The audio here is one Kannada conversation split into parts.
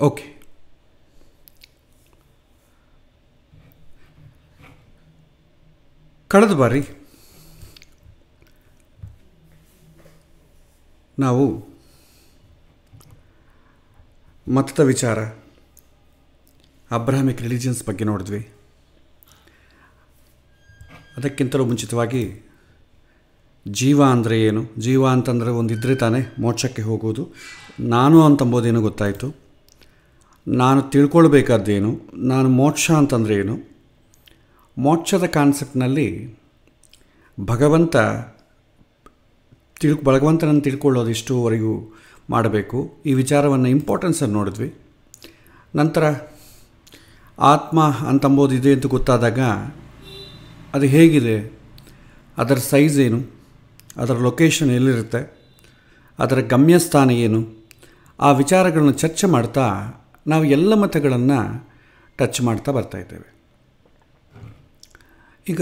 ಓಕೆ, ಕಳೆದ ಬಾರಿ ನಾವು ಮತದ ವಿಚಾರ, ಅಬ್ರಾಹಮಿಕ್ ರಿಲಿಜಿಯನ್ಸ್ ಬಗ್ಗೆ ನೋಡಿದ್ವಿ. ಅದಕ್ಕಿಂತಲೂ ಮುಂಚಿತವಾಗಿ ಜೀವ ಅಂದರೆ ಏನು, ಜೀವ ಅಂತಂದರೆ ಒಂದಿದ್ದರೆ ತಾನೇ ಮೋಕ್ಷಕ್ಕೆ ಹೋಗೋದು, ನಾನು ಅಂತಂಬೋದೇನು ಗೊತ್ತಾಯಿತು. ನಾನು ತಿಳ್ಕೊಳ್ಬೇಕಾದ್ದೇನು, ನಾನು ಮೋಕ್ಷ ಅಂತಂದರೆ ಏನು, ಮೋಕ್ಷದ ಕಾನ್ಸೆಪ್ಟ್ನಲ್ಲಿ ಭಗವಂತನನ್ನು ತಿಳ್ಕೊಳ್ಳೋದು ಇಷ್ಟುವರೆಗೂ ಮಾಡಬೇಕು. ಈ ವಿಚಾರವನ್ನು ಇಂಪಾರ್ಟೆನ್ಸನ್ನು ನೋಡಿದ್ವಿ. ನಂತರ ಆತ್ಮ ಅಂತಂಬೋದಿದೆ ಅಂತ ಗೊತ್ತಾದಾಗ ಅದು ಹೇಗಿದೆ, ಅದರ ಸೈಜ್ ಏನು, ಅದರ ಲೊಕೇಶನ್ ಎಲ್ಲಿರುತ್ತೆ, ಅದರ ಗಮ್ಯಸ್ಥಾನ ಏನು, ಆ ವಿಚಾರಗಳನ್ನು ಚರ್ಚೆ ಮಾಡ್ತಾ ನಾವು ಎಲ್ಲ ಮತಗಳನ್ನು ಟಚ್ ಮಾಡ್ತಾ ಬರ್ತಾಯಿದ್ದೇವೆ. ಈಗ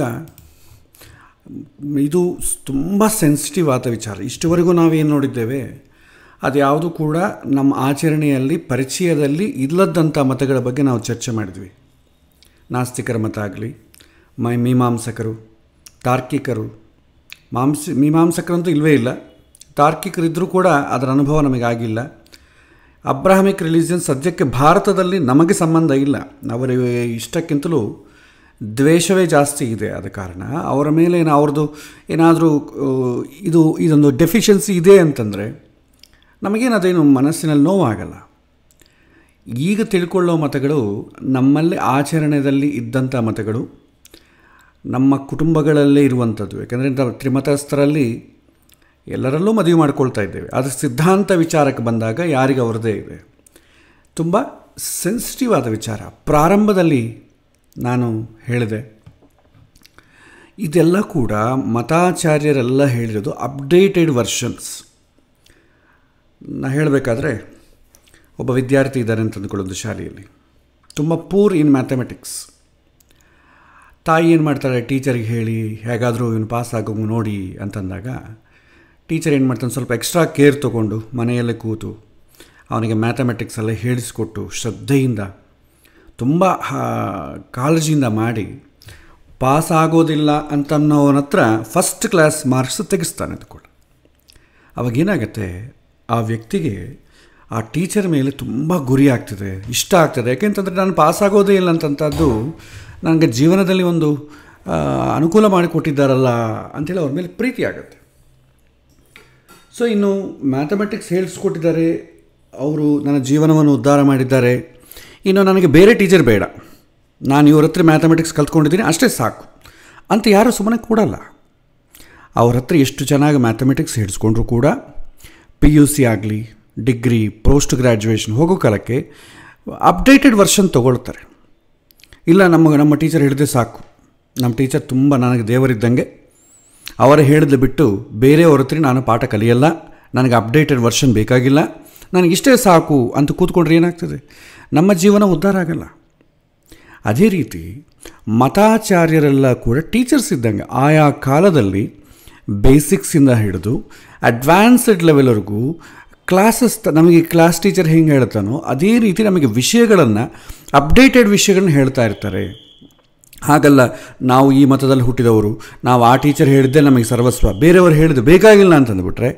ಇದು ತುಂಬ ಸೆನ್ಸಿಟಿವ್ ಆದ ವಿಚಾರ. ಇಷ್ಟುವರೆಗೂ ನಾವೇನು ನೋಡಿದ್ದೇವೆ ಅದು ಯಾವುದು ಕೂಡ ನಮ್ಮ ಆಚರಣೆಯಲ್ಲಿ ಪರಿಚಯದಲ್ಲಿ ಇಲ್ಲದಂಥ ಮತಗಳ ಬಗ್ಗೆ ನಾವು ಚರ್ಚೆ ಮಾಡಿದ್ವಿ. ನಾಸ್ತಿಕರ ಮತ ಆಗಲಿ, ಮೀಮಾಂಸಕರು, ತಾರ್ಕಿಕರು. ಮೀಮಾಂಸಕರಂತೂ ಇಲ್ಲವೇ ಇಲ್ಲ, ತಾರ್ಕಿಕರಿದ್ದರೂ ಕೂಡ ಅದರ ಅನುಭವ ನಮಗಾಗಿಲ್ಲ. ಅಬ್ರಾಹಮಿಕ್ ರಿಲಿಜಿಯನ್ ಸದ್ಯಕ್ಕೆ ಭಾರತದಲ್ಲಿ ನಮಗೆ ಸಂಬಂಧ ಇಲ್ಲ. ಅವರ ಇಷ್ಟಕ್ಕಿಂತಲೂ ದ್ವೇಷವೇ ಜಾಸ್ತಿ ಇದೆ. ಆದ ಕಾರಣ ಅವರ ಮೇಲೆ ಅವ್ರದ್ದು ಏನಾದರೂ ಇದೊಂದು ಡೆಫಿಷಿಯನ್ಸಿ ಇದೆ ಅಂತಂದರೆ ನಮಗೇನದೇನು ಮನಸ್ಸಿನಲ್ಲಿ ನೋವಾಗಲ್ಲ. ಈಗ ತಿಳ್ಕೊಳ್ಳೋ ಮತಗಳು ನಮ್ಮಲ್ಲಿ ಆಚರಣೆಯಲ್ಲಿ ಇದ್ದಂಥ ಮತಗಳು, ನಮ್ಮ ಕುಟುಂಬಗಳಲ್ಲೇ ಇರುವಂಥದ್ದು. ಯಾಕೆಂದರೆ ತ್ರಿಮತಸ್ಥರಲ್ಲಿ ಎಲ್ಲರಲ್ಲೂ ಮದುವೆ ಮಾಡ್ಕೊಳ್ತಾ ಇದ್ದೇವೆ. ಆದರೆ ಸಿದ್ಧಾಂತ ವಿಚಾರಕ್ಕೆ ಬಂದಾಗ ಯಾರಿಗೆ ಅವರದೇ ಇದೆ. ತುಂಬ ಸೆನ್ಸಿಟಿವ್ ಆದ ವಿಚಾರ. ಪ್ರಾರಂಭದಲ್ಲಿ ನಾನು ಹೇಳಿದೆ, ಇದೆಲ್ಲ ಕೂಡ ಮತಾಚಾರ್ಯರೆಲ್ಲ ಹೇಳಿರೋದು ಅಪ್ಡೇಟೆಡ್ ವರ್ಷನ್ಸ್. ಹೇಳಬೇಕಾದ್ರೆ ಒಬ್ಬ ವಿದ್ಯಾರ್ಥಿ ಇದ್ದಾರೆ ಅಂತ ಅಂದ್ಕೊಳ್ಳೋದು ಶಾಲೆಯಲ್ಲಿ, ತುಂಬ ಪೂರ್ ಇನ್ ಮ್ಯಾಥಮೆಟಿಕ್ಸ್. ತಾಯಿ ಏನು ಮಾಡ್ತಾರೆ, ಟೀಚರಿಗೆ ಹೇಳಿ ಹೇಗಾದರೂ ಇವನು ಪಾಸ್ ಆಗೋಂಗೆ ನೋಡಿ ಅಂತಂದಾಗ ಟೀಚರ್ ಏನು ಮಾಡ್ತಾನೆ, ಸ್ವಲ್ಪ ಎಕ್ಸ್ಟ್ರಾ ಕೇರ್ ತೊಗೊಂಡು ಮನೆಯಲ್ಲೇ ಕೂತು ಅವನಿಗೆ ಮ್ಯಾಥಮೆಟಿಕ್ಸೆಲ್ಲ ಹೇಳಿಸ್ಕೊಟ್ಟು ಶ್ರದ್ಧೆಯಿಂದ ತುಂಬ ಕಾಳಜಿಯಿಂದ ಮಾಡಿ ಪಾಸ್ ಆಗೋದಿಲ್ಲ ಅಂತನ್ನೋವನ ಹತ್ರ ಫಸ್ಟ್ ಕ್ಲಾಸ್ ಮಾರ್ಕ್ಸ್ ತೆಗೆಸ್ತಾನೆ. ಅದು ಕೂಡ ಅವಾಗೇನಾಗತ್ತೆ, ಆ ವ್ಯಕ್ತಿಗೆ ಆ ಟೀಚರ್ ಮೇಲೆ ತುಂಬ ಗುರಿ ಆಗ್ತದೆ, ಇಷ್ಟ ಆಗ್ತದೆ. ಯಾಕೆಂತಂದರೆ ನಾನು ಪಾಸ್ ಆಗೋದೇ ಇಲ್ಲ ಅಂತಂಥದ್ದು ನನಗೆ ಜೀವನದಲ್ಲಿ ಒಂದು ಅನುಕೂಲ ಮಾಡಿಕೊಟ್ಟಿದ್ದಾರಲ್ಲ ಅಂಥೇಳಿ ಅವ್ರ ಮೇಲೆ ಪ್ರೀತಿ ಆಗುತ್ತೆ. ಸೊ ಇನ್ನು ಮ್ಯಾಥಮೆಟಿಕ್ಸ್ ಹೇಳಿಸ್ಕೊಟ್ಟಿದ್ದಾರೆ, ಅವರು ನನ್ನ ಜೀವನವನ್ನು ಉದ್ಧಾರ ಮಾಡಿದ್ದಾರೆ, ಇನ್ನು ನನಗೆ ಬೇರೆ ಟೀಚರ್ ಬೇಡ, ನಾನು ಇವ್ರ ಹತ್ರ ಮ್ಯಾಥಮೆಟಿಕ್ಸ್ ಕಲ್ತ್ಕೊಂಡಿದ್ದೀನಿ ಅಷ್ಟೇ ಸಾಕು ಅಂತ ಯಾರೂ ಸುಮ್ಮನೆ ಕೊಡಲ್ಲ. ಅವ್ರ ಹತ್ರ ಎಷ್ಟು ಚೆನ್ನಾಗಿ ಮ್ಯಾಥಮೆಟಿಕ್ಸ್ ಹೇಳಿಸ್ಕೊಂಡ್ರು ಕೂಡ PUC ಆಗಲಿ, ಡಿಗ್ರಿ, ಪೋಸ್ಟ್ ಗ್ರ್ಯಾಜುಯೇಷನ್ ಹೋಗೋ ಕಾಲಕ್ಕೆ ಅಪ್ಡೇಟೆಡ್ ವರ್ಷನ್ ತೊಗೊಳ್ತಾರೆ. ಇಲ್ಲ, ನಮ್ಮ ಟೀಚರ್ ಹೇಳಿದೆ ಸಾಕು, ನಮ್ಮ ಟೀಚರ್ ತುಂಬ ನನಗೆ ದೇವರಿದ್ದಂಗೆ, ಅವರ ಹೇಳಿದ ಬಿಟ್ಟು ಬೇರೆಯವ್ರ ಹತ್ರ ನಾನು ಪಾಠ ಕಲಿಯಲ್ಲ, ನನಗೆ ಅಪ್ಡೇಟೆಡ್ ವರ್ಷನ್ ಬೇಕಾಗಿಲ್ಲ, ನನಗಿಷ್ಟೇ ಸಾಕು ಅಂತ ಕೂತ್ಕೊಂಡ್ರೆ ಏನಾಗ್ತದೆ, ನಮ್ಮ ಜೀವನ ಉದ್ಧಾರ ಆಗಲ್ಲ. ಅದೇ ರೀತಿ ಮತಾಚಾರ್ಯರೆಲ್ಲ ಕೂಡ ಟೀಚರ್ಸ್ ಇದ್ದಂಗೆ, ಆಯಾ ಕಾಲದಲ್ಲಿ ಬೇಸಿಕ್ಸಿಂದ ಹಿಡಿದು ಅಡ್ವಾನ್ಸ್ಡ್ ಲೆವೆಲ್ವರೆಗೂ ಕ್ಲಾಸಸ್ ನಮಗೆ ಕ್ಲಾಸ್ ಟೀಚರ್ ಹೆಂಗೆ ಹೇಳ್ತಾನೋ ಅದೇ ರೀತಿ ನಮಗೆ ವಿಷಯಗಳನ್ನು, ಅಪ್ಡೇಟೆಡ್ ವಿಷಯಗಳನ್ನ ಹೇಳ್ತಾ ಇರ್ತಾರೆ. ಹಾಗಲ್ಲ, ನಾವು ಈ ಮತದಲ್ಲಿ ಹುಟ್ಟಿದವರು, ನಾವು ಆ ಟೀಚರ್ ಹೇಳಿದ್ದೆ ನಮಗೆ ಸರ್ವಸ್ವ, ಬೇರೆಯವರು ಹೇಳಿದ್ದು ಬೇಕಾಗಿಲ್ಲ ಅಂತಂದುಬಿಟ್ರೆ.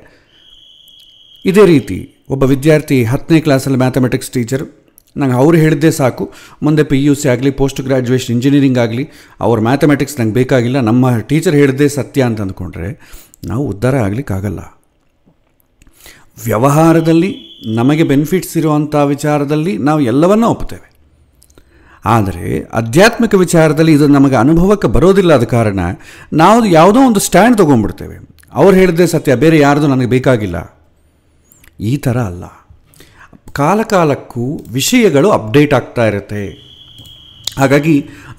ಇದೇ ರೀತಿ ಒಬ್ಬ ವಿದ್ಯಾರ್ಥಿ 10ನೇ ಕ್ಲಾಸಲ್ಲಿ ಮ್ಯಾಥಮೆಟಿಕ್ಸ್ ಟೀಚರ್, ನಂಗೆ ಅವ್ರು ಹೇಳಿದ್ದೇ ಸಾಕು, ಮುಂದೆ PUC ಆಗಲಿ, ಪೋಸ್ಟ್ ಗ್ರ್ಯಾಜುಯೇಷನ್ ಇಂಜಿನಿಯರಿಂಗ್ ಆಗಲಿ, ಅವ್ರ ಮ್ಯಾಥಮೆಟಿಕ್ಸ್ ನಂಗೆ ಬೇಕಾಗಿಲ್ಲ, ನಮ್ಮ ಟೀಚರ್ ಹೇಳಿದ್ದೇ ಸತ್ಯ ಅಂತ ಅಂದ್ಕೊಂಡ್ರೆ ನಾವು ಉದ್ಧಾರ ಆಗಲಿಕ್ಕಾಗಲ್ಲ. ವ್ಯವಹಾರದಲ್ಲಿ ನಮಗೆ ಬೆನಿಫಿಟ್ಸ್ ಇರುವಂಥ ವಿಚಾರದಲ್ಲಿ ನಾವು ಎಲ್ಲವನ್ನೂ ಒಪ್ತೇವೆ. ಆದರೆ ಆಧ್ಯಾತ್ಮಿಕ ವಿಚಾರದಲ್ಲಿ ಇದು ನಮಗೆ ಅನುಭವಕ್ಕೆ ಬರೋದಿಲ್ಲ. ಆದ ಕಾರಣ ನಾವು ಯಾವುದೋ ಒಂದು ಸ್ಟ್ಯಾಂಡ್ ತೊಗೊಂಡ್ಬಿಡ್ತೇವೆ, ಅವ್ರು ಹೇಳಿದ್ದೇ ಸತ್ಯ, ಬೇರೆ ಯಾರ್ದು ನನಗೆ ಬೇಕಾಗಿಲ್ಲ. ಈ ಥರ ಅಲ್ಲ. ಕಾಲಕಾಲಕ್ಕೂ ವಿಷಯಗಳು ಅಪ್ಡೇಟ್ ಆಗ್ತಾ ಇರುತ್ತೆ. ಹಾಗಾಗಿ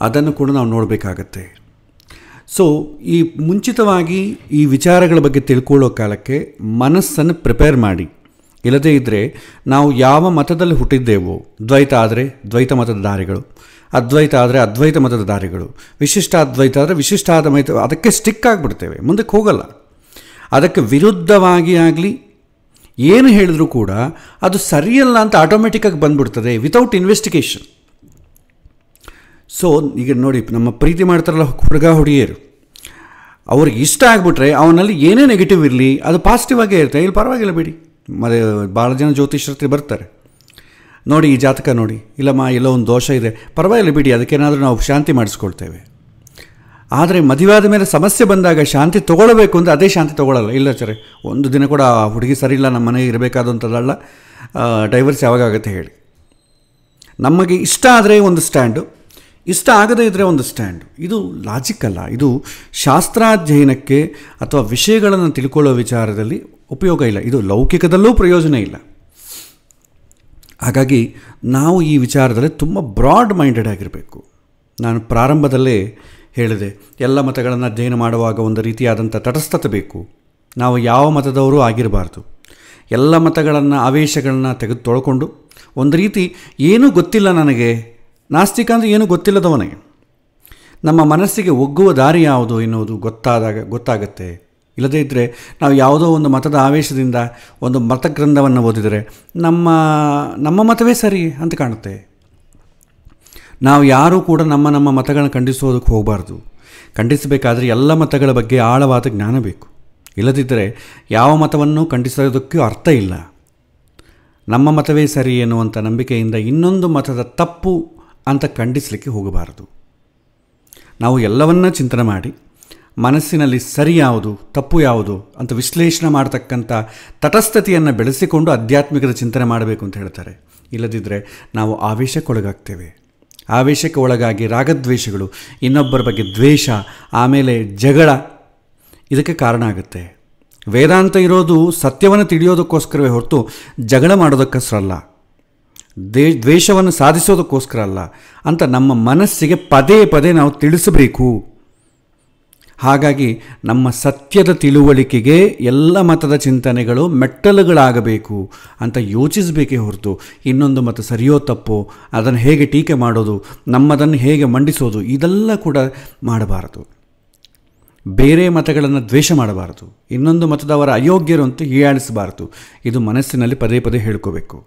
ಅದನ್ನು ಕೂಡ ನಾವು ನೋಡಬೇಕಾಗತ್ತೆ. ಸೊ ಈ ಮುಂಚಿತವಾಗಿ ಈ ವಿಚಾರಗಳ ಬಗ್ಗೆ ತಿಳ್ಕೊಳ್ಳೋ ಕಾಲಕ್ಕೆ ಮನಸ್ಸನ್ನು ಪ್ರಿಪೇರ್ ಮಾಡಿ. ಇಲ್ಲದೇ ಇದ್ದರೆ ನಾವು ಯಾವ ಮತದಲ್ಲಿ ಹುಟ್ಟಿದ್ದೇವೋ, ದ್ವೈತ ಆದರೆ ದ್ವೈತ ಮತದ ದಾರಿಗಳು, ಅದ್ವೈತ ಆದರೆ ಅದ್ವೈತ ಮತದ ದಾರಿಗಳು, ವಿಶಿಷ್ಟ ಅದ್ವೈತ ಆದರೆ ವಿಶಿಷ್ಟಾದ ಮತ, ಅದಕ್ಕೆ ಸ್ಟಿಕ್ ಆಗಿಬಿಡ್ತೇವೆ, ಮುಂದಕ್ಕೆ ಹೋಗಲ್ಲ. ಅದಕ್ಕೆ ವಿರುದ್ಧವಾಗಿ ಆಗಲಿ ಏನು ಹೇಳಿದ್ರೂ ಕೂಡ ಅದು ಸರಿಯಲ್ಲ ಅಂತ ಆಟೋಮೆಟಿಕ್ಕಾಗಿ ಬಂದ್ಬಿಡ್ತದೆ ವಿತೌಟ್ ಇನ್ವೆಸ್ಟಿಗೇಷನ್. ಸೊ ಈಗ ನೋಡಿ, ನಮ್ಮ ಪ್ರೀತಿ ಮಾಡ್ತಾರಲ್ಲ ಹುಡುಗ ಹುಡುಗಿಯರು, ಅವ್ರಿಗೆ ಇಷ್ಟ ಆಗಿಬಿಟ್ರೆ ಅವನಲ್ಲಿ ಏನೇ ನೆಗೆಟಿವ್ ಇರಲಿ ಅದು ಪಾಸಿಟಿವ್ ಆಗೇ ಇರುತ್ತೆ. ಇಲ್ಲಿ ಪರವಾಗಿಲ್ಲ ಬಿಡಿ, ಮತ್ತು ಭಾಳ ಜನ ಜ್ಯೋತಿಷ್ಯರು ಬರ್ತಾರೆ, ನೋಡಿ ಈ ಜಾತಕ ನೋಡಿ, ಇಲ್ಲಮ್ಮ ಎಲ್ಲೋ ಒಂದು ದೋಷ ಇದೆ, ಪರವಾಗಿಲ್ಲ ಬಿಡಿ, ಅದಕ್ಕೇನಾದರೂ ನಾವು ಶಾಂತಿ ಮಾಡಿಸ್ಕೊಳ್ತೇವೆ. ಆದರೆ ಮದುವೆಯಾದ ಮೇಲೆ ಸಮಸ್ಯೆ ಬಂದಾಗ ಶಾಂತಿ ತೊಗೊಳ್ಬೇಕು ಅಂದರೆ ಅದೇ ಶಾಂತಿ ತೊಗೊಳ್ಳಲ್ಲ. ಇಲ್ಲ ಸರಿ, ಒಂದು ದಿನ ಕೂಡ ಆ ಹುಡುಗಿ ಸರಿ ಇಲ್ಲ, ನಮ್ಮ ಮನೆಗೆ ಇರಬೇಕಾದಂಥದ್ದಲ್ಲ, ಡೈವರ್ಸ್ ಯಾವಾಗ ಆಗುತ್ತೆ ಹೇಳಿ. ನಮಗೆ ಇಷ್ಟ ಆದರೆ ಒಂದು ಸ್ಟ್ಯಾಂಡು, ಇಷ್ಟ ಆಗದೇ ಇದ್ದರೆ ಒಂದು ಸ್ಟ್ಯಾಂಡು. ಇದು ಲಾಜಿಕ್ ಅಲ್ಲ, ಇದು ಶಾಸ್ತ್ರಾಧ್ಯಯನಕ್ಕೆ ಅಥವಾ ವಿಷಯಗಳನ್ನು ತಿಳ್ಕೊಳ್ಳೋ ವಿಚಾರದಲ್ಲಿ ಉಪಯೋಗ ಇಲ್ಲ. ಇದು ಲೌಕಿಕದಲ್ಲೂ ಪ್ರಯೋಜನ ಇಲ್ಲ. ಹಾಗಾಗಿ ನಾವು ಈ ವಿಚಾರದಲ್ಲಿ ತುಂಬ ಬ್ರಾಡ್ ಮೈಂಡೆಡ್ ಆಗಿರಬೇಕು. ನಾನು ಪ್ರಾರಂಭದಲ್ಲೇ ಹೇಳಿದೆ, ಎಲ್ಲ ಮತಗಳನ್ನು ಅಧ್ಯಯನ ಮಾಡುವಾಗ ಒಂದು ರೀತಿಯಾದಂಥ ತಟಸ್ಥತೆ ಬೇಕು. ನಾವು ಯಾವ ಮತದವರು ಆಗಿರಬಾರ್ದು. ಎಲ್ಲ ಮತಗಳನ್ನು ಆವೇಶಗಳನ್ನ ತೆಗೆದು ತೊಳ್ಕೊಂಡು ಒಂದು ರೀತಿ ಏನೂ ಗೊತ್ತಿಲ್ಲ ನನಗೆ, ನಾಸ್ತಿಕ ಅಂದರೆ ಏನೂ ಗೊತ್ತಿಲ್ಲದವನಿಗೆ ನಮ್ಮ ಮನಸ್ಸಿಗೆ ಒಗ್ಗುವ ದಾರಿ ಯಾವುದು ಎನ್ನುವುದು ಗೊತ್ತಾಗತ್ತೆ. ಇಲ್ಲದೇ ಇದ್ದರೆ ನಾವು ಯಾವುದೋ ಒಂದು ಮತದ ಆವೇಶದಿಂದ ಒಂದು ಮತಗ್ರಂಥವನ್ನು ಓದಿದರೆ ನಮ್ಮ ಮತವೇ ಸರಿ ಅಂತ ಕಾಣುತ್ತೆ. ನಾವು ಯಾರೂ ಕೂಡ ನಮ್ಮ ಮತಗಳನ್ನು ಖಂಡಿಸೋದಕ್ಕೆ ಹೋಗಬಾರ್ದು. ಖಂಡಿಸಬೇಕಾದ್ರೆ ಎಲ್ಲ ಮತಗಳ ಬಗ್ಗೆ ಆಳವಾದ ಜ್ಞಾನ ಬೇಕು. ಇಲ್ಲದಿದ್ದರೆ ಯಾವ ಮತವನ್ನು ಖಂಡಿಸೋದಕ್ಕೂ ಅರ್ಥ ಇಲ್ಲ. ನಮ್ಮ ಮತವೇ ಸರಿ ಎನ್ನುವಂಥ ನಂಬಿಕೆಯಿಂದ ಇನ್ನೊಂದು ಮತದ ತಪ್ಪು ಅಂತ ಖಂಡಿಸಲಿಕ್ಕೆ ಹೋಗಬಾರದು. ನಾವು ಎಲ್ಲವನ್ನ ಚಿಂತನೆ ಮಾಡಿ ಮನಸ್ಸಿನಲ್ಲಿ ಸರಿ ಯಾವುದು ತಪ್ಪು ಯಾವುದು ಅಂತ ವಿಶ್ಲೇಷಣೆ ಮಾಡತಕ್ಕಂಥ ತಟಸ್ಥತೆಯನ್ನು ಬೆಳೆಸಿಕೊಂಡು ಆಧ್ಯಾತ್ಮಿಕದ ಚಿಂತನೆ ಮಾಡಬೇಕು ಅಂತ ಹೇಳ್ತಾರೆ. ಇಲ್ಲದಿದ್ದರೆ ನಾವು ಆವೇಶಕ್ಕೊಳಗಾಗ್ತೇವೆ. ಆವೇಶಕ್ಕೆ ಒಳಗಾಗಿ ರಾಗದ್ವೇಷಗಳು, ಇನ್ನೊಬ್ಬರ ಬಗ್ಗೆ ದ್ವೇಷ, ಆಮೇಲೆ ಜಗಳ ಇದಕ್ಕೆ ಕಾರಣ ಆಗುತ್ತೆ. ವೇದಾಂತ ಇರೋದು ಸತ್ಯವನ್ನು ತಿಳಿಯೋದಕ್ಕೋಸ್ಕರವೇ ಹೊರತು ಜಗಳ ಮಾಡೋದಕ್ಕೋಸ್ಕರಲ್ಲ, ದ್ವೇಷವನ್ನು ಸಾಧಿಸೋದಕ್ಕೋಸ್ಕರ ಅಲ್ಲ ಅಂತ ನಮ್ಮ ಮನಸ್ಸಿಗೆ ಪದೇ ಪದೇ ನಾವು ತಿಳಿಸಬೇಕು. ಹಾಗಾಗಿ ನಮ್ಮ ಸತ್ಯದ ತಿಳುವಳಿಕೆಗೆ ಎಲ್ಲ ಮತದ ಚಿಂತನೆಗಳು ಮೆಟ್ಟಲುಗಳಾಗಬೇಕು ಅಂತ ಯೋಚಿಸಬೇಕೇ ಹೊರತು ಇನ್ನೊಂದು ಮತ ಸರಿಯೋ ತಪ್ಪೋ, ಅದನ್ನು ಹೇಗೆ ಟೀಕೆ ಮಾಡೋದು, ನಮ್ಮದನ್ನು ಹೇಗೆ ಮಂಡಿಸೋದು, ಇದೆಲ್ಲ ಕೂಡ ಮಾಡಬಾರದು. ಬೇರೆ ಮತಗಳನ್ನು ದ್ವೇಷ ಮಾಡಬಾರದು. ಇನ್ನೊಂದು ಮತದವರ ಅಯೋಗ್ಯರು ಅಂತ ಹೀಯಾಳಿಸಬಾರದು. ಇದು ಮನಸ್ಸಿನಲ್ಲಿ ಪದೇ ಪದೇ ಹೇಳ್ಕೋಬೇಕು.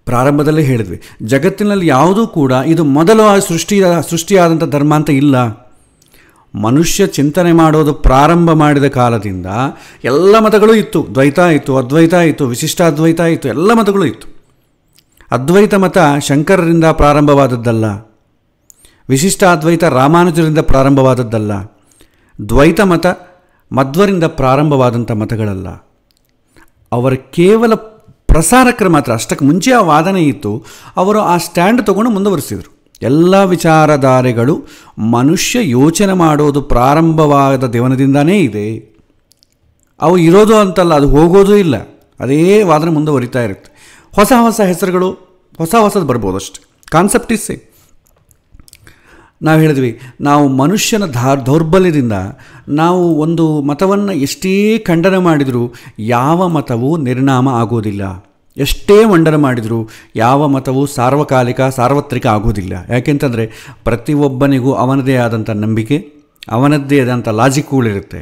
ಪ್ರಾರಂಭದಲ್ಲೇ ಹೇಳಿದ್ವಿ, ಜಗತ್ತಿನಲ್ಲಿ ಯಾವುದೂ ಕೂಡ ಇದು ಮೊದಲು ಸೃಷ್ಟಿಯಾದಂಥ ಧರ್ಮ ಅಂತ ಇಲ್ಲ. ಮನುಷ್ಯ ಚಿಂತನೆ ಮಾಡೋದು ಪ್ರಾರಂಭ ಮಾಡಿದ ಕಾಲದಿಂದ ಎಲ್ಲ ಮತಗಳೂ ಇತ್ತು. ದ್ವೈತ ಇತ್ತು, ಅದ್ವೈತ ಇತ್ತು, ವಿಶಿಷ್ಟಾದ್ವೈತ ಇತ್ತು, ಎಲ್ಲ ಮತಗಳು ಇತ್ತು. ಅದ್ವೈತ ಮತ ಶಂಕರರಿಂದ ಪ್ರಾರಂಭವಾದದ್ದಲ್ಲ, ವಿಶಿಷ್ಟಾದ್ವೈತ ರಾಮಾನುಜರಿಂದ ಪ್ರಾರಂಭವಾದದ್ದಲ್ಲ, ದ್ವೈತ ಮತ ಮಧ್ವರಿಂದ ಪ್ರಾರಂಭವಾದಂಥ ಮತಗಳಲ್ಲ. ಅವರ ಕೇವಲ ಪ್ರಸಾರಕರು ಮಾತ್ರ, ಅಷ್ಟಕ್ಕೆ ಮುಂಚೆ ಆ ವಾದನೆ ಇತ್ತು, ಅವರು ಆ ಸ್ಟ್ಯಾಂಡ್ ತಗೊಂಡು ಮುಂದುವರಿಸಿದರು. ಎಲ್ಲ ವಿಚಾರಧಾರೆಗಳು ಮನುಷ್ಯ ಯೋಚನೆ ಮಾಡೋದು ಪ್ರಾರಂಭವಾದ ದಿನದಿಂದನೇ ಇದೆ. ಅವು ಇರೋದು ಅಂತಲ್ಲ, ಅದು ಹೋಗೋದೂ ಇಲ್ಲ, ಅದೇ ವಾದನೆ ಮುಂದುವರಿತಾ ಇರುತ್ತೆ. ಹೊಸ ಹೊಸ ಹೆಸರುಗಳು, ಹೊಸದು ಬರ್ಬೋದು ಅಷ್ಟೆ. Concept is same. ನಾವು ಹೇಳಿದ್ವಿ, ನಾವು ಮನುಷ್ಯನ ದೌರ್ಬಲ್ಯದಿಂದ ನಾವು ಒಂದು ಮತವನ್ನು ಎಷ್ಟೇ ಖಂಡನೆ ಮಾಡಿದರೂ ಯಾವ ಮತವೂ ನಿರ್ನಾಮ ಆಗೋದಿಲ್ಲ. ಎಷ್ಟೇ ಮಂಡನೆ ಮಾಡಿದರೂ ಯಾವ ಮತವೂ ಸಾರ್ವತ್ರಿಕ ಆಗೋದಿಲ್ಲ. ಯಾಕೆಂತಂದರೆ ಪ್ರತಿಯೊಬ್ಬನಿಗೂ ಅವನದೇ ಆದಂಥ ನಂಬಿಕೆ, ಅವನದ್ದೇ ಆದಂಥ ಲಾಜಿಕ್ಗಳಿರುತ್ತೆ,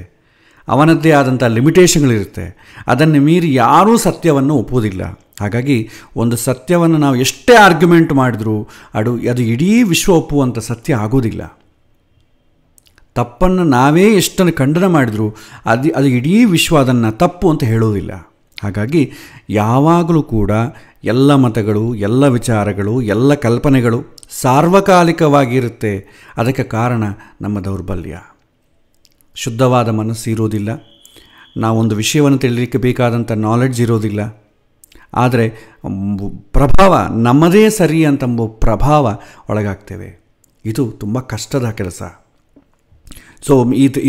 ಅವನದ್ದೇ ಆದಂಥ ಲಿಮಿಟೇಷನ್ಗಳಿರುತ್ತೆ. ಅದನ್ನು ಮೀರಿ ಯಾರೂ ಸತ್ಯವನ್ನು ಒಪ್ಪೋದಿಲ್ಲ. ಹಾಗಾಗಿ ಒಂದು ಸತ್ಯವನ್ನು ನಾವು ಎಷ್ಟೇ ಆರ್ಗ್ಯುಮೆಂಟ್ ಮಾಡಿದ್ರೂ ಅದು ಇಡೀ ವಿಶ್ವ ಒಪ್ಪುವಂಥ ಸತ್ಯ ಆಗೋದಿಲ್ಲ. ತಪ್ಪನ್ನು ನಾವೇ ಎಷ್ಟನ್ನು ಖಂಡನೆ ಮಾಡಿದರೂ ಅದು ಇಡೀ ವಿಶ್ವ ಅದನ್ನು ತಪ್ಪು ಅಂತ ಹೇಳೋದಿಲ್ಲ. ಹಾಗಾಗಿ ಯಾವಾಗಲೂ ಕೂಡ ಎಲ್ಲ ಮತಗಳು, ಎಲ್ಲ ವಿಚಾರಗಳು, ಎಲ್ಲ ಕಲ್ಪನೆಗಳು ಸಾರ್ವಕಾಲಿಕವಾಗಿರುತ್ತೆ. ಅದಕ್ಕೆ ಕಾರಣ ನಮ್ಮ ದೌರ್ಬಲ್ಯ. ಶುದ್ಧವಾದ ಮನಸ್ಸು ಇರೋದಿಲ್ಲ. ನಾವೊಂದು ವಿಷಯವನ್ನು ತಿಳಿಲಿಕ್ಕೆ ಬೇಕಾದಂಥ ನಾಲೆಡ್ಜ್ ಇರೋದಿಲ್ಲ. ಆದರೆ ಪ್ರಭಾವ ನಮ್ಮದೇ ಸರಿ ಅಂತಂಬ ಪ್ರಭಾವ ಒಳಗಾಗ್ತೇವೆ. ಇದು ತುಂಬ ಕಷ್ಟದ ಕೆಲಸ. ಸೊ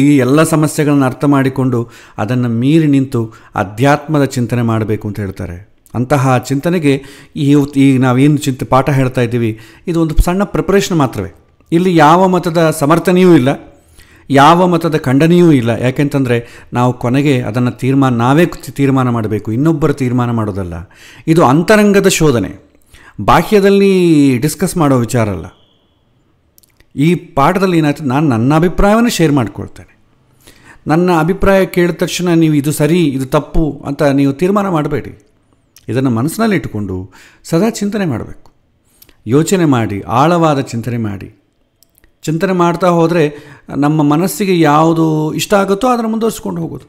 ಈ ಎಲ್ಲ ಸಮಸ್ಯೆಗಳನ್ನು ಅರ್ಥ ಮಾಡಿಕೊಂಡು ಅದನ್ನು ಮೀರಿ ನಿಂತು ಅಧ್ಯಾತ್ಮದ ಚಿಂತನೆ ಮಾಡಬೇಕು ಅಂತ ಹೇಳ್ತಾರೆ. ಅಂತಹ ಚಿಂತನೆಗೆ ಈ ನಾವೇನು ಪಾಠ ಹೇಳ್ತಾ ಇದ್ದೀವಿ, ಇದು ಒಂದು ಸಣ್ಣ ಪ್ರಿಪರೇಷನ್ ಮಾತ್ರವೇ. ಇಲ್ಲಿ ಯಾವ ಮತದ ಸಮರ್ಥನೆಯೂ ಇಲ್ಲ, ಯಾವ ಮತದ ಖಂಡನೆಯೂ ಇಲ್ಲ. ಯಾಕೆಂತಂದರೆ ನಾವು ಕೊನೆಗೆ ಅದನ್ನು ನಾವೇ ತೀರ್ಮಾನ ಮಾಡಬೇಕು, ಇನ್ನೊಬ್ಬರು ತೀರ್ಮಾನ ಮಾಡೋದಲ್ಲ. ಇದು ಅಂತರಂಗದ ಶೋಧನೆ, ಬಾಹ್ಯದಲ್ಲಿ ಡಿಸ್ಕಸ್ ಮಾಡೋ ವಿಚಾರ ಅಲ್ಲ. ಈ ಪಾಠದಲ್ಲಿ ಏನಾಯ್ತು, ನಾನು ನನ್ನ ಅಭಿಪ್ರಾಯವನ್ನು ಶೇರ್ ಮಾಡ್ಕೊಳ್ತೇನೆ. ನನ್ನ ಅಭಿಪ್ರಾಯ ಕೇಳಿದ ತಕ್ಷಣ ನೀವು ಇದು ಸರಿ ಇದು ತಪ್ಪು ಅಂತ ನೀವು ತೀರ್ಮಾನ ಮಾಡಬೇಡಿ. ಇದನ್ನು ಮನಸ್ಸಿನಲ್ಲಿ ಇಟ್ಟುಕೊಂಡು ಸದಾ ಚಿಂತನೆ ಮಾಡಬೇಕು. ಯೋಚನೆ ಮಾಡಿ, ಆಳವಾದ ಚಿಂತನೆ ಮಾಡಿ. ಚಿಂತನೆ ಮಾಡ್ತಾ ಹೋದರೆ ನಮ್ಮ ಮನಸ್ಸಿಗೆ ಯಾವುದು ಇಷ್ಟ ಆಗುತ್ತೋ ಅದನ್ನು ಮುಂದುವರಿಸ್ಕೊಂಡು ಹೋಗೋದು.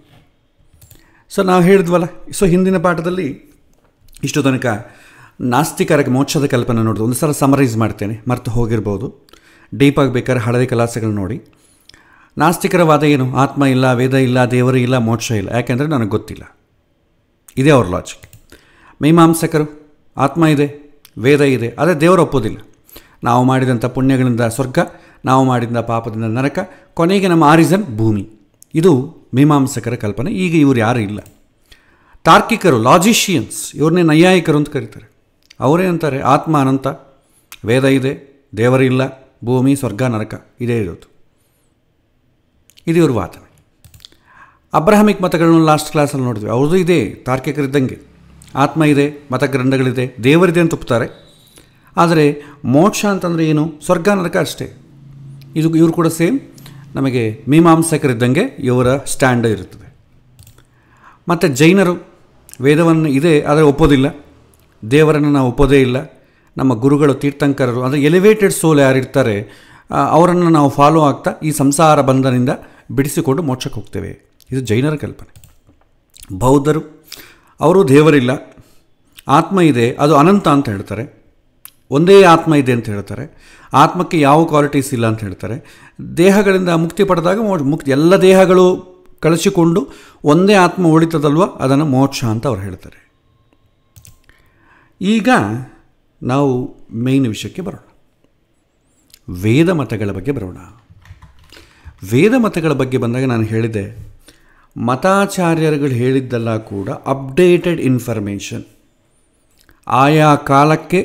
ಸೊ ನಾವು ಹೇಳಿದ್ವಲ್ಲ, ಸೊ ಹಿಂದಿನ ಪಾಠದಲ್ಲಿ ಇಷ್ಟು ತನಕ ನಾಸ್ತಿಕರಿಗೆ ಮೋಕ್ಷದ ಕಲ್ಪನೆ ನೋಡೋದು. ಒಂದು ಸಲ ಸಮರೈಸ್ ಮಾಡ್ತೇನೆ, ಮರೆತು ಹೋಗಿರ್ಬೋದು. ಡೀಪಾಗಿ ಬೇಕಾದ್ರೆ ಹಳದಿ ಕಲಾಸಗಳು ನೋಡಿ. ನಾಸ್ತಿಕರ ವಾದ ಏನು? ಆತ್ಮ ಇಲ್ಲ, ವೇದ ಇಲ್ಲ, ದೇವರು ಇಲ್ಲ, ಮೋಕ್ಷ ಇಲ್ಲ. ಯಾಕೆಂದರೆ ನನಗೆ ಗೊತ್ತಿಲ್ಲ. ಇದೇ ಅವ್ರ ಲಾಜಿಕ್. ಮೀಮಾಂಸಕರು ಆತ್ಮ ಇದೆ, ವೇದ ಇದೆ, ಅದೇ ದೇವರು ಒಪ್ಪೋದಿಲ್ಲ. ನಾವು ಮಾಡಿದಂಥ ಪುಣ್ಯಗಳಿಂದ ಸ್ವರ್ಗ, ನಾವು ಮಾಡಿದ ಪಾಪದಿಂದ ನರಕ, ಕೊನೆಗೆ ನಮ್ಮ ಆರಿಸನ್ ಭೂಮಿ. ಇದು ಮೀಮಾಂಸಕರ ಕಲ್ಪನೆ. ಈಗ ಇವರು ಯಾರೂ ಇಲ್ಲ. ತಾರ್ಕಿಕರು, ಲಾಜಿಷಿಯನ್ಸ್, ಇವ್ರನ್ನೇ ನೈಯಾಯಿಕರು ಅಂತ ಕರೀತಾರೆ. ಅವರೇ ಅಂತಾರೆ ಆತ್ಮ ಅನಂತ, ವೇದ ಇದೆ, ದೇವರಿಲ್ಲ, ಭೂಮಿ, ಸ್ವರ್ಗ, ನರಕ ಇದೇ ಇರೋದು. ಇದು ಇವ್ರ ವಾದನೆ. ಅಬ್ರಹಾಮಿಕ್ ಮತಗಳನ್ನು ಲಾಸ್ಟ್ ಕ್ಲಾಸಲ್ಲಿ ನೋಡಿದ್ವಿ. ಅವ್ರದ್ದು ಇದೆ, ತಾರ್ಕಿಕರಿದ್ದಂಗೆ ಆತ್ಮ ಇದೆ, ಮತಗ್ರಂಥಗಳಿದೆ, ದೇವರಿದೆ ಅಂತ ಒಪ್ತಾರೆ. ಆದರೆ ಮೋಕ್ಷ ಅಂತಂದರೆ ಏನು? ಸ್ವರ್ಗ, ನರಕ ಅಷ್ಟೇ. ಇವರು ಕೂಡ ಸೇಮ್ ನಮಗೆ ಮೀಮಾಂಸಕರಿದ್ದಂಗೆ ಇವರ ಸ್ಟ್ಯಾಂಡ್ ಇರುತ್ತದೆ. ಮತ್ತು ಜೈನರು ವೇದವನ್ನು ಇದೆ ಆದರೆ ಒಪ್ಪೋದಿಲ್ಲ, ದೇವರನ್ನು ನಾವು ಒಪ್ಪೋದೇ ಇಲ್ಲ. ನಮ್ಮ ಗುರುಗಳು, ತೀರ್ಥಂಕರರು, ಅಂದರೆ ಎಲಿವೇಟೆಡ್ ಸೋಲ್ ಯಾರಿರ್ತಾರೆ ಅವರನ್ನು ನಾವು ಫಾಲೋ ಆಗ್ತಾ ಈ ಸಂಸಾರ ಬಂಧನದಿಂದ ಬಿಡಿಸಿಕೊಂಡು ಮೋಕ್ಷಕ್ಕೆ ಹೋಗ್ತೇವೆ. ಇದು ಜೈನರ ಕಲ್ಪನೆ. ಬೌದ್ಧರು, ಅವರು ದೇವರಿಲ್ಲ, ಆತ್ಮ ಇದೆ, ಅದು ಅನಂತ ಅಂತ ಹೇಳ್ತಾರೆ. ಒಂದೇ ಆತ್ಮ ಇದೆ ಅಂತ ಹೇಳ್ತಾರೆ. ಆತ್ಮಕ್ಕೆ ಯಾವ ಕ್ವಾಲಿಟೀಸ್ ಇಲ್ಲ ಅಂತ ಹೇಳ್ತಾರೆ. ದೇಹಗಳಿಂದ ಮುಕ್ತಿ ಪಡೆದಾಗ ಎಲ್ಲ ದೇಹಗಳು ಕಳಿಸಿಕೊಂಡು ಒಂದೇ ಆತ್ಮ ಉಳಿತದಲ್ವ, ಅದನ್ನು ಮೋಕ್ಷ ಅಂತ ಅವ್ರು ಹೇಳ್ತಾರೆ. ಈಗ ನಾವು ಮೇಯ್ನ್ ವಿಷಯಕ್ಕೆ ಬರೋಣ. ವೇದ ಮತಗಳ ಬಗ್ಗೆ ಬರೋಣ. ವೇದ ಮತಗಳ ಬಗ್ಗೆ ಬಂದಾಗ ನಾನು ಹೇಳಿದೆ, ಮತಾಚಾರ್ಯರುಗಳು ಹೇಳಿದ್ದೆಲ್ಲ ಕೂಡ ಅಪ್ಡೇಟೆಡ್ ಇನ್ಫಾರ್ಮೇಷನ್. ಆಯಾ ಕಾಲಕ್ಕೆ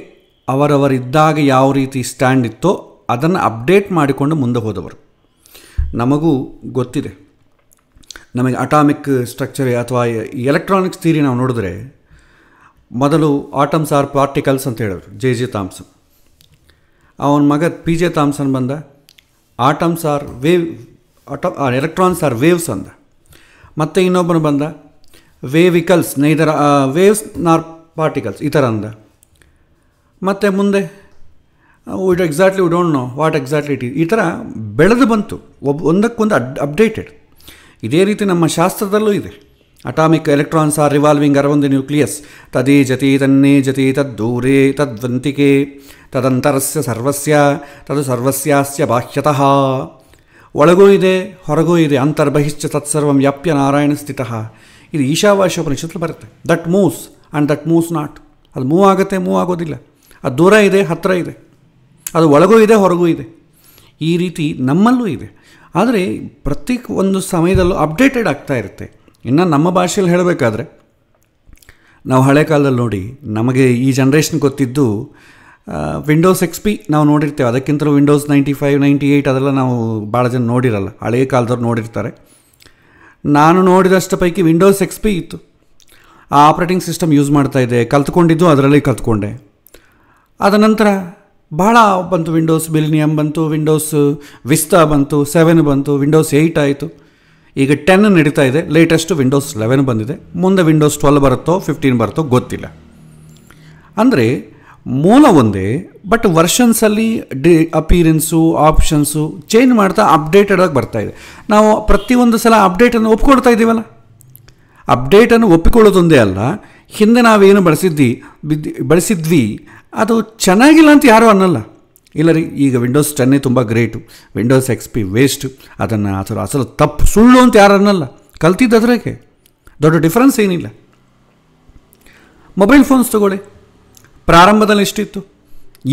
ಅವರವರಿದ್ದಾಗ ಯಾವ ರೀತಿ ಸ್ಟ್ಯಾಂಡ್ ಇತ್ತೋ ಅದನ್ನು ಅಪ್ಡೇಟ್ ಮಾಡಿಕೊಂಡು ಮುಂದೆ ಹೋದವರು. ನಮಗೂ ಗೊತ್ತಿದೆ, ನಮಗೆ ಅಟಾಮಿಕ್ ಸ್ಟ್ರಕ್ಚರ್ ಅಥವಾ ಎಲೆಕ್ಟ್ರಾನಿಕ್ಸ್ ಥಿಯರಿ ನಾವು ನೋಡಿದ್ರೆ ಮೊದಲು ಆಟಮ್ಸ್ ಆರ್ ಪಾರ್ಟಿಕಲ್ಸ್ ಅಂತ ಹೇಳಿದ್ರು ಜೆ ಥಾಮ್ಸನ್. ಅವನ ಮಗ ಪಿ ಜೆ ಥಾಮ್ಸನ್ ಬಂದ, atoms R wave, electrons R waves ಅಂದ. ಮತ್ತು ಇನ್ನೊಬ್ಬನು ಬಂದ, ವೇವಿಕಲ್ಸ್ ನೈದರ್ ವೇವ್ಸ್ ನಾರ್ ಪಾರ್ಟಿಕಲ್ಸ್ ಈ ಥರ ಅಂದ. ಮತ್ತು ಮುಂದೆ we don't know what exactly it is. ಈ ಥರ ಬೆಳೆದು ಬಂತು, ಒಂದಕ್ಕೊಂದು ಅಪ್ಡೇಟೆಡ್. ಇದೇ ರೀತಿ ನಮ್ಮ ಶಾಸ್ತ್ರದಲ್ಲೂ ಇದೆ. Atomic electrons are revolving around the nucleus, ತದೇ ಜತಿ ತನ್ನೇ ಜತಿ ತದ್ದೂರೇ ತದ್ವಂತಿಕೆ ತದಂತರಸ್ಯ ಸರ್ವಸ್ಯ ತದು ಸರ್ವಸ್ಯಾಸ್ಯ ಬಾಹ್ಯತಃ. ಒಳಗೂ ಇದೆ, ಹೊರಗೂ ಇದೆ. ಅಂತರ್ಬಹಿಶ್ಚ ತತ್ಸರ್ವಂ ವ್ಯಾಪ್ಯ ನಾರಾಯಣ ಸ್ಥಿತಃ. ಇದು ಈಶಾವಾಸ್ಯ ಉಪನಿಷತ್ತು ಬರುತ್ತೆ. That moves and that moves not. ಅದು ಮೂವ್ ಆಗುತ್ತೆ, ಮೂವ್ ಆಗೋದಿಲ್ಲ. ಅದು ದೂರ ಇದೆ, ಹತ್ತಿರ ಇದೆ. ಅದು ಒಳಗೂ ಇದೆ, ಹೊರಗೂ ಇದೆ. ಈ ರೀತಿ ನಮ್ಮಲ್ಲೂ ಇದೆ. ಆದರೆ ಪ್ರತಿ ಒಂದು ಸಮಯದಲ್ಲೂ ಅಪ್ಡೇಟೆಡ್ ಆಗ್ತಾ ಇರುತ್ತೆ. ಇನ್ನು ನಮ್ಮ ಭಾಷೆಯಲ್ಲಿ ಹೇಳಬೇಕಾದ್ರೆ, ನಾವು ಹಳೆ ಕಾಲದಲ್ಲಿ ನೋಡಿ, ನಮಗೆ ಈ ಜನ್ರೇಷನ್ ಗೊತ್ತಿದ್ದು ವಿಂಡೋಸ್ XP ನಾವು ನೋಡಿರ್ತೇವೆ. ಅದಕ್ಕಿಂತಲೂ ವಿಂಡೋಸ್ 95, 98 ಅದೆಲ್ಲ ನಾವು ಭಾಳ ಜನ ನೋಡಿರಲ್ಲ. ಹಳೆಯ ಕಾಲದವ್ರು ನೋಡಿರ್ತಾರೆ. ನಾನು ನೋಡಿದಷ್ಟು ಪೈಕಿ ವಿಂಡೋಸ್ XP ಇತ್ತು. ಆ ಆಪ್ರೇಟಿಂಗ್ ಸಿಸ್ಟಮ್ ಯೂಸ್ ಮಾಡ್ತಾಯಿದ್ದೆ, ಕಲ್ತ್ಕೊಂಡಿದ್ದು ಅದರಲ್ಲಿ ಕಲ್ತ್ಕೊಂಡೆ. ಅದ ನಂತರ ಭಾಳ ಬಂತು. ವಿಂಡೋಸ್ ಮಿಲಿನಿಯಮ್ ಬಂತು, ವಿಂಡೋಸ್ ವಿಸ್ತಾ ಬಂತು, 7 ಬಂತು, ವಿಂಡೋಸ್ 8 ಆಯಿತು. ಈಗ 10 ನಡೀತಾ ಇದೆ. ಲೇಟೆಸ್ಟು ವಿಂಡೋಸ್ 11 ಬಂದಿದೆ. ಮುಂದೆ ವಿಂಡೋಸ್ 12 ಬರುತ್ತೋ 15 ಬರುತ್ತೋ ಗೊತ್ತಿಲ್ಲ. ಅಂದರೆ ಮೂಲ ಒಂದೇ, ಬಟ್ ವರ್ಷನ್ಸಲ್ಲಿ ಅಪೀರೆನ್ಸು ಆಪ್ಷನ್ಸು ಚೇಂಜ್ ಮಾಡ್ತಾ ಅಪ್ಡೇಟೆಡ್ ಆಗಿ ಬರ್ತಾಯಿದೆ. ನಾವು ಪ್ರತಿಯೊಂದು ಸಲ ಅಪ್ಡೇಟನ್ನು ಒಪ್ಕೊಳ್ತಾ ಇದ್ದೀವಲ್ಲ. ಅಪ್ಡೇಟನ್ನು ಒಪ್ಪಿಕೊಳ್ಳೋದೊಂದೇ ಅಲ್ಲ, ಹಿಂದೆ ನಾವೇನು ಬಳಸಿದ್ವಿ ಅದು ಚೆನ್ನಾಗಿಲ್ಲ ಅಂತ ಯಾರೂ ಅನ್ನಲ್ಲ. ಇಲ್ಲ ರೀ, ಈಗ ವಿಂಡೋಸ್ 10 ತುಂಬ ಗ್ರೇಟು, ವಿಂಡೋಸ್ XP ವೇಸ್ಟು, ಅದನ್ನು ಅಸಲು ತಪ್ಪು ಸುಳ್ಳು ಅಂತ ಯಾರು ಅನ್ನಲ್ಲ. ಕಲ್ತಿದ್ದದ್ರಾಗೆ ದೊಡ್ಡ ಡಿಫ್ರೆನ್ಸ್ ಏನಿಲ್ಲ. ಮೊಬೈಲ್ ಫೋನ್ಸ್ ತಗೊಳ್ಳಿ, ಪ್ರಾರಂಭದಲ್ಲಿ ಎಷ್ಟಿತ್ತು,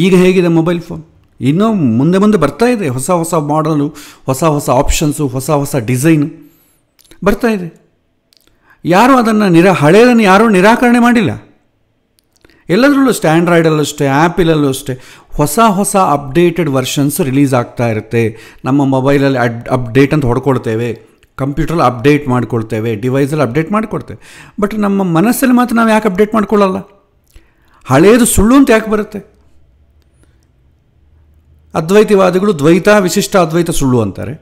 ಈಗ ಹೇಗಿದೆ ಮೊಬೈಲ್ ಫೋನ್. ಇನ್ನೂ ಮುಂದೆ ಮುಂದೆ ಬರ್ತಾ ಇದೆ. ಹೊಸ ಹೊಸ ಮಾಡಲು, ಹೊಸ ಹೊಸ ಆಪ್ಷನ್ಸು, ಹೊಸ ಹೊಸ ಡಿಸೈನು ಬರ್ತಾ ಇದೆ. ಯಾರೂ ಅದನ್ನು ಹಳೆಯದನ್ನು ಯಾರೂ ನಿರಾಕರಣೆ ಮಾಡಿಲ್ಲ. ಎಲ್ಲದರಲ್ಲೂ ಅಷ್ಟೇ, ಆ್ಯಂಡ್ರಾಯ್ಡಲ್ಲೂ ಅಷ್ಟೇ, ಆ್ಯಪಲಲ್ಲೂ ಅಷ್ಟೇ ಹೊಸ ಹೊಸ ಅಪ್ಡೇಟೆಡ್ ವರ್ಷನ್ಸ್ ರಿಲೀಸ್ ಆಗ್ತಾ ಇರುತ್ತೆ. ನಮ್ಮ ಮೊಬೈಲಲ್ಲಿ ಅಪ್ಡೇಟ್ ಅಂತ ಹೊಡ್ಕೊಳ್ತೇವೆ, ಕಂಪ್ಯೂಟ್ರಲ್ಲಿ ಅಪ್ಡೇಟ್ ಮಾಡ್ಕೊಳ್ತೇವೆ, ಡಿವೈಸಲ್ಲಿ ಅಪ್ಡೇಟ್ ಮಾಡಿಕೊಡ್ತೇವೆ. ಬಟ್ ನಮ್ಮ ಮನಸ್ಸಲ್ಲಿ ಮಾತ್ರ ನಾವು ಯಾಕೆ ಅಪ್ಡೇಟ್ ಮಾಡ್ಕೊಳ್ಳಲ್ಲ? ಹಳೆಯದು ಸುಳ್ಳು ಅಂತ ಯಾಕೆ ಬರುತ್ತೆ? ಅದ್ವೈತವಾದಿಗಳು ದ್ವೈತ ವಿಶಿಷ್ಟ ಅದ್ವೈತ ಸುಳ್ಳು ಅಂತಾರೆ.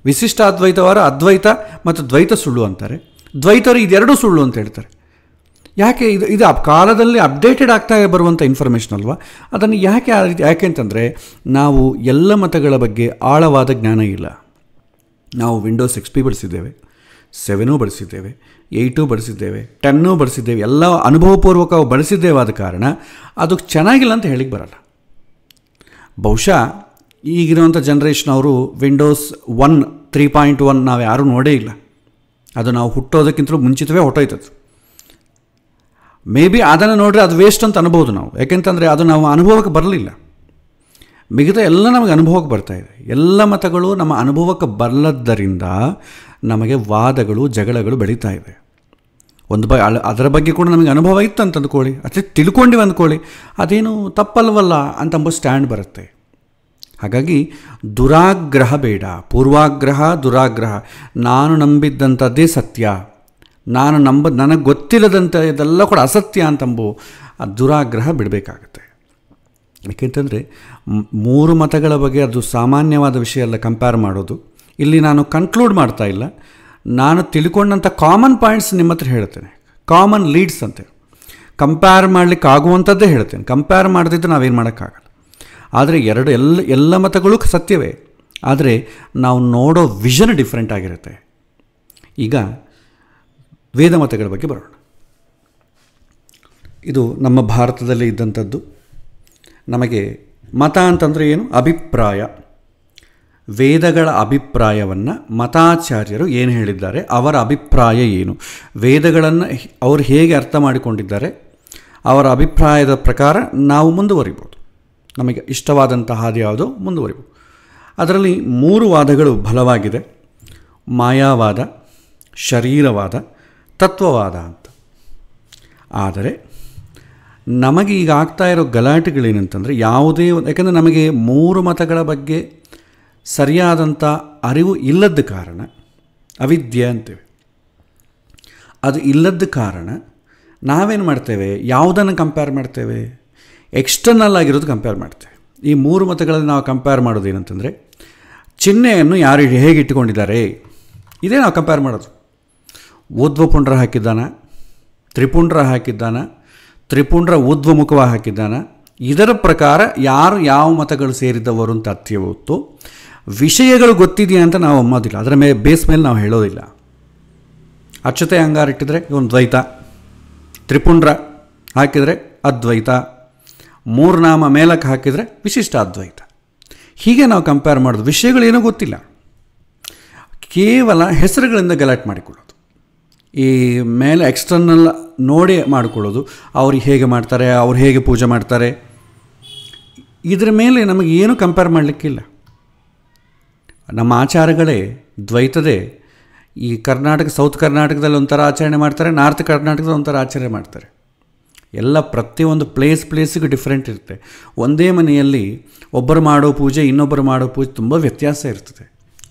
ವಿಶಿಷ್ಟ ಅದ್ವೈತವಾರ ಅದ್ವೈತ ಮತ್ತು ದ್ವೈತ ಸುಳ್ಳು ಅಂತಾರೆ, ದ್ವೈತರು ಇದೆರಡೂ ಸುಳ್ಳು ಅಂತ ಹೇಳ್ತಾರೆ. ಯಾಕೆ ಇದು ಕಾಲದಲ್ಲಿ ಅಪ್ಡೇಟೆಡ್ ಆಗ್ತಾ ಬರುವಂಥ ಇನ್ಫಾರ್ಮೇಷನ್ ಅಲ್ವಾ? ಅದನ್ನು ಯಾಕೆ ಅಂತಂದರೆ ನಾವು ಎಲ್ಲ ಮತಗಳ ಬಗ್ಗೆ ಆಳವಾದ ಜ್ಞಾನ ಇಲ್ಲ. ನಾವು ವಿಂಡೋಸ್ XP ಬಳಸಿದ್ದೇವೆ, 7 ಬಳಸಿದ್ದೇವೆ, 8 ಬಳಸಿದ್ದೇವೆ, 10 ಬಳಸಿದ್ದೇವೆ, ಎಲ್ಲ ಅನುಭವಪೂರ್ವಕ ಬಳಸಿದ್ದೇವಾದ ಕಾರಣ ಅದು ಚೆನ್ನಾಗಿಲ್ಲ ಅಂತ ಹೇಳಿಕ್ಕೆ ಬರಲ್ಲ. ಬಹುಶಃ ಈಗಿರುವಂಥ ಜನ್ರೇಷನ್ ಅವರು ವಿಂಡೋಸ್ 3.1 ನಾವು ಯಾರೂ ನೋಡೇ ಇಲ್ಲ. ಅದು ನಾವು ಹುಟ್ಟೋದಕ್ಕಿಂತಲೂ ಮುಂಚಿತವೇ ಹೊಟ್ಟೋಯ್ತದ್ದು. ಮೇ ಬಿ ಅದನ್ನು ನೋಡಿದ್ರೆ ಅದು ವೇಸ್ಟ್ ಅಂತ ಅನ್ಬೋದು ನಾವು, ಯಾಕೆಂತಂದರೆ ಅದು ನಾವು ಅನುಭವಕ್ಕೆ ಬರಲಿಲ್ಲ. ಮಿಗತಾ ಎಲ್ಲ ನಮಗೆ ಅನುಭವಕ್ಕೆ ಬರ್ತಾಯಿದೆ. ಎಲ್ಲ ಮತಗಳು ನಮ್ಮ ಅನುಭವಕ್ಕೆ ಬರಲದ್ದರಿಂದ ನಮಗೆ ವಾದಗಳು ಜಗಳಗಳು ಬೆಳೀತಾ ಇದೆ. ಅದರ ಬಗ್ಗೆ ಕೂಡ ನಮಗೆ ಅನುಭವ ಇತ್ತು ಅಂತ ಅಂದ್ಕೊಳ್ಳಿ, ಅಥವಾ ತಿಳ್ಕೊಂಡಿವಿ ಅಂದ್ಕೊಳ್ಳಿ, ಅದೇನು ತಪ್ಪಲ್ವಲ್ಲ ಅಂತಂಬ ಸ್ಟ್ಯಾಂಡ್ ಬರುತ್ತೆ. ಹಾಗಾಗಿ ದುರಾಗ್ರಹ ಬೇಡ, ಪೂರ್ವಾಗ್ರಹ ದುರಾಗ್ರಹ. ನಾನು ನಂಬಿದ್ದಂಥದ್ದೇ ಸತ್ಯ, ನನಗೆ ಗೊತ್ತಿಲ್ಲದಂಥ ಇದೆಲ್ಲ ಕೂಡ ಅಸತ್ಯ ಅಂತಂಬು ಆ ದುರಾಗ್ರಹ ಬಿಡಬೇಕಾಗತ್ತೆ. ಏಕೆಂತಂದರೆ 3 ಮತಗಳ ಬಗ್ಗೆ ಅದು ಸಾಮಾನ್ಯವಾದ ವಿಷಯ ಎಲ್ಲ ಕಂಪೇರ್ ಮಾಡೋದು. ಇಲ್ಲಿ ನಾನು ಕನ್ಕ್ಲೂಡ್ ಮಾಡ್ತಾ ಇಲ್ಲ, ನಾನು ತಿಳ್ಕೊಂಡಂಥ ಕಾಮನ್ ಪಾಯಿಂಟ್ಸ್ ನಿಮ್ಮ ಹತ್ರ ಹೇಳ್ತೇನೆ, ಕಾಮನ್ ಲೀಡ್ಸ್ ಅಂತೇಳಿ. ಕಂಪೇರ್ ಮಾಡಲಿಕ್ಕೆ ಆಗುವಂಥದ್ದೇ ಹೇಳ್ತೇನೆ, ಕಂಪೇರ್ ಮಾಡದಿದ್ದು ನಾವೇನು ಮಾಡೋಕ್ಕಾಗಲ್ಲ. ಆದರೆ ಎಲ್ಲ ಮತಗಳು ಸತ್ಯವೇ, ಆದರೆ ನಾವು ನೋಡೋ ವಿಷನ್ ಡಿಫ್ರೆಂಟ್ ಆಗಿರುತ್ತೆ. ಈಗ ವೇದ ಮತಗಳ ಬಗ್ಗೆ ಬರೋಣ. ಇದು ನಮ್ಮ ಭಾರತದಲ್ಲಿ ಇದ್ದಂಥದ್ದು. ನಮಗೆ ಮತ ಅಂತಂದರೆ ಏನು? ಅಭಿಪ್ರಾಯ. ವೇದಗಳ ಅಭಿಪ್ರಾಯವನ್ನು ಮತಾಚಾರ್ಯರು ಏನು ಹೇಳಿದ್ದಾರೆ, ಅವರ ಅಭಿಪ್ರಾಯ ಏನು, ವೇದಗಳನ್ನು ಅವರು ಹೇಗೆ ಅರ್ಥ ಮಾಡಿಕೊಂಡಿದ್ದಾರೆ, ಅವರ ಅಭಿಪ್ರಾಯದ ಪ್ರಕಾರ ನಾವು ಮುಂದುವರಿಬೋದು. ನಮಗೆ ಇಷ್ಟವಾದಂಥ ಹಾದಿ ಯಾವುದು ಮುಂದುವರಿಬೋದು. ಅದರಲ್ಲಿ 3 ವಾದಗಳು ಬಲವಾಗಿದೆ: ಮಾಯಾವಾದ, ಶರೀರವಾದ, ತತ್ವವಾದ ಅಂತ. ಆದರೆ ನಮಗೆ ಈಗ ಆಗ್ತಾ ಇರೋ ಗಲಾಟೆಗಳೇನಂತಂದರೆ ಯಾಕೆಂದರೆ ನಮಗೆ 3 ಮತಗಳ ಬಗ್ಗೆ ಸರಿಯಾದಂಥ ಅರಿವು ಇಲ್ಲದ ಕಾರಣ, ಅವಿದ್ಯೆ ಅಂತೇವೆ, ಅದು ಇಲ್ಲದ ಕಾರಣ ನಾವೇನು ಮಾಡ್ತೇವೆ, ಯಾವುದನ್ನು ಕಂಪೇರ್ ಮಾಡ್ತೇವೆ? ಎಕ್ಸ್ಟರ್ನಲ್ ಆಗಿರೋದು ಕಂಪೇರ್ ಮಾಡ್ತೇವೆ. ಈ 3 ಮತಗಳಲ್ಲಿ ನಾವು ಕಂಪೇರ್ ಮಾಡೋದು ಏನಂತಂದರೆ ಚಿಹ್ನೆಯನ್ನು ಯಾರು ಹೇಗೆ ಇಟ್ಟುಕೊಂಡಿದ್ದಾರೆ, ಇದೇ ನಾವು ಕಂಪೇರ್ ಮಾಡೋದು. ಊರ್ಧ್ವಪುಂಡ್ರ ಹಾಕಿದ್ದಾನ, ತ್ರಿಪುಂಡ್ರ ಹಾಕಿದ್ದಾನ, ತ್ರಿಪುಂಡ್ರ ಊರ್ಧ್ವಮುಖವಾಗಿ ಹಾಕಿದ್ದಾನ, ಇದರ ಪ್ರಕಾರ ಯಾರು ಯಾವ ಮತಗಳು ಸೇರಿದವರು ಅಂತ ಅತ್ಯ ಹೊತ್ತು ವಿಷಯಗಳು ಗೊತ್ತಿದೆಯಾ ಅಂತ ನಾವು ಅಂಬೋದಿಲ್ಲ. ಅದರ ಬೇಸ್ ಮೇಲೆ ನಾವು ಹೇಳೋದಿಲ್ಲ. ಅಚ್ಚತೆ ಅಂಗಾರ ಇಟ್ಟಿದ್ರೆ ಇವನು ದ್ವೈತ, ತ್ರಿಪುಂಡ್ರ ಹಾಕಿದರೆ ಅದ್ವೈತ, 3 ನಾಮ ಮೇಲಕ್ಕೆ ಹಾಕಿದರೆ ವಿಶಿಷ್ಟ ಅದ್ವೈತ. ಹೀಗೆ ನಾವು ಕಂಪೇರ್ ಮಾಡೋದು. ವಿಷಯಗಳೇನೂ ಗೊತ್ತಿಲ್ಲ, ಕೇವಲ ಹೆಸರುಗಳಿಂದ ಗಲಾಟೆ ಮಾಡಿಕೊಳ್ಳೋದು. ಈ ಮೇಲೆ ಎಕ್ಸ್ಟರ್ನಲ್ ನೋಡಿ ಮಾಡಿಕೊಳ್ಳೋದು. ಅವ್ರು ಹೇಗೆ ಮಾಡ್ತಾರೆ, ಅವ್ರು ಹೇಗೆ ಪೂಜೆ ಮಾಡ್ತಾರೆ, ಇದರ ಮೇಲೆ ನಮಗೆ ಏನು ಕಂಪೇರ್ ಮಾಡಲಿಕ್ಕಿಲ್ಲ. ನಮ್ಮ ಆಚಾರಗಳೇ ದ್ವೈತದೇ. ಈ ಸೌತ್ ಕರ್ನಾಟಕದಲ್ಲಿ ಒಂಥರ ಆಚರಣೆ ಮಾಡ್ತಾರೆ, ನಾರ್ತ್ ಕರ್ನಾಟಕದಲ್ಲಿ ಒಂಥರ ಆಚರಣೆ ಮಾಡ್ತಾರೆ. ಎಲ್ಲ ಪ್ರತಿಯೊಂದು ಪ್ಲೇಸಿಗೂ ಡಿಫ್ರೆಂಟ್ ಇರುತ್ತೆ. ಒಂದೇ ಮನೆಯಲ್ಲಿ ಒಬ್ಬರು ಮಾಡೋ ಪೂಜೆ ಇನ್ನೊಬ್ಬರು ಮಾಡೋ ಪೂಜೆ ತುಂಬ ವ್ಯತ್ಯಾಸ ಇರ್ತದೆ.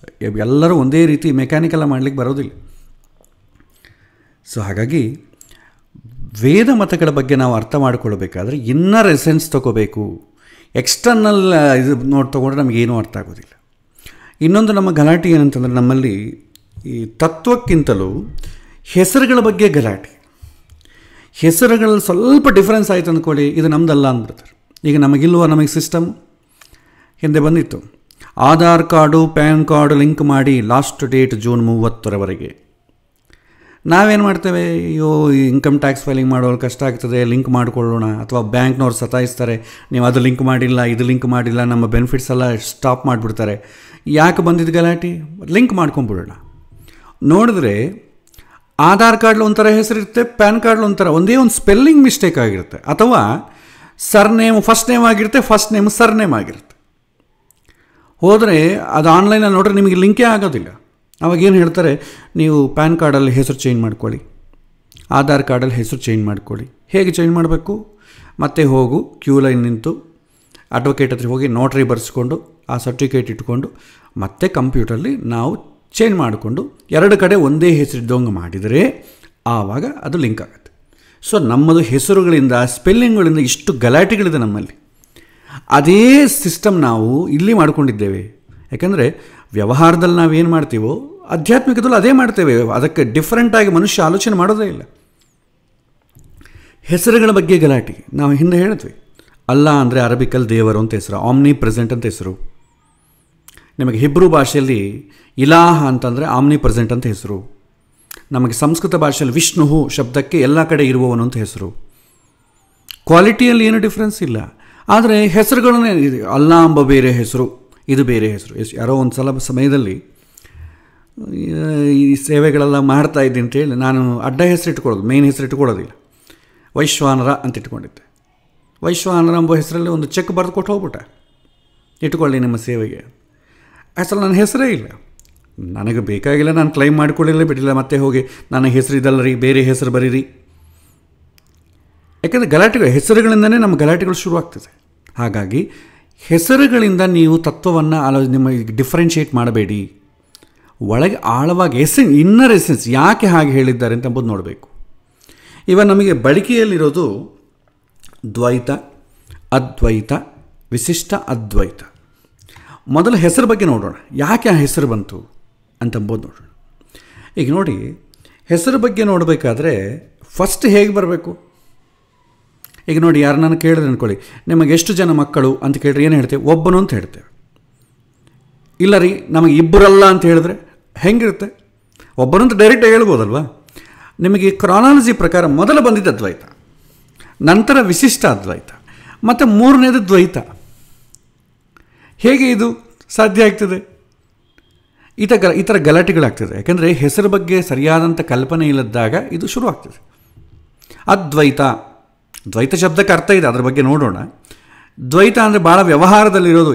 ಎಲ್ಲರೂ ಒಂದೇ ರೀತಿ ಮೆಕ್ಯಾನಿಕಲ್ಲ ಮಾಡಲಿಕ್ಕೆ ಬರೋದಿಲ್ಲ. ಸೊ ಹಾಗಾಗಿ ವೇದ ಮತಗಳ ಬಗ್ಗೆ ನಾವು ಅರ್ಥ ಮಾಡಿಕೊಳ್ಬೇಕಾದ್ರೆ ಇನ್ನರ್ ಎಸೆನ್ಸ್ ತೊಗೋಬೇಕು. ಎಕ್ಸ್ಟರ್ನಲ್ ಇದು ತೊಗೊಂಡ್ರೆ ನಮಗೇನೂ ಅರ್ಥ ಆಗೋದಿಲ್ಲ. ಇನ್ನೊಂದು ನಮ್ಮ ಗಲಾಟೆ ಏನಂತಂದರೆ, ನಮ್ಮಲ್ಲಿ ಈ ತತ್ವಕ್ಕಿಂತಲೂ ಹೆಸರುಗಳ ಬಗ್ಗೆ ಗಲಾಟೆ. ಹೆಸರುಗಳಲ್ಲಿ ಸ್ವಲ್ಪ ಡಿಫ್ರೆನ್ಸ್ ಆಯಿತು ಅಂದ್ಕೊಳ್ಳಿ, ಇದು ನಮ್ಮದಲ್ಲ ಅಂದ್ಬಿಡ್ತಾರೆ. ಈಗ ನಮಗೆ ಸಿಸ್ಟಮ್ ಹಿಂದೆ ಬಂದಿತ್ತು, Aadhaar card PAN card link ಮಾಡಿ ಲಾಸ್ಟ್ ಡೇಟ್ ಜೂನ್ 30ರವರೆಗೆ. ನಾವೇನು ಮಾಡ್ತೇವೆ, ಅಯ್ಯೋ ಇನ್ಕಮ್ ಟ್ಯಾಕ್ಸ್ ಫೈಲಿಂಗ್ ಮಾಡೋರು ಕಷ್ಟ ಆಗ್ತದೆ, ಲಿಂಕ್ ಮಾಡಿಕೊಳ್ಳೋಣ. ಅಥವಾ ಬ್ಯಾಂಕ್ನವ್ರು ಸತಾಯಿಸ್ತಾರೆ, ನೀವು ಅದು ಲಿಂಕ್ ಮಾಡಿಲ್ಲ, ಇದು ಲಿಂಕ್ ಮಾಡಿಲ್ಲ, ನಮ್ಮ ಬೆನಿಫಿಟ್ಸ್ ಎಲ್ಲ ಸ್ಟಾಪ್ ಮಾಡಿಬಿಡ್ತಾರೆ. ಯಾಕೆ ಬಂದಿದ್ದು ಗಲಾಟೆ? ಲಿಂಕ್ ಮಾಡ್ಕೊಂಬಿಡೋಣ. ನೋಡಿದ್ರೆ ಆಧಾರ್ ಕಾರ್ಡ್ಲಿ ಒಂಥರ ಹೆಸರಿರುತ್ತೆ, ಪ್ಯಾನ್ ಕಾರ್ಡ್ಲಿ ಒಂಥರ, ಒಂದೇ ಒಂದು ಸ್ಪೆಲ್ಲಿಂಗ್ ಮಿಸ್ಟೇಕ್ ಆಗಿರುತ್ತೆ. ಅಥವಾ ಸರ್ನೇಮ್ ಫಸ್ಟ್ ನೇಮ್ ಆಗಿರುತ್ತೆ, ಫಸ್ಟ್ ನೇಮ್ ಸರ್ನೇಮ್ ಆಗಿರುತ್ತೆ. ಹೋದರೆ ಅದು ಆನ್ಲೈನಲ್ಲಿ ನೋಡ್ರೆ ನಿಮಗೆ ಲಿಂಕೇ ಆಗೋದಿಲ್ಲ. ಅವಾಗೇನು ಹೇಳ್ತಾರೆ, ನೀವು ಪ್ಯಾನ್ ಕಾರ್ಡಲ್ಲಿ ಹೆಸರು ಚೇಂಜ್ ಮಾಡ್ಕೊಳ್ಳಿ, ಆಧಾರ್ ಕಾರ್ಡಲ್ಲಿ ಹೆಸರು ಚೇಂಜ್ ಮಾಡ್ಕೊಳ್ಳಿ. ಹೇಗೆ ಚೇಂಜ್ ಮಾಡಬೇಕು? ಮತ್ತೆ ಹೋಗು ಕ್ಯೂ ಲೈನ್ ನಿಂತು ಅಡ್ವೊಕೇಟ್ ಹತ್ರ ಹೋಗಿ ನೋಟ್ರಿ ಬರೆಸ್ಕೊಂಡು ಆ ಸರ್ಟಿಫಿಕೇಟ್ ಇಟ್ಕೊಂಡು ಮತ್ತೆ ಕಂಪ್ಯೂಟರಲ್ಲಿ ನಾವು ಚೇಂಜ್ ಮಾಡಿಕೊಂಡು 2 ಕಡೆ ಒಂದೇ ಹೆಸರಿದ್ದಂಗೆ ಮಾಡಿದರೆ ಆವಾಗ ಅದು ಲಿಂಕ್ ಆಗುತ್ತೆ. ಸೊ ನಮ್ಮದು ಹೆಸರುಗಳಿಂದ ಸ್ಪೆಲ್ಲಿಂಗ್ಗಳಿಂದ ಇಷ್ಟು ಗಲಾಟೆಗಳಿದೆ ನಮ್ಮಲ್ಲಿ. ಅದೇ ಸಿಸ್ಟಮ್ ನಾವು ಇಲ್ಲಿ ಮಾಡ್ಕೊಂಡಿದ್ದೇವೆ. ಯಾಕಂದರೆ ವ್ಯವಹಾರದಲ್ಲಿ ನಾವೇನು ಮಾಡ್ತೀವೋ ಆಧ್ಯಾತ್ಮಿಕದಲ್ಲೂ ಅದೇ ಮಾಡ್ತೇವೆ. ಅದಕ್ಕೆ ಡಿಫ್ರೆಂಟಾಗಿ ಮನುಷ್ಯ ಆಲೋಚನೆ ಮಾಡೋದೇ ಇಲ್ಲ. ಹೆಸರುಗಳ ಬಗ್ಗೆ ಗಲಾಟೆ. ನಾವು ಹಿಂದೆ ಹೇಳಿದ್ವಿ, ಅಲ್ಲಾ ಅಂದರೆ ಅರಬಿಕಲ್ ದೇವರು ಅಂತ ಹೆಸರು, ಆಮ್ನಿ ಪ್ರೆಸೆಂಟ್ ಅಂತ ಹೆಸರು. ನಿಮಗೆ ಹಿಬ್ರೂ ಭಾಷೆಯಲ್ಲಿ ಇಲಾಹ ಅಂತಂದರೆ ಆಮ್ನಿ ಪ್ರೆಸೆಂಟ್ ಅಂತ ಹೆಸರು. ನಮಗೆ ಸಂಸ್ಕೃತ ಭಾಷೆಯಲ್ಲಿ ವಿಷ್ಣು ಶಬ್ದಕ್ಕೆ ಎಲ್ಲ ಕಡೆ ಇರುವವನು ಅಂತ ಹೆಸರು. ಕ್ವಾಲಿಟಿಯಲ್ಲಿ ಏನೂ ಡಿಫ್ರೆನ್ಸ್ ಇಲ್ಲ. ಆದರೆ ಹೆಸರುಗಳನ್ನೇ, ಅಲ್ಲಾ ಎಂಬ ಬೇರೆ ಹೆಸರು, ಇದು ಬೇರೆ ಹೆಸರು. ಯಾರೋ ಒಂದು ಸಲ ಸಮಯದಲ್ಲಿ ಈ ಸೇವೆಗಳೆಲ್ಲ ಮಾಡ್ತಾ ಇದ್ದೀನಿ ಅಂತೇಳಿ ನಾನು ಅಡ್ಡ ಹೆಸರು ಇಟ್ಕೊಳ್ಳೋದು, ಮೇನ್ ಹೆಸರು ಇಟ್ಕೊಳ್ಳೋದಿಲ್ಲ. ವೈಶ್ವಾನರ ಅಂತ ಇಟ್ಕೊಂಡಿದ್ದೆ. ವೈಶ್ವಾನರ ಎಂಬ ಹೆಸರಲ್ಲಿ ಒಂದು ಚೆಕ್ ಬರೆದು ಕೊಟ್ಟು ಹೋಗ್ಬಿಟ್ಟೆ, ಇಟ್ಕೊಳ್ಳಿ ನಿಮ್ಮ ಸೇವೆಗೆ. ಅಸಲು ನನ್ನ ಹೆಸರೇ ಇಲ್ಲ, ನನಗೆ ಬೇಕಾಗಿಲ್ಲ, ನಾನು ಕ್ಲೈಮ್ ಮಾಡಿಕೊಳ್ಳಿಲ್ಲ ಬಿಟ್ಟಿಲ್ಲ. ಮತ್ತೆ ಹೋಗಿ ನನ್ನ ಹೆಸರು ಇದಲ್ಲ ರೀ, ಬೇರೆ ಹೆಸರು ಬರೀರಿ. ಯಾಕೆಂದರೆ ಗಲಾಟೆಗಳು, ಹೆಸರುಗಳಿಂದನೇ ನಮ್ಮ ಗಲಾಟೆಗಳು ಶುರುವಾಗ್ತದೆ. ಹಾಗಾಗಿ ಹೆಸರುಗಳಿಂದ ನೀವು ತತ್ವವನ್ನು ನಿಮ್ಮ ಡಿಫ್ರೆನ್ಷಿಯೇಟ್ ಮಾಡಬೇಡಿ. ಒಳಗೆ ಆಳವಾಗಿ ಇನ್ನರ್ ಎಸೆನ್ಸ್ ಯಾಕೆ ಹಾಗೆ ಹೇಳಿದ್ದಾರೆ ಅಂತ ಎಂಬುದು ನೋಡಬೇಕು. ಇವಾಗ ನಮಗೆ ಬಳಕೆಯಲ್ಲಿರೋದು ದ್ವೈತ, ಅದ್ವೈತ, ವಿಶಿಷ್ಟ ಅದ್ವೈತ. ಮೊದಲು ಹೆಸರು ಬಗ್ಗೆ ನೋಡೋಣ, ಯಾಕೆ ಆ ಹೆಸರು ಬಂತು ಅಂತಂಬೋದು ನೋಡೋಣ. ಈಗ ನೋಡಿ, ಹೆಸರು ಬಗ್ಗೆ ನೋಡಬೇಕಾದ್ರೆ ಫಸ್ಟ್ ಹೇಗೆ ಬರಬೇಕು? ಈಗ ನೋಡಿ, ಯಾರು ನಾನು ಕೇಳಿದ್ರೆ ಅಂದ್ಕೊಳ್ಳಿ, ನಿಮಗೆ ಎಷ್ಟು ಜನ ಮಕ್ಕಳು ಅಂತ ಕೇಳಿದ್ರೆ ಏನು ಹೇಳ್ತೇವೆ? ಒಬ್ಬನು ಅಂತ ಹೇಳ್ತೇವೆ. ಇಲ್ಲ ರೀ, ನಮಗೆ ಇಬ್ಬರಲ್ಲ ಅಂತ ಹೇಳಿದ್ರೆ ಹೆಂಗಿರುತ್ತೆ? ಒಬ್ಬನು ಅಂತ ಡೈರೆಕ್ಟಾಗಿ ಹೇಳ್ಬೋದಲ್ವಾ? ನಿಮಗೆ ಕ್ರಾನಾಲಜಿ ಪ್ರಕಾರ ಮೊದಲು ಬಂದಿದ್ದ ಅದ್ವೈತ, ನಂತರ ವಿಶಿಷ್ಟ ಅದ್ವೈತ, ಮತ್ತು ಮೂರನೇದು ದ್ವೈತ. ಹೇಗೆ ಇದು ಸಾಧ್ಯ ಆಗ್ತದೆ? ಈ ಥರ ಗಲಾಟೆಗಳಾಗ್ತದೆ. ಯಾಕೆಂದರೆ ಹೆಸರು ಬಗ್ಗೆ ಸರಿಯಾದಂಥ ಕಲ್ಪನೆ ಇಲ್ಲದಾಗ ಇದು ಶುರುವಾಗ್ತದೆ. ಅದ್ವೈತ, ದ್ವೈತ ಶಬ್ದಕ್ಕೆ ಅರ್ಥ ಇದೆ, ಅದರ ಬಗ್ಗೆ ನೋಡೋಣ. ದ್ವೈತ ಅಂದರೆ ಭಾಳ ವ್ಯವಹಾರದಲ್ಲಿರೋದು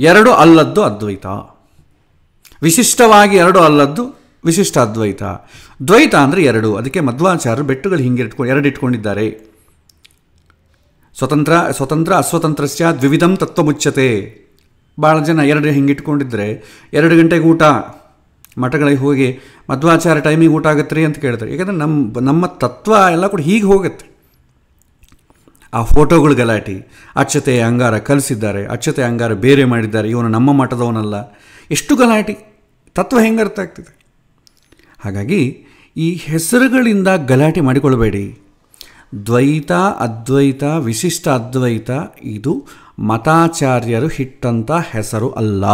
ಎರಡು ಅಲ್ಲದ್ದು ಅದ್ವೈತ. ವಿಶಿಷ್ಟವಾಗಿ ಎರಡು ಅಲ್ಲದ್ದು ವಿಶಿಷ್ಟ ಅದ್ವೈತ. ದ್ವೈತ ಅಂದರೆ ಎರಡು. ಅದಕ್ಕೆ ಮಧ್ವಾಚಾರ್ಯರು ಬೆಟ್ಟುಗಳು ಹಿಂಗೆ ಎರಡು ಇಟ್ಕೊಂಡಿದ್ದಾರೆ. ಸ್ವತಂತ್ರ ಅಸ್ವತಂತ್ರಸ್ಯ ದ್ವಿವಿಧಂ ತತ್ವಮುಚ್ಯತೆ. ಭಾಳ ಜನ ಎರಡು ಹಿಂಗೆ ಇಟ್ಕೊಂಡಿದ್ರೆ 2 ಗಂಟೆಗೆ ಊಟ, ಮಠಗಳಿಗೆ ಹೋಗಿ ಮಧ್ವಾಚಾರ್ಯ ಟೈಮಿಗೆ ಊಟ ಆಗತ್ತೆ ರೀ ಅಂತ ಕೇಳ್ತಾರೆ. ಯಾಕಂದರೆ ನಮ್ಮ ತತ್ವ ಎಲ್ಲ ಕೂಡ ಹೀಗೆ ಹೋಗುತ್ತೆ. ಆ ಫೋಟೋಗಳು ಗಲಾಟೆ, ಅಕ್ಷತೆ ಅಂಗಾರ ಕಲಿಸಿದ್ದಾರೆ, ಅಕ್ಷತೆ ಅಂಗಾರ ಬೇರೆ ಮಾಡಿದ್ದಾರೆ, ಇವನು ನಮ್ಮ ಮಠದವನಲ್ಲ, ಎಷ್ಟು ಗಲಾಟೆ. ತತ್ವ ಹೆಂಗೆ ಅರ್ಥ ಆಗ್ತದೆ? ಹಾಗಾಗಿ ಈ ಹೆಸರುಗಳಿಂದ ಗಲಾಟೆ ಮಾಡಿಕೊಳ್ಬೇಡಿ. ದ್ವೈತ, ಅದ್ವೈತ, ವಿಶಿಷ್ಟ ಅದ್ವೈತ ಇದು ಮತಾಚಾರ್ಯರು ಇಟ್ಟಂಥ ಹೆಸರು ಅಲ್ಲ.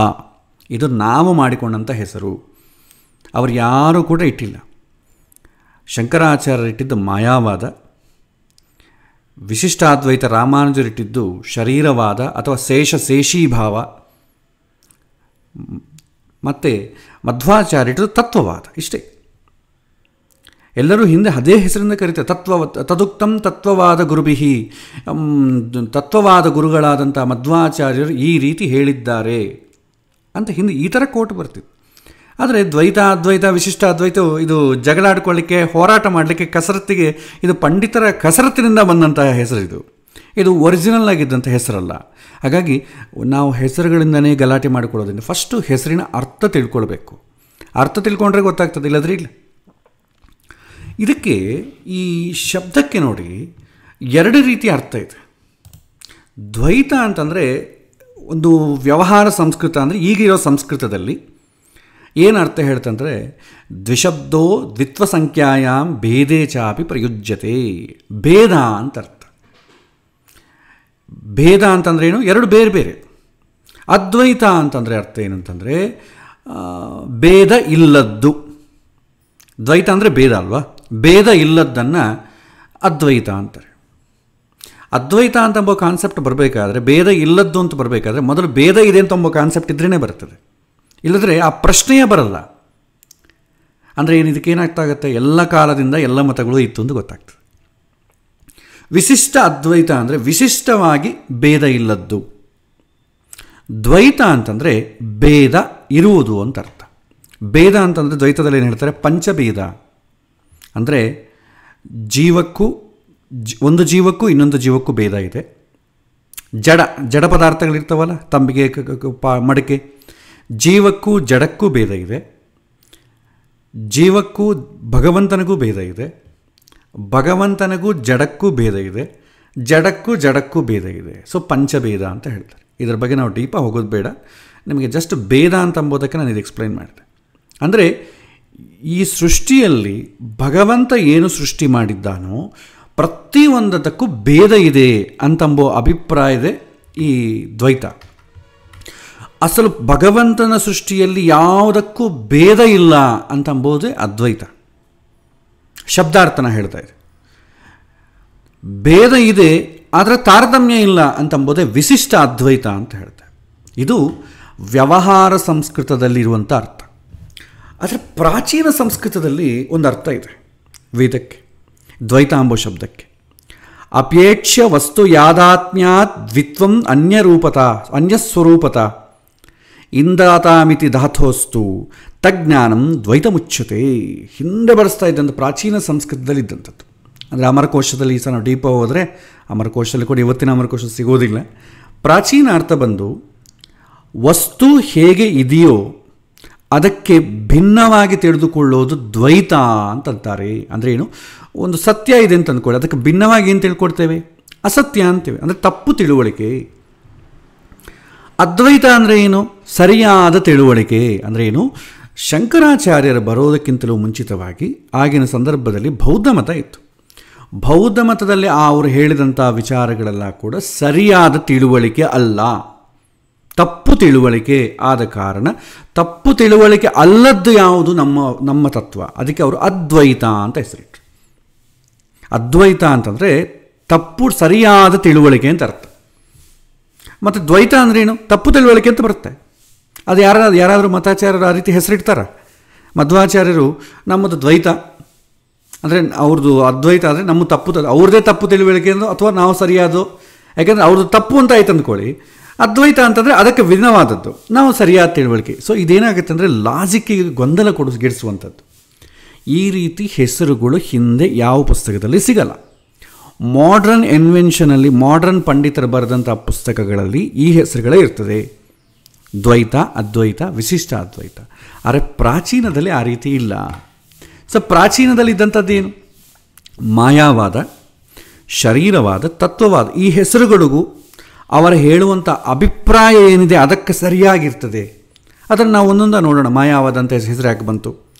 ಇದು ನಾವು ಮಾಡಿಕೊಂಡಂಥ ಹೆಸರು. ಅವರು ಯಾರೂ ಕೂಡ ಇಟ್ಟಿಲ್ಲ. ಶಂಕರಾಚಾರ್ಯರು ಇಟ್ಟಿದ್ದು ಮಾಯಾವಾದ, ವಿಶಿಷ್ಟಾದ್ವೈತ ರಾಮಾನುಜರಿಟ್ಟಿದ್ದು ಶರೀರವಾದ ಅಥವಾ ಶೇಷೀಭಾವ, ಮತ್ತು ಮಧ್ವಾಚಾರ್ಯರಿಟ್ಟಿದ್ದು ತತ್ವವಾದ. ಇಷ್ಟೇ. ಎಲ್ಲರೂ ಹಿಂದೆ ಅದೇ ಹೆಸರಿಂದ ಕರೀತಾರೆ. ತದುಕ್ತಂ ತತ್ವವಾದ ಗುರುಬಿಹಿ, ತತ್ವವಾದ ಗುರುಗಳಾದಂಥ ಮಧ್ವಾಚಾರ್ಯರು ಈ ರೀತಿ ಹೇಳಿದ್ದಾರೆ ಅಂತ ಹಿಂದೆ ಈ ಥರ ಕೋಟ್ ಬರ್ತಿತ್ತು. ಆದರೆ ದ್ವೈತ, ಅದ್ವೈತ, ವಿಶಿಷ್ಟ ಅದ್ವೈತ ಇದು ಜಗಳಾಡ್ಕೊಳ್ಳಿಕ್ಕೆ, ಹೋರಾಟ ಮಾಡಲಿಕ್ಕೆ, ಕಸರತ್ತಿಗೆ, ಇದು ಪಂಡಿತರ ಕಸರತ್ತಿನಿಂದ ಬಂದಂತಹ ಹೆಸರು. ಇದು ಒರಿಜಿನಲ್ ಆಗಿದ್ದಂಥ ಹೆಸರಲ್ಲ. ಹಾಗಾಗಿ ನಾವು ಹೆಸರುಗಳಿಂದನೇ ಗಲಾಟೆ ಮಾಡಿಕೊಳ್ಳೋದ್ರಿಂದ ಫಸ್ಟು ಹೆಸರಿನ ಅರ್ಥ ತಿಳ್ಕೊಳ್ಬೇಕು. ಅರ್ಥ ತಿಳ್ಕೊಂಡ್ರೆ ಗೊತ್ತಾಗ್ತದೆ, ಇಲ್ಲದ್ರೆ ಇಲ್ಲ. ಇದಕ್ಕೆ ಈ ಶಬ್ದಕ್ಕೆ ನೋಡಿ 2 ರೀತಿಯ ಅರ್ಥ ಇದೆ. ದ್ವೈತ ಅಂತಂದರೆ ಒಂದು ವ್ಯವಹಾರ ಸಂಸ್ಕೃತ, ಅಂದರೆ ಈಗಿರೋ ಸಂಸ್ಕೃತದಲ್ಲಿ ಏನು ಅರ್ಥ ಹೇಳ್ತಂದರೆ, ದ್ವಿಶಬ್ದೋ ದ್ವಿತ್ವಸಂಖ್ಯಾಯಾಮ್ ಭೇದೇ ಚಾಪಿ ಪ್ರಯುಜ್ಯತೆ. ಭೇದ ಅಂತ ಅರ್ಥ. ಭೇದ ಅಂತಂದ್ರೆ ಏನು? 2 ಬೇರೆ ಬೇರೆ. ಅದ್ವೈತ ಅಂತಂದರೆ ಅರ್ಥ ಏನಂತಂದರೆ ಭೇದ ಇಲ್ಲದ್ದು. ದ್ವೈತ ಅಂದರೆ ಭೇದ ಅಲ್ವಾ? ಭೇದ ಇಲ್ಲದ್ದನ್ನು ಅದ್ವೈತ ಅಂತಾರೆ. ಅದ್ವೈತ ಅಂತಂಬೋ ಕಾನ್ಸೆಪ್ಟ್ ಬರಬೇಕಾದ್ರೆ, ಭೇದ ಇಲ್ಲದ್ದು ಅಂತ ಬರಬೇಕಾದ್ರೆ ಮೊದಲು ಭೇದ ಇದೆ ಅಂತ ಎಂಬೋ ಕಾನ್ಸೆಪ್ಟ್ ಇದ್ರೇ ಬರ್ತದೆ. ಇಲ್ಲದ್ರೆ ಆ ಪ್ರಶ್ನೆಯೇ ಬರಲ್ಲ. ಅಂದರೆ ಏನು, ಇದಕ್ಕೇನಾಗ್ತಾಗತ್ತೆ? ಎಲ್ಲ ಕಾಲದಿಂದ ಎಲ್ಲ ಮತಗಳು ಇತ್ತು ಅಂತ ಗೊತ್ತಾಗ್ತದೆ. ವಿಶಿಷ್ಟ ಅದ್ವೈತ ಅಂದರೆ ವಿಶಿಷ್ಟವಾಗಿ ಭೇದ ಇಲ್ಲದ್ದು. ದ್ವೈತ ಅಂತಂದರೆ ಭೇದ ಇರುವುದು ಅಂತ ಅರ್ಥ. ಭೇದ ಅಂತಂದರೆ ದ್ವೈತದಲ್ಲಿ ಏನು ಹೇಳ್ತಾರೆ? ಪಂಚಭೇದ. ಅಂದರೆ ಒಂದು ಜೀವಕ್ಕೂ ಇನ್ನೊಂದು ಜೀವಕ್ಕೂ ಭೇದ ಇದೆ. ಜಡ ಪದಾರ್ಥಗಳಿರ್ತಾವಲ್ಲ, ತಂಬಿಗೆ, ಮಡಕೆ, ಜೀವಕ್ಕೂ ಜಡಕ್ಕೂ ಭೇದ ಇದೆ. ಜೀವಕ್ಕೂ ಭಗವಂತನಿಗೂ ಭೇದ ಇದೆ. ಭಗವಂತನಿಗೂ ಜಡಕ್ಕೂ ಭೇದ ಇದೆ. ಜಡಕ್ಕೂ ಭೇದ ಇದೆ. ಸೊ ಪಂಚಭೇದ ಅಂತ ಹೇಳ್ತಾರೆ. ಇದರ ಬಗ್ಗೆ ನಾವು ಡೀಪಾಗಿ ಹೋಗೋದು ಬೇಡ. ನಿಮಗೆ ಜಸ್ಟ್ ಭೇದ ಅಂತ ಅಂಬೋದಕ್ಕೆ ನಾನು ಇದು ಎಕ್ಸ್ಪ್ಲೈನ್ ಮಾಡಿದೆ. ಅಂದರೆ ಈ ಸೃಷ್ಟಿಯಲ್ಲಿ ಭಗವಂತ ಏನು ಸೃಷ್ಟಿ ಮಾಡಿದ್ದಾನೋ ಪ್ರತಿಯೊಂದಕ್ಕೂ ಭೇದ ಇದೆ ಅಂತಂಬೋ ಅಭಿಪ್ರಾಯದೇ ಈ ದ್ವೈತ. ಅಸಲು ಭಗವಂತನ ಸೃಷ್ಟಿಯಲ್ಲಿ ಯಾವುದಕ್ಕೂ ಭೇದ ಇಲ್ಲ ಅಂತಂಬೋದೇ ಅದ್ವೈತ. ಶಬ್ದಾರ್ಥನ ಹೇಳ್ತಾ ಇದೆ. ಭೇದ ಇದೆ ಆದರೆ ತಾರತಮ್ಯ ಇಲ್ಲ ಅಂತಂಬೋದೇ ವಿಶಿಷ್ಟ ಅದ್ವೈತ ಅಂತ ಹೇಳ್ತಾರೆ. ಇದು ವ್ಯವಹಾರ ಸಂಸ್ಕೃತದಲ್ಲಿರುವಂಥ ಅರ್ಥ. ಆದರೆ ಪ್ರಾಚೀನ ಸಂಸ್ಕೃತದಲ್ಲಿ ಒಂದು ಅರ್ಥ ಇದೆ ವೇದಕ್ಕೆ, ದ್ವೈತ ಎಂಬ ಶಬ್ದಕ್ಕೆ. ಅಪೇಕ್ಷ್ಯ ವಸ್ತು ಯಾದಾತ್ಮ್ಯಾತ್ ದ್ವಿತ್ವಂ ಅನ್ಯಸ್ವರೂಪತ ಇಂದಾತಾಮಿತಿ ಧಾತೋಸ್ತು ತಜ್ಞಾನಂ ದ್ವೈತಮುಚ್ಯತೆ. ಹಿಂದೆ ಬಳಸ್ತಾ ಇದ್ದಂಥ ಪ್ರಾಚೀನ ಸಂಸ್ಕೃತದಲ್ಲಿ ಇದ್ದಂಥದ್ದು. ಅಂದರೆ ಅಮರಕೋಶದಲ್ಲಿ ಈ ಸಹ ನಾವು ಡೀಪ ಹೋದರೆ ಅಮರಕೋಶದಲ್ಲಿ ಕೂಡ ಇವತ್ತಿನ ಅಮರಕೋಶ ಸಿಗೋದಿಲ್ಲ. ಪ್ರಾಚೀನ ಅರ್ಥ ಬಂದು ವಸ್ತು ಹೇಗೆ ಇದೆಯೋ ಅದಕ್ಕೆ ಭಿನ್ನವಾಗಿ ತಿಳಿದುಕೊಳ್ಳೋದು ದ್ವೈತ ಅಂತಂತಾರೆ. ಅಂದರೆ ಏನು, ಒಂದು ಸತ್ಯ ಇದೆ ಅಂತ ಅಂದ್ಕೊಳ್ಳಿ, ಅದಕ್ಕೆ ಭಿನ್ನವಾಗಿ ಏನು ತಿಳ್ಕೊಳ್ತೇವೆ, ಅಸತ್ಯ ಅಂತೇವೆ, ಅಂದರೆ ತಪ್ಪು ತಿಳುವಳಿಕೆ. ಅದ್ವೈತ ಅಂದರೆ ಏನು, ಸರಿಯಾದ ತಿಳುವಳಿಕೆ. ಅಂದರೆ ಏನು, ಶಂಕರಾಚಾರ್ಯರು ಬರೋದಕ್ಕಿಂತಲೂ ಮುಂಚಿತವಾಗಿ ಆಗಿನ ಸಂದರ್ಭದಲ್ಲಿ ಬೌದ್ಧ ಮತ ಇತ್ತು. ಬೌದ್ಧ ಮತದಲ್ಲಿ ಅವರು ಹೇಳಿದಂಥ ವಿಚಾರಗಳೆಲ್ಲ ಕೂಡ ಸರಿಯಾದ ತಿಳುವಳಿಕೆ ಅಲ್ಲ, ತಪ್ಪು ತಿಳುವಳಿಕೆ. ಆದ ಕಾರಣ ತಪ್ಪು ತಿಳುವಳಿಕೆ ಅಲ್ಲದ್ದು ಯಾವುದು ನಮ್ಮ ತತ್ವ. ಅದಕ್ಕೆ ಅವರು ಅದ್ವೈತ ಅಂತ ಹೆಸರಿಟ್ಟರು. ಅದ್ವೈತ ಅಂತಂದರೆ ತಪ್ಪು ಸರಿಯಾದ ತಿಳುವಳಿಕೆ ಅಂತ ಅರ್ಥ. ಮತ್ತು ದ್ವೈತ ಅಂದ್ರೇನು, ತಪ್ಪು ತಿಳುವಳಿಕೆ ಅಂತ ಬರುತ್ತೆ. ಅದು ಯಾರಾದರೂ ಮತಾಚಾರ್ಯರು ಆ ರೀತಿ ಹೆಸರಿಡ್ತಾರ? ಮಧ್ವಾಚಾರ್ಯರು ನಮ್ಮದು ದ್ವೈತ ಅಂದರೆ ಅವ್ರದ್ದು ಅದ್ವೈತ ಆದರೆ ನಮ್ಮ ತಪ್ಪು, ಅವ್ರದ್ದೇ ತಪ್ಪು ತಿಳುವಳಿಕೆ ಅಂದು ಅಥವಾ ನಾವು ಸರಿಯಾದೋ, ಯಾಕೆಂದರೆ ಅವ್ರದ್ದು ತಪ್ಪು ಅಂತ ಆಯ್ತು ಅಂದ್ಕೊಳ್ಳಿ. ಅದ್ವೈತ ಅಂತಂದರೆ ಅದಕ್ಕೆ ಭಿನ್ನವಾದದ್ದು, ನಾವು ಸರಿಯಾದ ತಿಳುವಳಿಕೆ. ಸೊ ಇದೇನಾಗುತ್ತೆ ಅಂದರೆ ಲಾಜಿಕ್ಕಿಗೆ ಗೊಂದಲ ಗಿಡಿಸುವಂಥದ್ದು. ಈ ರೀತಿ ಹೆಸರುಗಳು ಹಿಂದೆ ಯಾವ ಪುಸ್ತಕದಲ್ಲಿ ಸಿಗಲ್ಲ. ಮಾಡ್ರನ್ ಇನ್ವೆನ್ಷನಲ್ಲಿ ಮಾಡ್ರನ್ ಪಂಡಿತರು ಬರೆದಂಥ ಪುಸ್ತಕಗಳಲ್ಲಿ ಈ ಹೆಸರುಗಳೇ ಇರ್ತದೆ, ದ್ವೈತ, ಅದ್ವೈತ, ವಿಶಿಷ್ಟ ಅದ್ವೈತ. ಆದರೆ ಪ್ರಾಚೀನದಲ್ಲಿ ಆ ರೀತಿ ಇಲ್ಲ. ಸೊ ಪ್ರಾಚೀನದಲ್ಲಿ ಇದ್ದಂಥದ್ದೇನು, ಮಾಯಾವಾದ, ಶರೀರವಾದ, ತತ್ವವಾದ. ಈ ಹೆಸರುಗಳಿಗೂ ಅವರು ಹೇಳುವಂಥ ಅಭಿಪ್ರಾಯ ಏನಿದೆ ಅದಕ್ಕೆ ಸರಿಯಾಗಿರ್ತದೆ. ಅದನ್ನು ನಾವು ಒಂದೊಂದು ನೋಡೋಣ. ಮಾಯಾವಾದ ಅಂತ ಹೆಸರು ಯಾಕೆ ಬಂತು,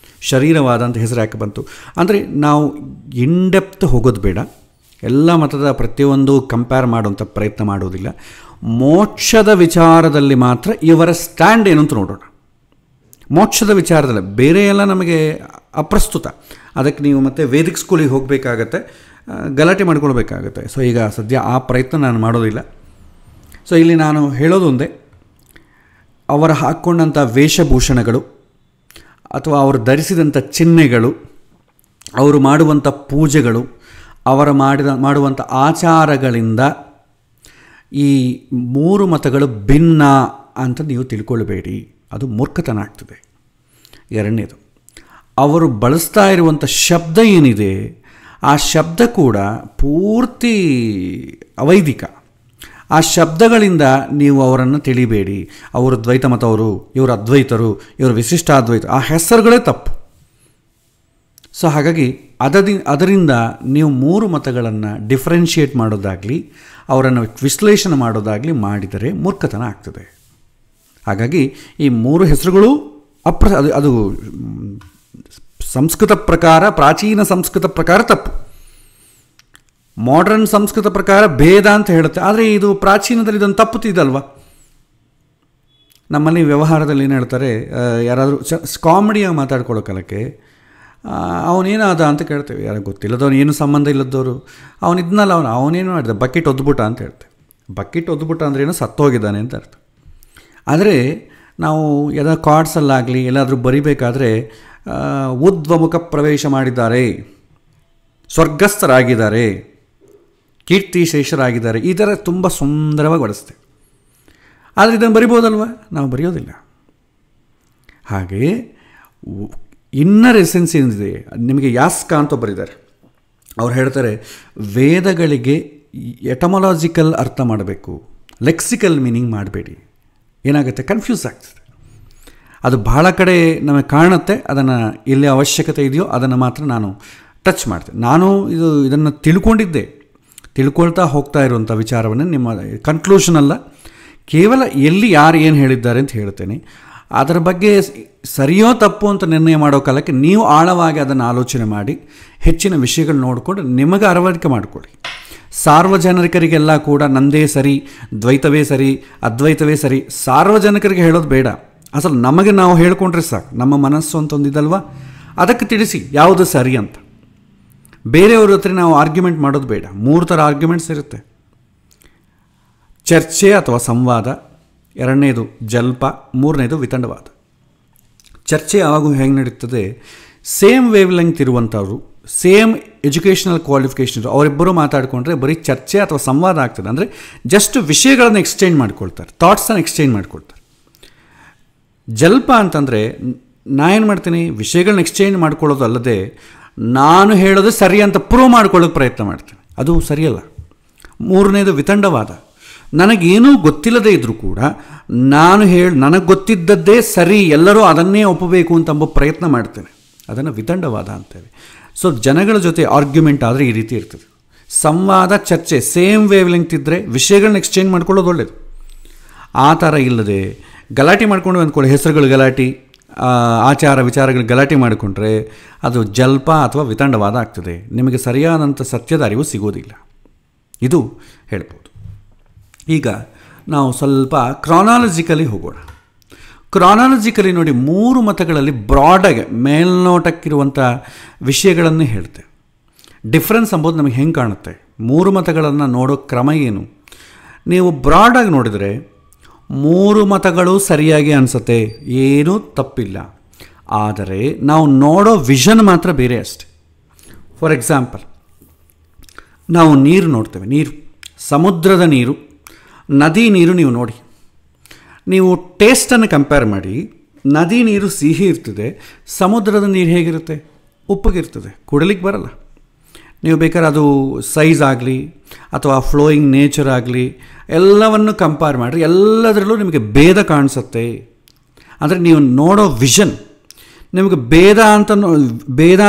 ಶರೀರವಾದ ಅಂತ ಹೆಸರು ಯಾಕೆ ಬಂತು ಅಂದರೆ ನಾವು ಇನ್ಡೆಪ್ತ್ ಹೋಗೋದು ಬೇಡ. ಎಲ್ಲ ಮತದ ಪ್ರತಿಯೊಂದು ಕಂಪೇರ್ ಮಾಡುವಂಥ ಪ್ರಯತ್ನ ಮಾಡೋದಿಲ್ಲ. ಮೋಕ್ಷದ ವಿಚಾರದಲ್ಲಿ ಮಾತ್ರ ಇವರ ಸ್ಟ್ಯಾಂಡ್ ಏನು ಅಂತ ನೋಡೋಣ. ಮೋಕ್ಷದ ವಿಚಾರದಲ್ಲಿ ಬೇರೆ ಎಲ್ಲ ನಮಗೆ ಅಪ್ರಸ್ತುತ. ಅದಕ್ಕೆ ನೀವು ಮತ್ತೆ ವೇದಿಕ್ ಸ್ಕೂಲಿಗೆ ಹೋಗಬೇಕಾಗತ್ತೆ, ಗಲಾಟೆ ಮಾಡ್ಕೊಳ್ಬೇಕಾಗತ್ತೆ. ಸೊ ಈಗ ಸದ್ಯ ಆ ಪ್ರಯತ್ನ ನಾನು ಮಾಡೋದಿಲ್ಲ. ಸೊ ಇಲ್ಲಿ ನಾನು ಹೇಳೋದು ಒಂದೇ, ಅವರು ಹಾಕ್ಕೊಂಡಂಥ ವೇಷಭೂಷಣಗಳು ಅಥವಾ ಅವರು ಧರಿಸಿದಂಥ ಚಿಹ್ನೆಗಳು, ಅವರು ಮಾಡುವಂಥ ಪೂಜೆಗಳು, ಅವರ ಮಾಡುವಂಥ ಆಚಾರಗಳಿಂದ ಈ ಮೂರು ಮತಗಳು ಭಿನ್ನ ಅಂತ ನೀವು ತಿಳ್ಕೊಳ್ಬೇಡಿ, ಅದು ಮೂರ್ಖತನ ಆಗ್ತದೆ. ಎರಡನೇದು, ಅವರು ಬಳಸ್ತಾ ಇರುವಂಥ ಶಬ್ದ ಏನಿದೆ ಆ ಶಬ್ದ ಕೂಡ ಪೂರ್ತಿ ಅವೈದಿಕ. ಆ ಶಬ್ದಗಳಿಂದ ನೀವು ಅವರನ್ನು ತಿಳಿಬೇಡಿ. ಅವರು ದ್ವೈತ ಮತವರು, ಇವರು ಅದ್ವೈತರು, ಇವರು ವಿಶಿಷ್ಟ ಅದ್ವೈತ, ಆ ಹೆಸರುಗಳೇ ತಪ್ಪು. ಸೊ ಹಾಗಾಗಿ ಅದರಿಂದ ನೀವು ಮೂರು ಮತಗಳನ್ನು ಡಿಫ್ರೆನ್ಷಿಯೇಟ್ ಮಾಡೋದಾಗಲಿ ಅವರನ್ನು ವಿಶ್ಲೇಷಣೆ ಮಾಡೋದಾಗಲಿ ಮಾಡಿದರೆ ಮೂರ್ಖತನ ಆಗ್ತದೆ. ಹಾಗಾಗಿ ಈ ಮೂರು ಹೆಸರುಗಳು ಅದು ಸಂಸ್ಕೃತ ಪ್ರಕಾರ, ಪ್ರಾಚೀನ ಸಂಸ್ಕೃತ ಪ್ರಕಾರ ತಪ್ಪು. ಮಾಡ್ರನ್ ಸಂಸ್ಕೃತ ಪ್ರಕಾರ ಭೇದ ಅಂತ ಹೇಳುತ್ತೆ. ಆದರೆ ಇದು ಪ್ರಾಚೀನದಲ್ಲಿ ಇದೊಂದು ತಪ್ಪುತ್ತಿದಲ್ವ. ನಮ್ಮಲ್ಲಿ ವ್ಯವಹಾರದಲ್ಲಿ ಏನು ಹೇಳ್ತಾರೆ, ಯಾರಾದರೂ ಕಾಮಿಡಿಯಾಗಿ ಮಾತಾಡ್ಕೊಳ್ಳೋ ಕಾಲಕ್ಕೆ ಅವನೇನಾದ ಅಂತ ಕೇಳ್ತೇವೆ. ಯಾರಿಗೆ ಗೊತ್ತಿಲ್ಲದವನು, ಏನು ಸಂಬಂಧ ಇಲ್ಲದವರು, ಅವನಿದ್ನಲ್ಲ ಅವನೇನು ಮಾಡಿದ, ಬಕೆಟ್ ಒದ್ದುಬಿಟ್ಟ ಅಂತ ಹೇಳ್ತೇವೆ. ಬಕೆಟ್ ಒದ್ದುಬಿಟ್ಟ ಅಂದ್ರೆ ಏನೋ ಸತ್ತೋಗಿದ್ದಾನೆ ಅಂತ ಅರ್ಥ. ಆದರೆ ನಾವು ಎಲ್ಲ ಕಾರ್ಡ್ಸಲ್ಲಾಗಲಿ ಎಲ್ಲಾದರೂ ಬರಿಬೇಕಾದ್ರೆ ಉದ್ವಮುಖ ಪ್ರವೇಶ ಮಾಡಿದ್ದಾರೆ, ಸ್ವರ್ಗಸ್ಥರಾಗಿದ್ದಾರೆ, ಕೀರ್ತಿಶೇಷರಾಗಿದ್ದಾರೆ, ಈ ಥರ ತುಂಬ ಸುಂದರವಾಗಿ ಬಳಸ್ತೇವೆ. ಆದರೆ ಇದನ್ನು ಬರಿಬೋದಲ್ವ, ನಾವು ಬರೆಯೋದಿಲ್ಲ. ಹಾಗೆಯೇ ಇನ್ನರ್ ಎಸೆನ್ಸ್ ಏನಿದೆ, ನಿಮಗೆ ಯಾಸ್ಕ ಅಂತ ಬರೀತಾರೆ. ಅವ್ರು ಹೇಳ್ತಾರೆ, ವೇದಗಳಿಗೆ ಎಟಮೊಲಾಜಿಕಲ್ ಅರ್ಥ ಮಾಡಬೇಕು, ಲೆಕ್ಸಿಕಲ್ ಮೀನಿಂಗ್ ಮಾಡಬೇಡಿ. ಏನಾಗುತ್ತೆ, ಕನ್ಫ್ಯೂಸ್ ಆಗ್ತದೆ. ಅದು ಬಹಳ ಕಡೆ ನಮಗೆ ಕಾಣುತ್ತೆ. ಅದನ್ನು ಎಲ್ಲಿ ಅವಶ್ಯಕತೆ ಇದೆಯೋ ಅದನ್ನು ಮಾತ್ರ ನಾನು ಟಚ್ ಮಾಡ್ತೇನೆ. ನಾನು ಇದನ್ನು ತಿಳ್ಕೊಳ್ತಾ ಹೋಗ್ತಾ ಇರುವಂಥ ವಿಚಾರವನ್ನು ನಿಮ್ಮ ಕನ್ಕ್ಲೂಷನ್ ಅಲ್ಲ, ಕೇವಲ ಎಲ್ಲಿ ಯಾರು ಏನು ಹೇಳಿದ್ದಾರೆ ಅಂತ ಹೇಳ್ತೇನೆ. ಅದರ ಬಗ್ಗೆ ಸರಿಯೋ ತಪ್ಪು ಅಂತ ನಿರ್ಣಯ ಮಾಡೋ ಕಾಲಕ್ಕೆ ನೀವು ಆಳವಾಗಿ ಅದನ್ನು ಆಲೋಚನೆ ಮಾಡಿ ಹೆಚ್ಚಿನ ವಿಷಯಗಳು ನೋಡಿಕೊಂಡು ನಿಮಗೆ ಅರವಳಿಕೆ ಮಾಡಿಕೊಳ್ಳಿ. ಸಾರ್ವಜನಿಕರಿಗೆಲ್ಲ ಕೂಡ ನಂದೇ ಸರಿ, ದ್ವೈತವೇ ಸರಿ, ಅದ್ವೈತವೇ ಸರಿ ಸಾರ್ವಜನಿಕರಿಗೆ ಹೇಳೋದು ಬೇಡ. ಅಸಲು ನಮಗೆ ನಾವು ಹೇಳ್ಕೊಂಡ್ರೆ ಸಾಕು. ನಮ್ಮ ಮನಸ್ಸು ಅಂತ ಒಂದಿದಲ್ವ, ಅದಕ್ಕೆ ತಿಳಿಸಿ ಯಾವುದು ಸರಿ ಅಂತ. ಬೇರೆಯವ್ರ ಹತ್ರ ನಾವು ಆರ್ಗ್ಯುಮೆಂಟ್ ಮಾಡೋದು ಬೇಡ. 3 ಥರ ಆರ್ಗ್ಯುಮೆಂಟ್ಸ್ ಇರುತ್ತೆ: ಚರ್ಚೆ ಅಥವಾ ಸಂವಾದ, 2ನೇದು ಜಲ್ಪ, 3ನೇದು ವಿತಂಡವಾದ. ಚರ್ಚೆ ಯಾವಾಗೂ ಹೆಂಗೆ ನಡೀತದೆ, ಸೇಮ್ ವೇವ್ ಲೆಂಗ್ತ್ ಇರುವಂಥವ್ರು, ಸೇಮ್ ಎಜುಕೇಷನಲ್ ಕ್ವಾಲಿಫಿಕೇಷನ್ ಅವರಿಬ್ಬರು ಮಾತಾಡಿಕೊಂಡ್ರೆ ಬರೀ ಚರ್ಚೆ ಅಥವಾ ಸಂವಾದ ಆಗ್ತದೆ. ಅಂದರೆ ಜಸ್ಟ್ ವಿಷಯಗಳನ್ನು ಎಕ್ಸ್ಚೇಂಜ್ ಮಾಡ್ಕೊಳ್ತಾರೆ, ಥಾಟ್ಸನ್ನು ಎಕ್ಸ್ಚೇಂಜ್ ಮಾಡ್ಕೊಳ್ತಾರೆ. ಜಲ್ಪ ಅಂತಂದರೆ ನಾನು ಏನು ಮಾಡ್ತೀನಿ, ವಿಷಯಗಳನ್ನ ಎಕ್ಸ್ಚೇಂಜ್ ಮಾಡ್ಕೊಳ್ಳೋದು ಅಲ್ಲದೆ ನಾನು ಹೇಳೋದು ಸರಿ ಅಂತ ಪ್ರೂವ್ ಮಾಡ್ಕೊಳ್ಳೋಕೆ ಪ್ರಯತ್ನ ಮಾಡ್ತೀನಿ. ಅದು ಸರಿಯಲ್ಲ. 3ನೇದು ವಿತಂಡವಾದ. ನನಗೇನೂ ಗೊತ್ತಿಲ್ಲದೇ ಇದ್ದರೂ ಕೂಡ ನನಗೆ ಗೊತ್ತಿದ್ದದ್ದೇ ಸರಿ, ಎಲ್ಲರೂ ಅದನ್ನೇ ಒಪ್ಪಬೇಕು ಅಂತಂಬ ಪ್ರಯತ್ನ ಮಾಡ್ತೇನೆ. ಅದನ್ನು ವಿತಂಡವಾದ ಅಂತೇವೆ. ಸೊ ಜನಗಳ ಜೊತೆ ಆರ್ಗ್ಯುಮೆಂಟ್ ಆದರೆ ಈ ರೀತಿ ಇರ್ತದೆ. ಸಂವಾದ, ಚರ್ಚೆ ಸೇಮ್ ವೇವ್ ಲೆಂಗ್ತ್ ಇದ್ದರೆ ವಿಷಯಗಳನ್ನ ಎಕ್ಸ್ಚೇಂಜ್ ಮಾಡ್ಕೊಳ್ಳೋದು ಒಳ್ಳೆಯದು. ಆ ಥರ ಇಲ್ಲದೆ ಗಲಾಟೆ ಮಾಡ್ಕೊಂಡು ಅಂದ್ಕೊಳ್ಳಿ, ಹೆಸರುಗಳು ಗಲಾಟೆ, ಆಚಾರ ವಿಚಾರಗಳು ಗಲಾಟೆ ಮಾಡಿಕೊಂಡ್ರೆ ಅದು ಜಲ್ಪ ಅಥವಾ ವಿತಂಡವಾದ ಆಗ್ತದೆ. ನಿಮಗೆ ಸರಿಯಾದಂಥ ಸತ್ಯದ ಅರಿವು ಸಿಗೋದಿಲ್ಲ. ಇದು ಹೇಳ್ಬೋದು. ಈಗ ನಾವು ಸ್ವಲ್ಪ ಕ್ರಾನಾಲಜಿಕಲಿ ಹೋಗೋಣ. ಕ್ರಾನಾಲಜಿಕಲಿ ನೋಡಿ, 3 ಮತಗಳಲ್ಲಿ ಬ್ರಾಡಾಗಿ ಮೇಲ್ನೋಟಕ್ಕಿರುವಂಥ ವಿಷಯಗಳನ್ನು ಹೇಳ್ತೆ. ಡಿಫ್ರೆನ್ಸ್ ಅಂಬೋದು ನಮಗೆ ಹೆಂಗೆ ಕಾಣುತ್ತೆ, 3 ಮತಗಳನ್ನು ನೋಡೋ ಕ್ರಮ ಏನು? ನೀವು ಬ್ರಾಡಾಗಿ ನೋಡಿದರೆ 3 ಮತಗಳು ಸರಿಯಾಗಿ ಅನಿಸುತ್ತೆ, ಏನೂ ತಪ್ಪಿಲ್ಲ. ಆದರೆ ನಾವು ನೋಡೋ ವಿಷನ್ ಮಾತ್ರ ಬೇರೆ ಅಷ್ಟೆ. ಫಾರ್ ಎಕ್ಸಾಂಪಲ್, ನಾವು ನೀರು ನೋಡ್ತೇವೆ. ನೀರು, ಸಮುದ್ರದ ನೀರು, ನದಿ ನೀರು ನೀವು ನೋಡಿ, ನೀವು ಟೇಸ್ಟನ್ನು ಕಂಪೇರ್ ಮಾಡಿ. ನದಿ ನೀರು ಸಿಹಿ ಇರ್ತದೆ, ಸಮುದ್ರದ ನೀರು ಹೇಗಿರುತ್ತೆ, ಉಪ್ಪಗಿರ್ತದೆ, ಕುಡಲಿಕ್ಕೆ ಬರಲ್ಲ. ನೀವು ಬೇಕಾದ್ರೆ ಅದು ಸೈಜ್ ಆಗಲಿ ಅಥವಾ ಫ್ಲೋಯಿಂಗ್ ನೇಚರ್ ಆಗಲಿ ಎಲ್ಲವನ್ನು ಕಂಪೇರ್ ಮಾಡಿರಿ, ಎಲ್ಲದರಲ್ಲೂ ನಿಮಗೆ ಭೇದ ಕಾಣಿಸುತ್ತೆ. ಅಂದರೆ ನೀವು ನೋಡೋ ವಿಷನ್ ನಿಮಗೆ ಭೇದ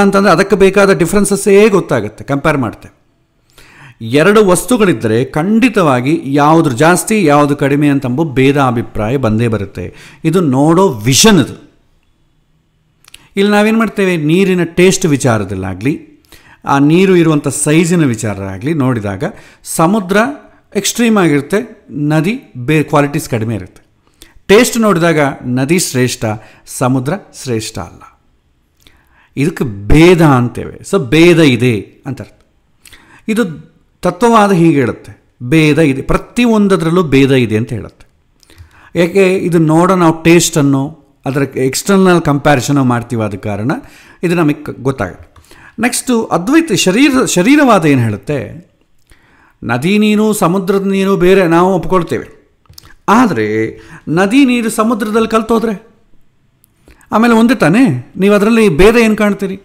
ಅಂತಂದರೆ ಅದಕ್ಕೆ ಬೇಕಾದ ಡಿಫ್ರೆನ್ಸಸ್ಸೇ ಗೊತ್ತಾಗುತ್ತೆ. ಕಂಪೇರ್ ಮಾಡ್ತೇವೆ. 2 ವಸ್ತುಗಳಿದ್ದರೆ ಖಂಡಿತವಾಗಿ ಯಾವುದು ಜಾಸ್ತಿ ಯಾವುದು ಕಡಿಮೆ ಅಂತಂಬ ಭೇದ ಅಭಿಪ್ರಾಯ ಬಂದೇ ಬರುತ್ತೆ. ಇದು ನೋಡೋ ವಿಷನ್. ಇದು ಇಲ್ಲಿ ನಾವೇನು ಮಾಡ್ತೇವೆ, ನೀರಿನ ಟೇಸ್ಟ್ ವಿಚಾರದಲ್ಲಾಗಲಿ, ಆ ನೀರು ಇರುವಂಥ ಸೈಜಿನ ವಿಚಾರ ಆಗಲಿ ನೋಡಿದಾಗ ಸಮುದ್ರ ಎಕ್ಸ್ಟ್ರೀಮ್ ಆಗಿರುತ್ತೆ, ನದಿ ಕ್ವಾಲಿಟೀಸ್ ಕಡಿಮೆ ಇರುತ್ತೆ. ಟೇಸ್ಟ್ ನೋಡಿದಾಗ ನದಿ ಶ್ರೇಷ್ಠ, ಸಮುದ್ರ ಶ್ರೇಷ್ಠ ಅಲ್ಲ. ಇದಕ್ಕೆ ಭೇದ ಅಂತೇವೆ. ಸೊ ಭೇದ ಇದೆ ಅಂತ ಅರ್ಥ. ಇದು ತತ್ವವಾದ ಹೀಗೆ ಹೇಳುತ್ತೆ, ಭೇದ ಇದೆ, ಪ್ರತಿಯೊಂದರಲ್ಲೂ ಭೇದ ಇದೆ ಅಂತ ಹೇಳುತ್ತೆ. ಯಾಕೆ, ಇದು ನೋಡೋ ನಾವು ಟೇಸ್ಟನ್ನು ಅದರ ಎಕ್ಸ್ಟರ್ನಲ್ ಕಂಪ್ಯಾರಿಸನ್ ಮಾಡ್ತೀವಿ, ಆದ ಕಾರಣ ಇದು ನಮಗೆ ಗೊತ್ತಾಗುತ್ತೆ. ನೆಕ್ಸ್ಟು ಅದ್ವೈತ ಶರೀರವಾದ ಏನು ಹೇಳುತ್ತೆ, ನದಿ ನೀರು ಸಮುದ್ರದ ನೀರು ಬೇರೆ ನಾವು ಒಪ್ಕೊಳ್ತೇವೆ. ಆದರೆ ನದಿ ನೀರು ಸಮುದ್ರದಲ್ಲಿ ಕಲ್ತೋದ್ರೆ ಆಮೇಲೆ ಒಂದೇ ತಾನೇ, ನೀವು ಅದರಲ್ಲಿ ಭೇದ ಏನು ಕಾಣ್ತೀರಿ?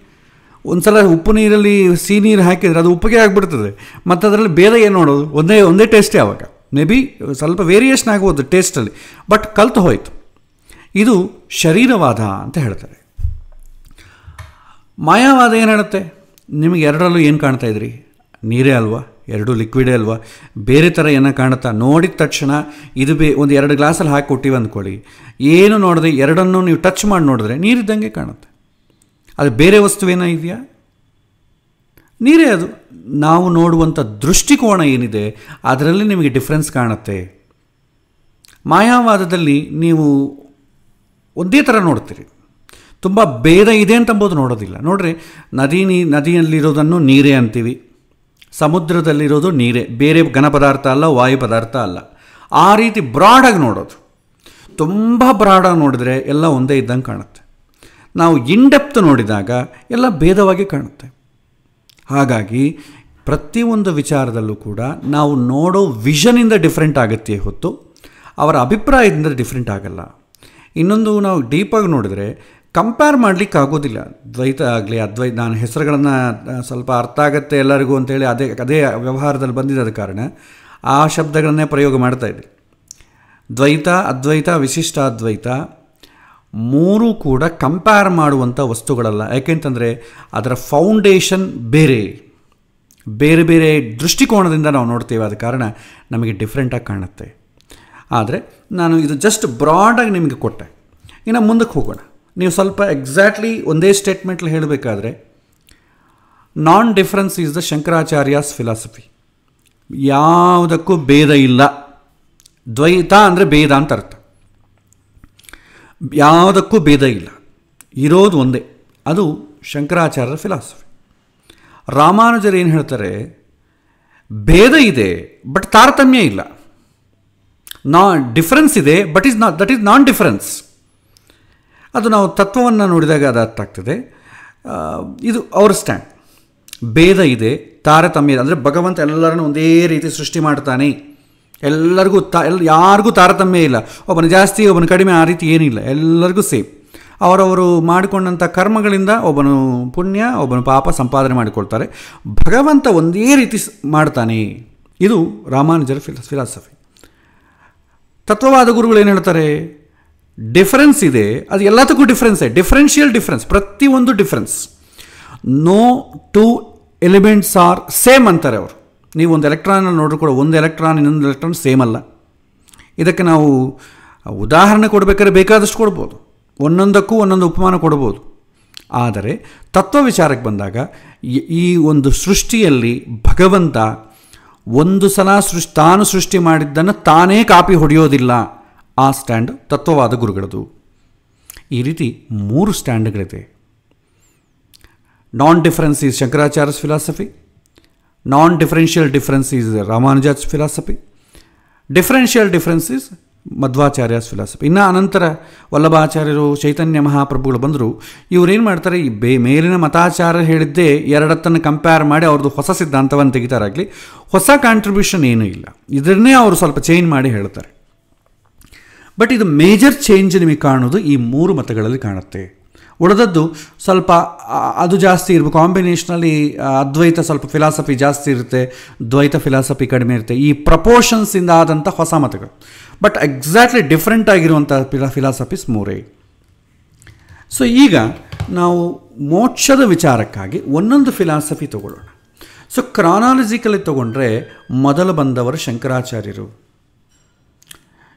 ಒಂದು ಸಲ ಉಪ್ಪು ನೀರಲ್ಲಿ ಸಿಹಿ ನೀರು ಹಾಕಿದರೆ ಅದು ಉಪ್ಪಿಗೆ ಆಗಿಬಿಡ್ತದೆ, ಮತ್ತು ಅದರಲ್ಲಿ ಭೇದ ಏನು ನೋಡೋದು? ಒಂದೇ ಟೇಸ್ಟೇ. ಆವಾಗ ಮೇ ಬಿ ಸ್ವಲ್ಪ ವೇರಿಯೇಷನ್ ಆಗ್ಬೋದು ಟೇಸ್ಟಲ್ಲಿ, ಬಟ್ ಕಲ್ತು ಹೋಯಿತು. ಇದು ಶರೀರವಾದ ಅಂತ ಹೇಳ್ತಾರೆ. ಮಾಯಾವಾದ ಏನು ಹೇಳುತ್ತೆ, ನಿಮಗೆ 2ರಲ್ಲೂ ಏನು ಕಾಣ್ತಾ ಇದ್ರಿ, ನೀರೇ ಅಲ್ವಾ, 2 ಲಿಕ್ವಿಡೇ ಅಲ್ವಾ, ಬೇರೆ ಥರ ಏನೋ ಕಾಣುತ್ತಾ? ನೋಡಿದ ತಕ್ಷಣ ಇದು ಒಂದು 2 ಗ್ಲಾಸಲ್ಲಿ ಹಾಕಿ ಕೊಟ್ಟಿವಿ ಅಂದ್ಕೊಳ್ಳಿ, ಏನು ನೋಡಿದೆ 2ಅನ್ನೂ ನೀವು ಟಚ್ ಮಾಡಿ ನೋಡಿದ್ರೆ ನೀರಿದ್ದಂಗೆ ಕಾಣುತ್ತೆ. ಅದು ಬೇರೆ ವಸ್ತುವೇನೋ ಇದೆಯಾ? ನೀರೇ ಅದು. ನಾವು ನೋಡುವಂಥ ದೃಷ್ಟಿಕೋನ ಏನಿದೆ ಅದರಲ್ಲಿ ನಿಮಗೆ ಡಿಫ್ರೆನ್ಸ್ ಕಾಣುತ್ತೆ. ಮಾಯಾವಾದದಲ್ಲಿ ನೀವು ಒಂದೇ ಥರ ನೋಡ್ತೀರಿ, ತುಂಬ ಭೇದ ಇದೆ ಅಂತಂಬೋದು ನೋಡೋದಿಲ್ಲ. ನೋಡ್ರಿ, ನದಿಯಲ್ಲಿರೋದನ್ನು ನೀರೇ ಅಂತೀವಿ, ಸಮುದ್ರದಲ್ಲಿರೋದು ನೀರೇ, ಬೇರೆ ಘನ ಪದಾರ್ಥ ಅಲ್ಲ, ವಾಯು ಪದಾರ್ಥ ಅಲ್ಲ. ಆ ರೀತಿ ಬ್ರಾಡಾಗಿ ನೋಡೋದು. ತುಂಬ ಬ್ರಾಡಾಗಿ ನೋಡಿದರೆ ಎಲ್ಲ ಒಂದೇ ಇದ್ದಂಗೆ ಕಾಣುತ್ತೆ. ನಾವು ಇನ್ಡೆಪ್ತ್ ನೋಡಿದಾಗ ಎಲ್ಲ ಭೇದವಾಗಿ ಕಾಣುತ್ತೆ. ಹಾಗಾಗಿ ಪ್ರತಿಯೊಂದು ವಿಚಾರದಲ್ಲೂ ಕೂಡ ನಾವು ನೋಡೋ ವಿಷನಿಂದ ಡಿಫ್ರೆಂಟ್ ಆಗುತ್ತೆ ಹೊತ್ತು ಅವರ ಅಭಿಪ್ರಾಯದಿಂದ ಡಿಫ್ರೆಂಟ್ ಆಗಲ್ಲ. ಇನ್ನೊಂದು, ನಾವು ಡೀಪಾಗಿ ನೋಡಿದರೆ ಕಂಪೇರ್ ಮಾಡಲಿಕ್ಕೆ ಆಗೋದಿಲ್ಲ. ದ್ವೈತ ಆಗಲಿ ಅದ್ವೈತ, ನಾನು ಹೆಸರುಗಳನ್ನು ಸ್ವಲ್ಪ ಅರ್ಥ ಆಗುತ್ತೆ ಎಲ್ಲರಿಗೂ ಅಂತೇಳಿ ಅದೇ ವ್ಯವಹಾರದಲ್ಲಿ ಬಂದಿದ್ದ ಕಾರಣ ಆ ಶಬ್ದಗಳನ್ನೇ ಪ್ರಯೋಗ ಮಾಡ್ತಾಯಿದ್ದೆ. ದ್ವೈತ, ಅದ್ವೈತ, ವಿಶಿಷ್ಟಾದ್ವೈತ 3 ಕೂಡ ಕಂಪೇರ್ ಮಾಡುವಂಥ ವಸ್ತುಗಳಲ್ಲ. ಯಾಕೆಂತಂದರೆ ಅದರ ಫೌಂಡೇಶನ್ ಬೇರೆ ಬೇರೆ ದೃಷ್ಟಿಕೋನದಿಂದ ನಾವು ನೋಡ್ತೇವೆ, ಆದ ಕಾರಣ ನಮಗೆ ಡಿಫ್ರೆಂಟಾಗಿ ಕಾಣುತ್ತೆ. ಆದರೆ ನಾನು ಇದು ಜಸ್ಟ್ ಬ್ರಾಡಾಗಿ ನಿಮಗೆ ಕೊಟ್ಟೆ. ಇನ್ನು ಮುಂದಕ್ಕೆ ಹೋಗೋಣ. ನೀವು ಸ್ವಲ್ಪ ಎಕ್ಸಾಕ್ಟ್ಲಿ ಒಂದೇ ಸ್ಟೇಟ್ಮೆಂಟ್ಲಿ ಹೇಳಬೇಕಾದ್ರೆ, ನಾನ್ ಡಿಫರೆನ್ಸ್ ಈಸ್ ದ ಶಂಕರಾಚಾರ್ಯಾಸ್ ಫಿಲಾಸಫಿ. ಯಾವುದಕ್ಕೂ ಭೇದ ಇಲ್ಲ. ದ್ವೈತ ಅಂದರೆ ಭೇದ ಅಂತ ಅರ್ಥ. ಯಾವುದಕ್ಕೂ ಭೇದ ಇಲ್ಲ, ಇರೋದು ಒಂದೇ. ಅದು ಶಂಕರಾಚಾರ್ಯರ ಫಿಲಾಸಫಿ. ರಾಮಾನುಜರು ಏನು ಹೇಳ್ತಾರೆ, ಭೇದ ಇದೆ ಬಟ್ ತಾರತಮ್ಯ ಇಲ್ಲ. ಡಿಫರೆನ್ಸ್ ಇದೆ but that is non difference. ಅದು ನಾವು ತತ್ವವನ್ನು ನೋಡಿದಾಗ ಅದು ಅರ್ಥ ಆಗ್ತದೆ. ಇದು ಅವರ ಸ್ಟ್ಯಾಂಡ್. ಭೇದ ಇದೆ, ತಾರತಮ್ಯ ಇದೆ. ಅಂದರೆ ಭಗವಂತ ಎಲ್ಲರನ್ನೂ ಒಂದೇ ರೀತಿ ಸೃಷ್ಟಿ ಮಾಡ್ತಾನೆ. ಎಲ್ಲರಿಗೂ ಯಾರಿಗೂ ತಾರತಮ್ಯ ಇಲ್ಲ, ಒಬ್ಬನು ಜಾಸ್ತಿ ಒಬ್ಬನು ಕಡಿಮೆ, ಆ ರೀತಿ ಏನಿಲ್ಲ. ಎಲ್ಲರಿಗೂ ಸೇಮ್. ಅವರವರು ಮಾಡಿಕೊಂಡಂಥ ಕರ್ಮಗಳಿಂದ ಒಬ್ಬನು ಪುಣ್ಯ ಒಬ್ಬನು ಪಾಪ ಸಂಪಾದನೆ ಮಾಡಿಕೊಳ್ತಾರೆ. ಭಗವಂತ ಒಂದೇ ರೀತಿ ಮಾಡ್ತಾನೆ. ಇದು ರಾಮಾನುಜರ ಫಿಲಾಸಫಿ. ತತ್ವವಾದ ಗುರುಗಳು ಏನು ಹೇಳ್ತಾರೆ, ಡಿಫರೆನ್ಸ್ ಇದೆ, ಅದು ಎಲ್ಲದಕ್ಕೂ ಡಿಫ್ರೆನ್ಸೇ. ಡಿಫರೆನ್ಷಿಯಲ್ ಡಿಫ್ರೆನ್ಸ್, ಪ್ರತಿಯೊಂದು difference. No two elements are same ಅಂತಾರೆ ಅವರು. ನೀವು ಒಂದು ಎಲೆಕ್ಟ್ರಾನ್ ನೋಡ್ರೂ ಕೂಡ ಒಂದು ಎಲೆಕ್ಟ್ರಾನ್ ಇನ್ನೊಂದು ಎಲೆಕ್ಟ್ರಾನ್ ಸೇಮ್ ಅಲ್ಲ. ಇದಕ್ಕೆ ನಾವು ಉದಾಹರಣೆ ಕೊಡಬೇಕಾದ್ರೆ ಬೇಕಾದಷ್ಟು ಕೊಡ್ಬೋದು, ಒಂದೊಂದಕ್ಕೂ ಒಂದೊಂದು ಉಪಮಾನ ಕೊಡ್ಬೋದು. ಆದರೆ ತತ್ವ ವಿಚಾರಕ್ಕೆ ಬಂದಾಗ ಈ ಒಂದು ಸೃಷ್ಟಿಯಲ್ಲಿ ಭಗವಂತ ಒಂದು ಸಲ ತಾನು ಸೃಷ್ಟಿ ಮಾಡಿದ್ದನ್ನು ತಾನೇ ಕಾಪಿ ಹೊಡೆಯೋದಿಲ್ಲ. ಆ ಸ್ಟ್ಯಾಂಡ್ ತತ್ವವಾದ ಗುರುಗಳದು. ಈ ರೀತಿ 3 ಸ್ಟ್ಯಾಂಡ್ಗಳಿದೆ. Non difference is Shankaracharya's philosophy, non differential difference is Ramanuja's philosophy, differential difference is Madhvacharya's philosophy. ಇನ್ನು ಅನಂತರ ವಲ್ಲಭಾಚಾರ್ಯರು, ಚೈತನ್ಯ ಮಹಾಪ್ರಭುಗಳು ಬಂದರು. ಇವರೇನು ಮಾಡ್ತಾರೆ, ಈ ಮೇಲಿನ ಮತಾಚಾರ್ಯ ಹೇಳಿದ್ದೇ ಎರಡತ್ತನ್ನು ಕಂಪೇರ್ ಮಾಡಿ ಅವ್ರದ್ದು ಹೊಸ ಸಿದ್ಧಾಂತವನ್ನು ತೆಗಿತಾರಾಗಲಿ, ಹೊಸ ಕಾಂಟ್ರಿಬ್ಯೂಷನ್ ಏನೂ ಇಲ್ಲ. ಇದನ್ನೇ ಅವರು ಸ್ವಲ್ಪ ಚೇಂಜ್ ಮಾಡಿ ಹೇಳ್ತಾರೆ. ಬಟ್ ಇದು ಮೇಜರ್ ಚೇಂಜ್ ನಿಮಗೆ ಕಾಣೋದು ಈ 3 ಮತಗಳಲ್ಲಿ ಕಾಣುತ್ತೆ. ಉಳಿದದ್ದು ಸ್ವಲ್ಪ ಅದು ಜಾಸ್ತಿ ಇರಬೇಕು. ಕಾಂಬಿನೇಷನಲ್ಲಿ ಅದ್ವೈತ ಸ್ವಲ್ಪ ಫಿಲಾಸಫಿ ಜಾಸ್ತಿ ಇರುತ್ತೆ, ದ್ವೈತ ಫಿಲಾಸಫಿ ಕಡಿಮೆ ಇರುತ್ತೆ. ಈ ಪ್ರಪೋರ್ಷನ್ಸಿಂದ ಆದಂಥ ಹೊಸ ಮತಗಳು. ಬಟ್ ಎಕ್ಸಾಕ್ಟ್ಲಿ ಡಿಫ್ರೆಂಟ್ ಆಗಿರುವಂಥ ಫಿಲಾಸಫೀಸ್ 3. ಸೊ ಈಗ ನಾವು ಮೋಕ್ಷದ ವಿಚಾರಕ್ಕಾಗಿ ಒಂದೊಂದು ಫಿಲಾಸಫಿ ತಗೊಳ್ಳೋಣ. ಸೊ ಕ್ರಾನಾಲಜಿಕಲಿ ತಗೊಂಡ್ರೆ ಮೊದಲು ಬಂದವರು ಶಂಕರಾಚಾರ್ಯರು.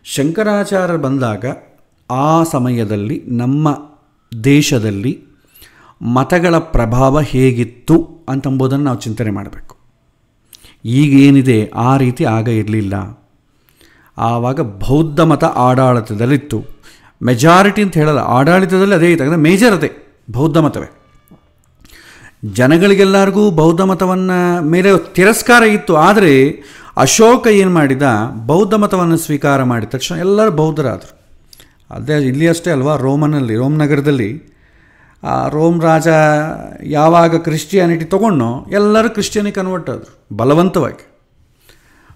ಶಂಕರಾಚಾರ್ಯರು ಬಂದಾಗ ಆ ಸಮಯದಲ್ಲಿ ನಮ್ಮ ದೇಶದಲ್ಲಿ ಮತಗಳ ಪ್ರಭಾವ ಹೇಗಿತ್ತು ಅಂತಂಬುದನ್ನು ನಾವು ಚಿಂತನೆ ಮಾಡಬೇಕು. ಈಗೇನಿದೆ ಆ ರೀತಿ ಆಗ ಇರಲಿಲ್ಲ. ಆವಾಗ ಬೌದ್ಧ ಮತ ಆಡಳಿತದಲ್ಲಿತ್ತು. ಮೆಜಾರಿಟಿ ಅಂತ ಹೇಳಲ್ಲ, ಆಡಳಿತದಲ್ಲಿ ಅದೇ ಇತ್ತು. ಅಂದರೆ ಮೇಜರ್ ಅದೇ ಬೌದ್ಧ ಮತವೇ. ಜನಗಳಿಗೆಲ್ಲರಿಗೂ ಬೌದ್ಧ ಮತವನ್ನು ಮೇಲೆ ತಿರಸ್ಕಾರ ಇತ್ತು. ಆದರೆ ಅಶೋಕ ಏನು ಮಾಡಿದ, ಬೌದ್ಧ ಮತವನ್ನು ಸ್ವೀಕಾರ ಮಾಡಿದ ತಕ್ಷಣ ಎಲ್ಲರೂ ಬೌದ್ಧರಾದರು. ಅದೇ ಇಲ್ಲಿ ಅಷ್ಟೇ ಅಲ್ವಾ, ರೋಮ್ ನಗರದಲ್ಲಿ ರೋಮ್ ರಾಜ ಯಾವಾಗ ಕ್ರಿಶ್ಚಿಯಾನಿಟಿ ತೊಗೊಂಡೋ ಎಲ್ಲರೂ ಕ್ರಿಶ್ಚಿಯನಿಗೆ ಕನ್ವರ್ಟ್ ಆದರು ಬಲವಂತವಾಗಿ.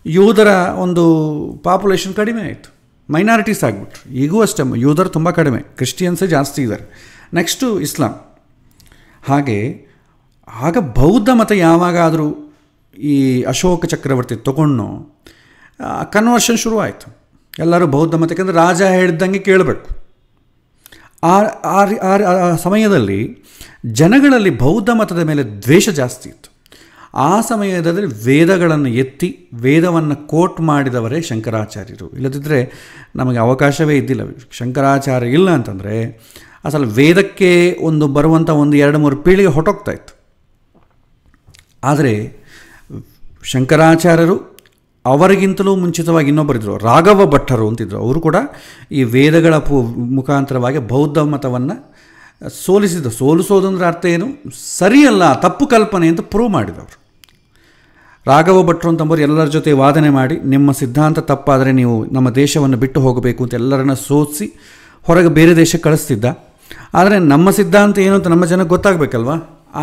ಯೂದರ ಒಂದು ಪಾಪ್ಯುಲೇಷನ್ ಕಡಿಮೆ ಆಯಿತು, ಮೈನಾರಿಟೀಸ್ ಆಗಿಬಿಟ್ರು. ಈಗೂ ಅಷ್ಟೇ ಯೂದರು ತುಂಬ ಕಡಿಮೆ, ಕ್ರಿಶ್ಚಿಯನ್ಸೇ ಜಾಸ್ತಿ ಇದ್ದಾರೆ. ನೆಕ್ಸ್ಟು ಇಸ್ಲಾಂ. ಹಾಗೆ ಆಗ ಬೌದ್ಧ ಮತ ಯಾವಾಗಾದರೂ ಈ ಅಶೋಕ ಚಕ್ರವರ್ತಿ ತೊಗೊಂಡು ಕನ್ವರ್ಷನ್ ಶುರುವಾಯಿತು. ಎಲ್ಲರೂ ಬೌದ್ಧ ಮತ, ಯಾಕೆಂದರೆ ರಾಜ ಹೇಳಿದ್ದಂಗೆ ಕೇಳಬೇಕು. ಆ ಸಮಯದಲ್ಲಿ ಜನಗಳಲ್ಲಿ ಬೌದ್ಧ ಮತದ ಮೇಲೆ ದ್ವೇಷ ಜಾಸ್ತಿ ಇತ್ತು. ಆ ಸಮಯದಲ್ಲಿ ವೇದಗಳನ್ನು ಎತ್ತಿ ವೇದವನ್ನು ಕೋಟ್ ಮಾಡಿದವರೇ ಶಂಕರಾಚಾರ್ಯರು. ಇಲ್ಲದಿದ್ದರೆ ನಮಗೆ ಅವಕಾಶವೇ ಇದ್ದಿಲ್ಲ. ಶಂಕರಾಚಾರ್ಯ ಇಲ್ಲ ಅಂತಂದರೆ ಅಸಲು ವೇದಕ್ಕೆ ಬರುವಂಥ 1-2-3 ಪೀಳಿಗೆ ಹೊಟ್ಟೋಗ್ತಾ ಇತ್ತು. ಆದರೆ ಶಂಕರಾಚಾರ್ಯರು ಅವರಿಗಿಂತಲೂ ಮುಂಚಿತವಾಗಿ ಇನ್ನೊಬ್ಬರಿದ್ದರು, ರಾಘವ ಭಟ್ಟರು ಅಂತಿದ್ದರು. ಅವರು ಕೂಡ ಈ ವೇದಗಳ ಮುಖಾಂತರವಾಗಿ ಬೌದ್ಧ ಮತವನ್ನು ಸೋಲಿಸೋದಂದ್ರೆ ಅರ್ಥ ಏನು, ಸರಿಯಲ್ಲ, ತಪ್ಪು ಕಲ್ಪನೆ ಅಂತ ಪ್ರೂವ್ ಮಾಡಿದವರು. ರಾಘವ ಭಟ್ರು ಅಂತಂಬರು ಎಲ್ಲರ ಜೊತೆ ವಾದನೆ ಮಾಡಿ, ನಿಮ್ಮ ಸಿದ್ಧಾಂತ ತಪ್ಪಾದರೆ ನೀವು ನಮ್ಮ ದೇಶವನ್ನು ಬಿಟ್ಟು ಹೋಗಬೇಕು ಅಂತ ಎಲ್ಲರನ್ನ ಸೋಲಿಸಿ ಹೊರಗೆ ಬೇರೆ ದೇಶಕ್ಕೆ ಕಳಿಸ್ತಿದ್ದ. ಆದರೆ ನಮ್ಮ ಸಿದ್ಧಾಂತ ಏನು ಅಂತ ನಮ್ಮ ಜನಕ್ಕೆ ಗೊತ್ತಾಗಬೇಕಲ್ವ,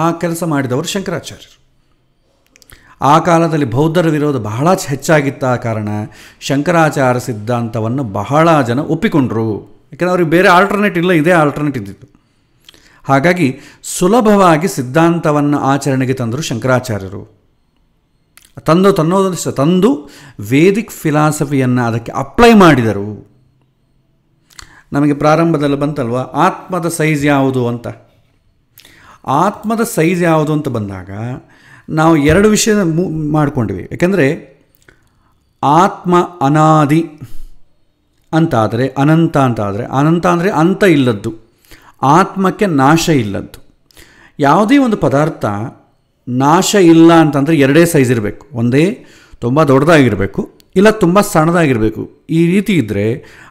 ಆ ಕೆಲಸ ಮಾಡಿದವರು ಶಂಕರಾಚಾರ್ಯರು. ಆ ಕಾಲದಲ್ಲಿ ಬೌದ್ಧರ ವಿರೋಧ ಬಹಳ ಹೆಚ್ಚಾಗಿದ್ದ ಕಾರಣ ಶಂಕರಾಚಾರ್ಯ ಸಿದ್ಧಾಂತವನ್ನು ಬಹಳ ಜನ ಒಪ್ಪಿಕೊಂಡ್ರು. ಯಾಕೆಂದರೆ ಅವ್ರಿಗೆ ಬೇರೆ ಆಲ್ಟರ್ನೇಟ್ ಇಲ್ಲ, ಇದೇ ಆಲ್ಟರ್ನೇಟ್ ಇದ್ದಿತ್ತು. ಹಾಗಾಗಿ ಸುಲಭವಾಗಿ ಸಿದ್ಧಾಂತವನ್ನು ಆಚರಣೆಗೆ ತಂದರು ಶಂಕರಾಚಾರ್ಯರು. ತಂದು ವೇದಿಕ್ ಫಿಲಾಸಫಿಯನ್ನು ಅದಕ್ಕೆ ಅಪ್ಲೈ ಮಾಡಿದರು. ನಮಗೆ ಪ್ರಾರಂಭದಲ್ಲಿ ಬಂತಲ್ವ, ಆತ್ಮದ ಸೈಜ್ ಯಾವುದು ಅಂತ. ಆತ್ಮದ ಸೈಜ್ ಯಾವುದು ಅಂತ ಬಂದಾಗ ನಾವು 2 ವಿಷಯ ಮಾಡಿಕೊಂಡಿವಿ. ಯಾಕೆಂದರೆ ಆತ್ಮ ಅನಾದಿ, ಅಂತಾದರೆ, ಅನಂತ ಅಂತಾದರೆ, ಅನಂತ ಅಂದರೆ ಅಂತ ಇಲ್ಲದ್ದು, ಆತ್ಮಕ್ಕೆ ನಾಶ ಇಲ್ಲದ್ದು. ಯಾವುದೇ ಒಂದು ಪದಾರ್ಥ ನಾಶ ಇಲ್ಲ ಅಂತಂದರೆ ಎರಡೇ ಸೈಜ್ ಇರಬೇಕು. ಒಂದೇ ತುಂಬ ದೊಡ್ಡದಾಗಿರಬೇಕು, ಇಲ್ಲ ತುಂಬ ಸಣ್ಣದಾಗಿರಬೇಕು. ಈ ರೀತಿ ಇದ್ದರೆ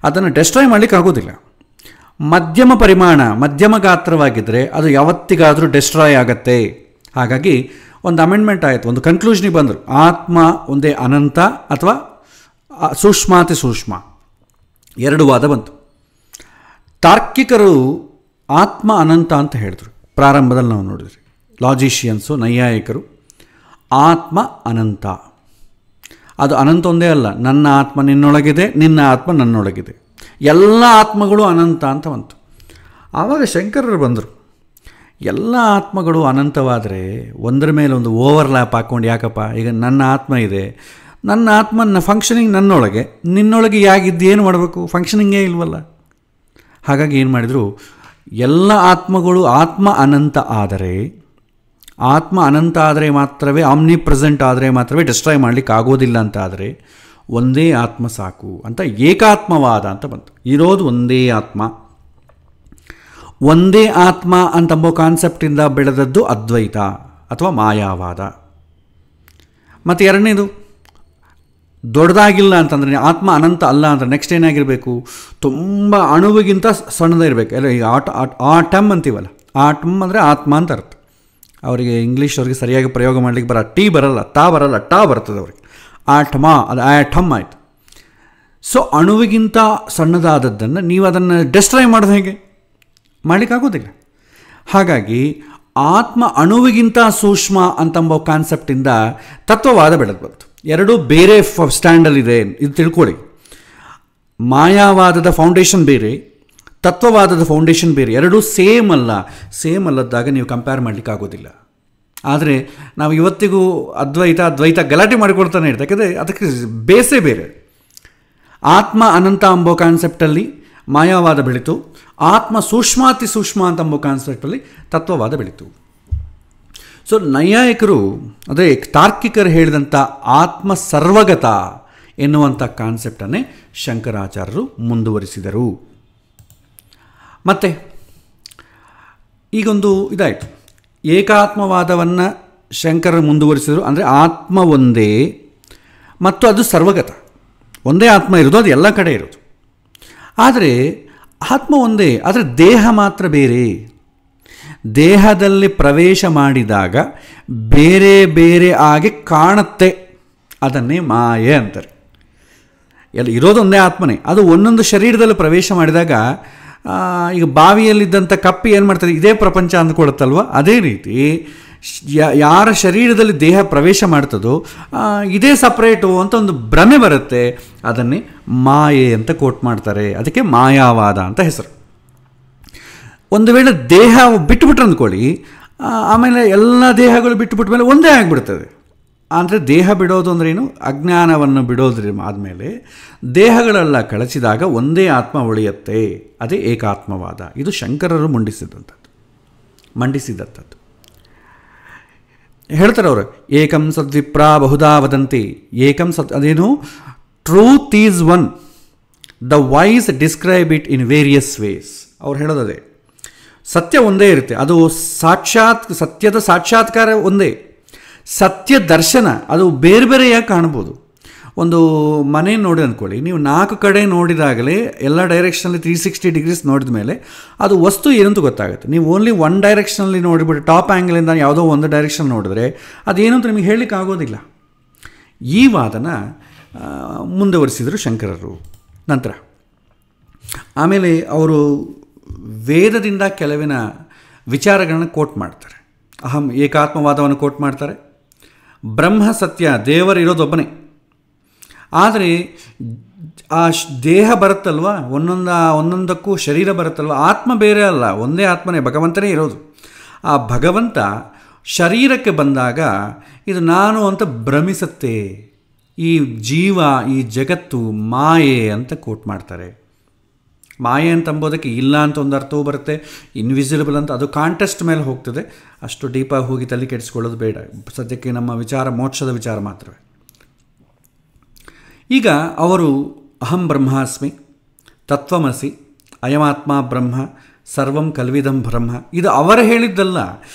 ಅದನ್ನು ಡೆಸ್ಟ್ರಾಯ್ ಮಾಡಲಿಕ್ಕೆ ಆಗೋದಿಲ್ಲ. ಮಧ್ಯಮ ಪರಿಮಾಣ, ಮಧ್ಯಮ ಗಾತ್ರವಾಗಿದ್ದರೆ ಅದು ಯಾವತ್ತಿಗಾದರೂ ಡೆಸ್ಟ್ರಾಯ್ ಆಗತ್ತೆ. ಹಾಗಾಗಿ ಒಂದು ಅಮೆಂಡ್ಮೆಂಟ್ ಆಯಿತು, ಒಂದು ಕನ್ಕ್ಲೂಷನಿಗೆ ಬಂದರು, ಆತ್ಮ ಒಂದೇ ಅನಂತ ಅಥವಾ ಸೂಕ್ಷ್ಮಾತಿ ಸೂಕ್ಷ್ಮ, ಎರಡು ವಾದ ಬಂತು. ತಾರ್ಕಿಕರು ಆತ್ಮ ಅನಂತ ಅಂತ ಹೇಳಿದ್ರು. ಪ್ರಾರಂಭದಲ್ಲಿ ನಾವು ನೋಡಿದ್ರಿ, ಲಾಜಿಷಿಯನ್ಸು, ನೈಯಾಯಿಕರು ಆತ್ಮ ಅನಂತ, ಅದು ಅನಂತ ಒಂದೇ ಅಲ್ಲ, ನನ್ನ ಆತ್ಮ ನಿನ್ನೊಳಗಿದೆ, ನಿನ್ನ ಆತ್ಮ ನನ್ನೊಳಗಿದೆ, ಎಲ್ಲ ಆತ್ಮಗಳು ಅನಂತ ಅಂತ ಬಂತು. ಆವಾಗ ಶಂಕರರು ಬಂದರು, ಎಲ್ಲ ಆತ್ಮಗಳು ಅನಂತವಾದರೆ ಒಂದರ ಮೇಲೆ ಒಂದು ಓವರ್ಲ್ಯಾಪ್ ಹಾಕ್ಕೊಂಡು, ಯಾಕಪ್ಪ ಈಗ ನನ್ನ ಆತ್ಮ ಇದೆ, ನನ್ನ ಆತ್ಮನ ಫಂಕ್ಷನಿಂಗ್ ನನ್ನೊಳಗೆ, ನಿನ್ನೊಳಗೆ ಯಾಗಿದ್ದು ಏನು ಮಾಡಬೇಕು, ಫಂಕ್ಷನಿಂಗೇ ಇಲ್ವಲ್ಲ. ಹಾಗಾಗಿ ಏನು ಮಾಡಿದರು, ಎಲ್ಲ ಆತ್ಮಗಳು ಆತ್ಮ ಅನಂತ ಆದರೆ, ಆತ್ಮ ಅನಂತ ಆದರೆ ಮಾತ್ರವೇ, ಆಮ್ನಿ ಪ್ರೆಸೆಂಟ್ ಆದರೆ ಮಾತ್ರವೇ ಡೆಸ್ಟ್ರಾಯ್ ಮಾಡಲಿಕ್ಕೆ ಆಗೋದಿಲ್ಲ ಅಂತ ಆದರೆ ಒಂದೇ ಆತ್ಮ ಸಾಕು ಅಂತ ಏಕಾತ್ಮವಾದ ಅಂತ ಬಂತು. ಇರೋದು ಒಂದೇ ಆತ್ಮ. ಒಂದೇ ಆತ್ಮ ಅಂತಂಬೋ ಕಾನ್ಸೆಪ್ಟಿಂದ ಬೆಳೆದದ್ದು ಅದ್ವೈತ ಅಥವಾ ಮಾಯಾವಾದ. ಮತ್ತು ಎರಡನೇದು, ದೊಡ್ಡದಾಗಿಲ್ಲ ಅಂತಂದರೆ, ಆತ್ಮ ಅನಂತ ಅಲ್ಲ ಅಂದರೆ ನೆಕ್ಸ್ಟ್ ಏನಾಗಿರಬೇಕು, ತುಂಬ ಅಣುವಿಗಿಂತ ಸಣ್ಣದಿರಬೇಕು. ಎಲ್ಲ ಈಗ ಆಟಮ್ ಅಂತೀವಲ್ಲ, ಆಟಮ್ ಅಂದರೆ ಆತ್ಮ ಅಂತ ಅರ್ಥ. ಅವರಿಗೆ ಇಂಗ್ಲೀಷ್ ಅವ್ರಿಗೆ ಸರಿಯಾಗಿ ಪ್ರಯೋಗ ಮಾಡಲಿಕ್ಕೆ ಟಿ ಬರಲ್ಲ, ಬರಲ್ಲ, ಟಾ ಬರ್ತದೆ ಅವ್ರಿಗೆ. ಆಟಮ, ಅದು ಆಟಮ್ ಆಯಿತು. ಸೊ ಅಣುವಿಗಿಂತ ಸಣ್ಣದಾದದ್ದನ್ನು ನೀವು ಅದನ್ನು ಡೆಸ್ಟ್ರಾಯ್ ಮಾಡೋದು ಹೇಗೆ, ಮಾಡಲಿಕ್ಕಾಗೋದಿಲ್ಲ. ಹಾಗಾಗಿ ಆತ್ಮ ಅಣುವಿಗಿಂತ ಸೂಕ್ಷ್ಮ ಅಂತಂಬೋ ಕಾನ್ಸೆಪ್ಟಿಂದ ತತ್ವವಾದ ಬೆಳೆದು ಬಂತು. ಎರಡೂ ಬೇರೆ ಸ್ಟ್ಯಾಂಡಲ್ಲಿದೆ, ಇದು ತಿಳ್ಕೊಳ್ಳಿ. ಮಾಯಾವಾದದ ಫೌಂಡೇಶನ್ ಬೇರೆ, ತತ್ವವಾದದ ಫೌಂಡೇಶನ್ ಬೇರೆ. ಎರಡೂ ಸೇಮ್ ಅಲ್ಲ. ಸೇಮ್ ಅಲ್ಲದಾಗ ನೀವು ಕಂಪೇರ್ ಮಾಡಲಿಕ್ಕೆ ಆಗೋದಿಲ್ಲ. ಆದರೆ ನಾವು ಇವತ್ತಿಗೂ ದ್ವೈತ ಗಲಾಟೆ ಮಾಡಿಕೊಡ್ತಾನೆ ಇರ್ತದೆ. ಯಾಕಂದರೆ ಅದಕ್ಕೆ ಬೇಸೇ ಬೇರೆ. ಆತ್ಮ ಅನಂತ ಅಂಬೋ ಕಾನ್ಸೆಪ್ಟಲ್ಲಿ ಮಾಯಾವಾದ ಬೆಳೀತು, ಆತ್ಮ ಸೂಕ್ಷ್ಮಾತಿ ಸೂಕ್ಷ್ಮ ಅಂತ ಅಂಬೋ ಕಾನ್ಸೆಪ್ಟಲ್ಲಿ ತತ್ವವಾದ ಬೆಳೀತು. ಸೊ ನೈಯಾಯಿಕರು, ಅದೇ ತಾರ್ಕಿಕರು ಹೇಳಿದಂಥ ಆತ್ಮ ಸರ್ವಗತ ಎನ್ನುವಂಥ ಕಾನ್ಸೆಪ್ಟನ್ನೇ ಶಂಕರಾಚಾರ್ಯರು ಮುಂದುವರಿಸಿದರು. ಮತ್ತು ಈಗೊಂದು ಇದಾಯಿತು, ಏಕಾತ್ಮವಾದವನ್ನು ಶಂಕರರು ಮುಂದುವರಿಸಿದರು. ಅಂದರೆ ಆತ್ಮ ಒಂದೇ ಮತ್ತು ಅದು ಸರ್ವಗತ, ಒಂದೇ ಆತ್ಮ ಇರೋದು, ಅದು ಎಲ್ಲ ಕಡೆ ಇರೋದು. ಆದರೆ ಆತ್ಮ ಒಂದೇ, ಆದರೆ ದೇಹ ಮಾತ್ರ ಬೇರೆ. ದೇಹದಲ್ಲಿ ಪ್ರವೇಶ ಮಾಡಿದಾಗ ಬೇರೆ ಬೇರೆ ಆಗಿ ಕಾಣುತ್ತೆ, ಅದನ್ನೇ ಮಾಯೆ ಅಂತಾರೆ. ಎಲ್ಲ ಇರೋದು ಒಂದೇ ಆತ್ಮನೇ, ಅದು ಒಂದೊಂದು ಶರೀರದಲ್ಲಿ ಪ್ರವೇಶ ಮಾಡಿದಾಗ, ಈಗ ಬಾವಿಯಲ್ಲಿದ್ದಂಥ ಕಪ್ಪಿ ಏನು ಮಾಡ್ತದೆ, ಇದೇ ಪ್ರಪಂಚ ಅಂದ್ಕೊಳುತ್ತಲ್ವ, ಅದೇ ರೀತಿ ಯಾರ ಶರೀರದಲ್ಲಿ ದೇಹ ಪ್ರವೇಶ ಮಾಡ್ತದೋ ಇದೇ ಸಪ್ರೇಟು ಅಂತ ಒಂದು ಭ್ರಮೆ ಬರುತ್ತೆ. ಅದನ್ನೇ ಮಾಯೆ ಅಂತ ಕೋಟ್ ಮಾಡ್ತಾರೆ. ಅದಕ್ಕೆ ಮಾಯಾವಾದ ಅಂತ ಹೆಸರು. ಒಂದು ವೇಳೆ ದೇಹ ಬಿಟ್ಟುಬಿಟ್ರೆ ಅಂದ್ಕೊಳ್ಳಿ, ಆಮೇಲೆ ಎಲ್ಲ ದೇಹಗಳು ಬಿಟ್ಟುಬಿಟ್ಟ ಮೇಲೆ ಒಂದೇ ಆಗಿಬಿಡ್ತದೆ. ಅಂದರೆ ದೇಹ ಬಿಡೋದು ಅಂದ್ರೇನು, ಅಜ್ಞಾನವನ್ನು ಬಿಡೋದ್ರ ಆದಮೇಲೆ ದೇಹಗಳೆಲ್ಲ ಕಳಚಿದಾಗ ಒಂದೇ ಆತ್ಮ ಉಳಿಯುತ್ತೆ. ಅದೇ ಏಕಾತ್ಮವಾದ. ಇದು ಶಂಕರರು ಮಂಡಿಸಿದಂಥದ್ದು. ಹೇಳ್ತಾರೆ ಅವರು, ಏಕಂ ಸದ್ವಿಪ್ರಾ ಬಹುಧಾ ವದಂತಿ, ಏಕಂ ಸತ್, ಅದೇನು, truth is one, the wise describe it in various ways. ಅವ್ರು ಹೇಳೋದೇ, ಸತ್ಯ ಒಂದೇ ಇರುತ್ತೆ, ಅದು ಸತ್ಯದ ಸಾಕ್ಷಾತ್ಕಾರ ಒಂದೇ. ಸತ್ಯ ದರ್ಶನ ಅದು ಬೇರೆ ಬೇರೆಯಾಗಿ ಕಾಣ್ಬೋದು. ಒಂದು ಮನೆ ನೋಡಿ ಅಂದ್ಕೊಳ್ಳಿ, ನೀವು 4 ಕಡೆ ನೋಡಿದಾಗಲೇ ಎಲ್ಲ ಡೈರೆಕ್ಷನಲ್ಲಿ 360 ಡಿಗ್ರೀಸ್ ನೋಡಿದ ಮೇಲೆ ಅದು ವಸ್ತು ಏನಂತ ಗೊತ್ತಾಗುತ್ತೆ. ನೀವು ಓನ್ಲಿ ಒನ್ ಡೈರೆಕ್ಷನಲ್ಲಿ ನೋಡಿಬಿಟ್ಟು ಟಾಪ್ ಆ್ಯಂಗಲಿಂದ ಯಾವುದೋ ಒಂದು ಡೈರೆಕ್ಷನ್ ನೋಡಿದ್ರೆ ಅದೇನಂತ ನಿಮಗೆ ಹೇಳಲಿಕ್ಕೆ ಆಗೋದಿಲ್ಲ. ಈ ವಾದನ ಮುಂದುವರಿಸಿದರು ಶಂಕರರು. ನಂತರ ಆಮೇಲೆ ಅವರು ವೇದದಿಂದ ಕೆಲವಿನ ವಿಚಾರಗಳನ್ನು ಕೋಟ್ ಮಾಡ್ತಾರೆ. ಅಹಂ ಏಕಾತ್ಮವಾದವನ್ನು ಕೋಟ್ ಮಾಡ್ತಾರೆ. ಬ್ರಹ್ಮ ಸತ್ಯ, ದೇವರಿರೋದೊಬ್ಬನೇ. ಆದರೆ ಆ ದೇಹ ಬರುತ್ತಲ್ವ, ಒಂದೊಂದಕ್ಕೂ ಶರೀರ ಬರುತ್ತಲ್ವ, ಆತ್ಮ ಬೇರೆ ಅಲ್ಲ, ಒಂದೇ ಆತ್ಮನೇ, ಭಗವಂತನೇ ಇರೋದು. ಆ ಭಗವಂತ ಶರೀರಕ್ಕೆ ಬಂದಾಗ ಇದು ನಾನು ಅಂತ ಭ್ರಮಿಸುತ್ತೆ. ಈ ಜೀವ, ಈ ಜಗತ್ತು ಮಾಯೆ ಅಂತ ಕೋಟ್ ಮಾಡ್ತಾರೆ. ಮಾಯೆ ಅಂತಂಬೋದಕ್ಕೆ ಇಲ್ಲ ಅಂತ ಒಂದು ಅರ್ಥವೂ ಬರುತ್ತೆ, ಇನ್ವಿಸಿಬಲ್ ಅಂತ, ಅದು ಕಾಂಟೆಸ್ಟ್ ಮೇಲೆ ಹೋಗ್ತದೆ. ಅಷ್ಟು ಡೀಪಾಗಿ ಹೋಗಿ ತಲೆ ಕೆಡಿಸ್ಕೊಳ್ಳೋದು ಬೇಡ. ಸದ್ಯಕ್ಕೆ ನಮ್ಮ ವಿಚಾರ ಮೋಕ್ಷದ ವಿಚಾರ ಮಾತ್ರವೇ. ಈಗ ಅವರು ಅಹಂ ಬ್ರಹ್ಮಾಸ್ಮಿ, ತತ್ವಮಸಿ, ಅಯಮಾತ್ಮ ಬ್ರಹ್ಮ, ಸರ್ವಂ ಕಲ್ವಿದಂ ಬ್ರಹ್ಮ. ಇದು ಅವರು ಹೇಳಿದ್ದಲ್ಲ,